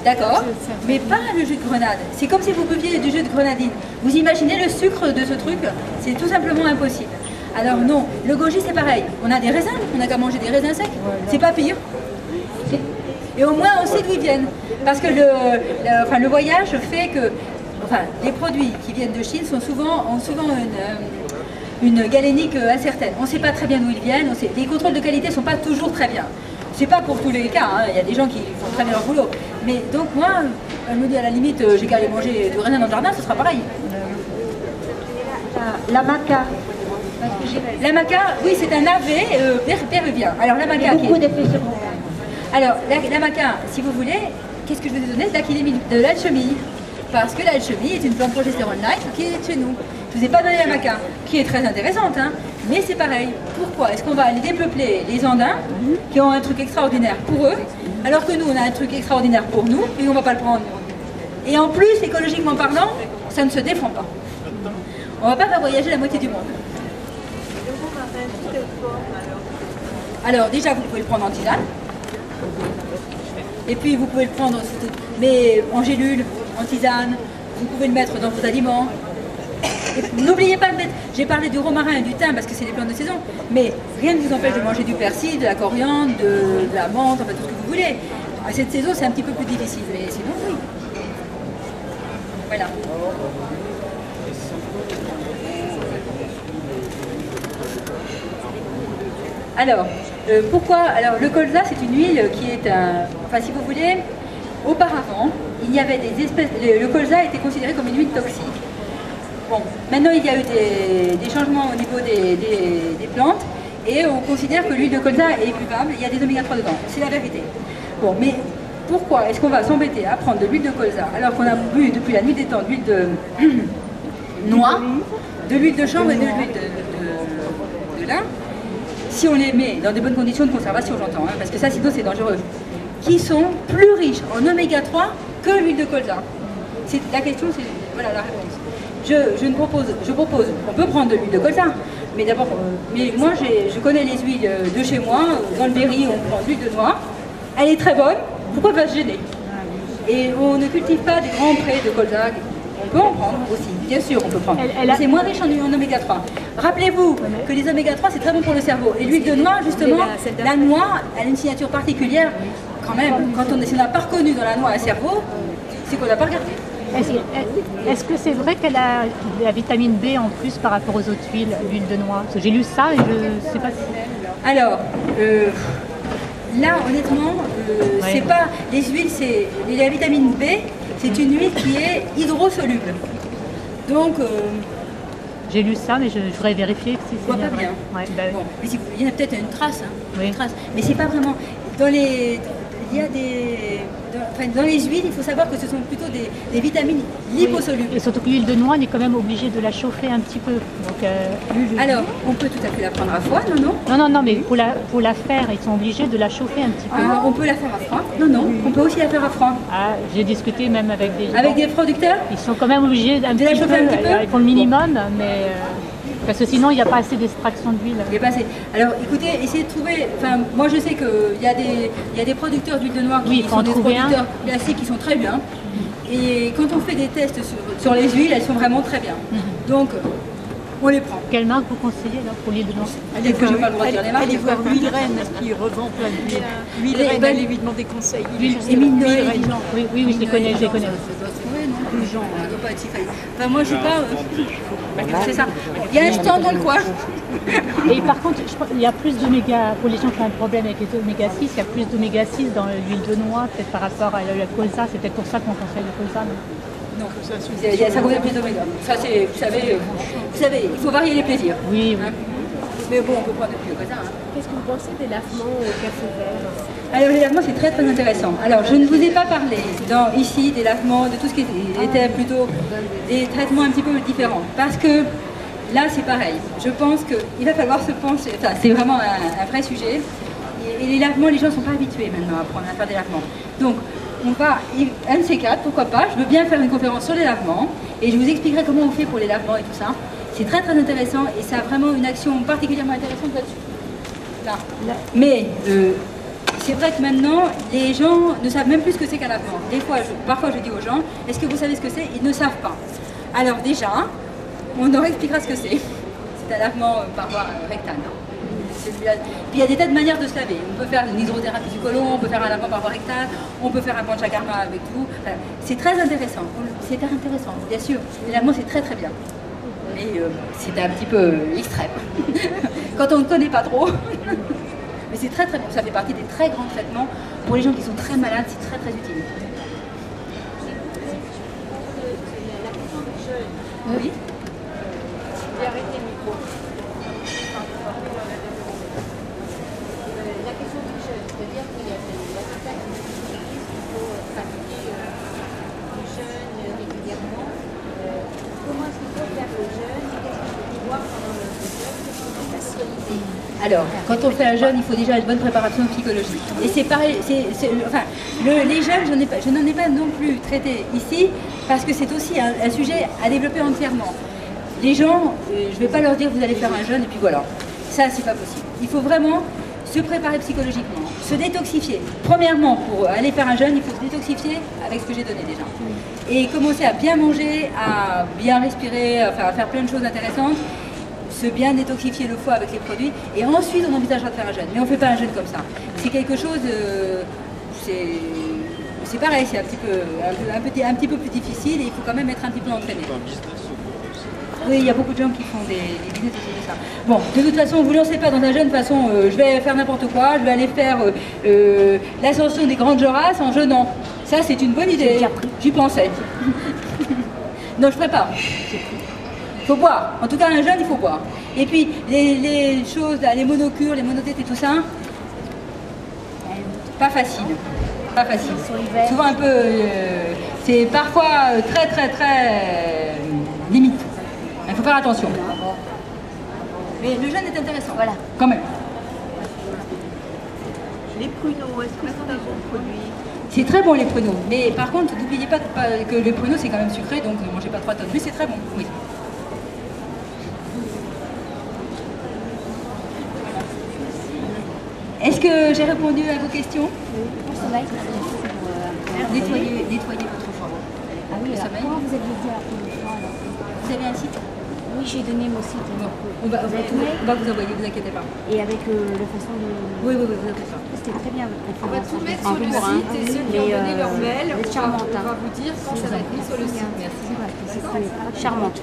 D'accord, mais pas le jus de grenade. C'est comme si vous buviez du jus de grenadine. Vous imaginez le sucre de ce truc? C'est tout simplement impossible. Alors non, le goji c'est pareil. On a des raisins, on n'a qu'à manger des raisins secs. C'est pas pire. Et au moins on sait d'où ils viennent. Parce que le voyage fait que les produits qui viennent de Chine ont souvent une galénique incertaine. On ne sait pas très bien d'où ils viennent. Les contrôles de qualité ne sont pas toujours très bien. C'est pas pour tous les cas, hein. Il y a des gens qui font très bien leur boulot. Mais donc moi, elle me dit à la limite, j'ai qu'à aller manger du raisin dans le jardin, ce sera pareil. La maca. La maca, oui, c'est un navet péruvien. Alors la maca, beaucoup d'effets secondaires. Alors la maca, si vous voulez, qu'est-ce que je vous ai donné? De l'alchimie. Parce que l'alchimie est une plante progestérone-like qui est chez nous. Je ne vous ai pas donné la maca, qui est très intéressante, hein, mais c'est pareil. Pourquoi? Est-ce qu'on va aller dépeupler les Andins, qui ont un truc extraordinaire pour eux, alors que nous, on a un truc extraordinaire pour nous, et on ne va pas le prendre? Et en plus, écologiquement parlant, ça ne se défend pas. On ne va pas faire voyager la moitié du monde. Alors déjà, vous pouvez le prendre en tisane. Et puis, vous pouvez le prendre mais en gélule, en tisane. Vous pouvez le mettre dans vos aliments. N'oubliez pas de mettre, j'ai parlé du romarin et du thym parce que c'est des plantes de saison, mais rien ne vous empêche de manger du persil, de la coriandre, de la menthe, enfin tout ce que vous voulez. À cette saison, c'est un petit peu plus difficile, mais sinon, oui. Voilà. Alors, pourquoi? Alors, le colza, c'est une huile qui est enfin, si vous voulez, auparavant, il y avait des espèces. Le colza était considéré comme une huile toxique. Bon, maintenant il y a eu des changements au niveau des plantes et on considère que l'huile de colza est buvable, il y a des oméga 3 dedans, c'est la vérité. Bon, mais pourquoi est-ce qu'on va s'embêter à prendre de l'huile de colza alors qu'on a bu depuis la nuit des temps de l'huile de noix, de l'huile de chanvre et de l'huile de lin, si on les met dans des bonnes conditions de conservation, j'entends, hein, parce que ça sinon c'est dangereux, qui sont plus riches en oméga 3 que l'huile de colza. La question c'est, voilà la réponse. Je propose, on peut prendre de l'huile de colza, mais d'abord, mais moi je connais les huiles de chez moi, dans le Berry on prend de l'huile de noix, elle est très bonne, pourquoi pas se gêner? Et on ne cultive pas des grands prés de colza, on peut en prendre aussi, bien sûr on peut prendre, c'est moins riche en oméga 3. Rappelez-vous que les oméga 3 c'est très bon pour le cerveau, et l'huile de noix justement, la noix elle a une signature particulière, quand même, quand si on n'a pas reconnu dans la noix un cerveau, c'est qu'on n'a pas regardé. Est-ce que c'est vrai qu'elle a la vitamine B en plus par rapport aux autres huiles, l'huile de noix? Parce que j'ai lu ça et je ne sais pas si... Alors, là honnêtement, c'est pas... Les huiles, c'est... La vitamine B, c'est une huile qui est hydrosoluble. Donc... J'ai lu ça, mais je voudrais vérifier si c'est bien. Pas bien. Ouais, bah... bon, mais il y en a peut-être une trace, hein, oui. Une trace. Mais c'est pas vraiment... Il y a dans les huiles, il faut savoir que ce sont plutôt des vitamines liposolubles. Oui. Et surtout que l'huile de noix, on est quand même obligé de la chauffer un petit peu. Donc, alors, on peut tout à fait la prendre à froid, non? Non, mais pour la faire, ils sont obligés de la chauffer un petit peu. Ah, on peut la faire à froid? Non, on peut aussi la faire à froid. Ah, j'ai discuté même avec des gens. Avec des producteurs? Ils sont quand même obligés de la chauffer un petit peu. Ils font le minimum, mais... Parce que sinon, il n'y a pas assez d'extraction d'huile. Il n'y a pas assez. Alors écoutez, essayez de trouver. Enfin, moi je sais qu'il y a des producteurs d'huile de noix qui sont des producteurs classiques qui sont très bien. Et quand on fait des tests sur les huiles, elles sont vraiment très bien. Donc, on les prend. Quelle marque vous conseillez là, pour l'huile de noix? Allez voir l'huile reine qui revend plein d'huile. L'huile reine, allez lui demander conseil. Émile Noël et Dijon. Oui, je les connais. Ça doit se trouver, non? Dijon, ça doit pas être si facile. Enfin, moi je sais pas. C'est ça. Il y a un stand dans le coin. Et par contre, je crois qu'il y a plus d'oméga, pour les gens qui ont un problème avec les oméga 6, il y a plus d'oméga 6 dans l'huile de noix, peut-être par rapport à la colza. C'est peut-être pour ça qu'on conseille le colza. Non, ça contient plus d'oméga. Ça, c'est, vous savez, il faut varier les plaisirs. Oui. Hein, mais bon, on peut prendre depuis le colza. Hein. Qu'est-ce que vous pensez des lavements au café vert? Alors les lavements c'est très très intéressant. Alors je ne vous ai pas parlé ici des lavements, de tout ce qui était plutôt des traitements un petit peu différents. Parce que là c'est pareil. Je pense qu'il va falloir se pencher, enfin c'est vraiment un vrai sujet. Et les lavements, les gens ne sont pas habitués maintenant à faire des lavements. Donc on va, un de ces quatre, pourquoi pas, je veux bien faire une conférence sur les lavements et je vous expliquerai comment on fait pour les lavements et tout ça. C'est très très intéressant et ça a vraiment une action particulièrement intéressante là-dessus. Là. Mais c'est vrai que maintenant, les gens ne savent même plus ce que c'est qu'un lavement. Parfois je dis aux gens, est-ce que vous savez ce que c'est? Ils ne savent pas. Alors déjà, on leur expliquera ce que c'est. C'est un lavement par voie rectale. Puis il y a des tas de manières de se laver. On peut faire une hydrothérapie du côlon, on peut faire un lavement par voie rectale, on peut faire un panchakarma avec tout. Enfin, c'est très intéressant. C'est intéressant, bien sûr. Les lavements, c'est très très bien. Mais c'est un petit peu extrême. Quand on ne connaît pas trop. Mais c'est très très bon, ça fait partie des très grands traitements pour les gens qui sont très malades, c'est très très utile. Oui. J'ai arrêté le micro. La question du jeûne, c'est-à-dire qu'il y a la vitamine D qu'il faut pratiquer du jeûne régulièrement. Comment est-ce qu'il faut faire le jeûne? Qu'est-ce qu'il faut voir pendant le jeûne? Qu'est-ce qu'il faut faciliter? Alors, quand on fait un jeûne, il faut déjà une bonne préparation psychologique. Et c'est pareil, les jeûnes, je n'en ai pas non plus traité ici, parce que c'est aussi un sujet à développer entièrement. Les gens, je ne vais pas leur dire vous allez faire un jeûne et puis voilà. Ça, c'est pas possible. Il faut vraiment se préparer psychologiquement, se détoxifier. Premièrement, pour aller faire un jeûne, il faut se détoxifier avec ce que j'ai donné déjà. Et commencer à bien manger, à bien respirer, à faire plein de choses intéressantes. Se bien détoxifier le foie avec les produits et ensuite on envisagera de faire un jeûne. Mais on ne fait pas un jeûne comme ça. C'est quelque chose, c'est pareil, c'est un petit peu plus difficile et il faut quand même être un petit peu entraîné. Oui, il y a beaucoup de gens qui font des business autour de ça. Bon, de toute façon, vous ne lancez pas dans un jeûne, de toute façon, je vais faire n'importe quoi, je vais aller faire l'ascension des grandes Jorasses en jeûnant. Ça, c'est une bonne idée. J'y pensais. Non, je ne ferai pas. Il faut boire. En tout cas, un jeûne, il faut boire. Et puis, les choses, là, les monocures, les monothétes et tout ça, pas facile. Pas facile. Souvent un peu... c'est parfois très, très, très limite. Il faut faire attention. Mais le jeûne est intéressant. Voilà. Quand même. Les pruneaux, est-ce que c'est un bon produit? C'est très bon les pruneaux. Mais par contre, n'oubliez pas que les pruneaux, c'est quand même sucré, donc ne mangez pas 3 tonnes. Mais c'est très bon, oui. Est-ce que j'ai répondu à vos questions? Oui. Nettoyez votre foie. Ah oui, comment vous aviez dit à la première fois alors? Vous avez un site? Oui, j'ai donné mon site. Bon, on va vous envoyer, vous inquiétez pas. Et avec la façon de... Oui, vous inquiétez pas. C'était très bien votre On va conférence. tout mettre sur le site et ceux qui ont donné leur mail, on va vous dire quand ça va être mis sur le site. Merci. C'était charmante.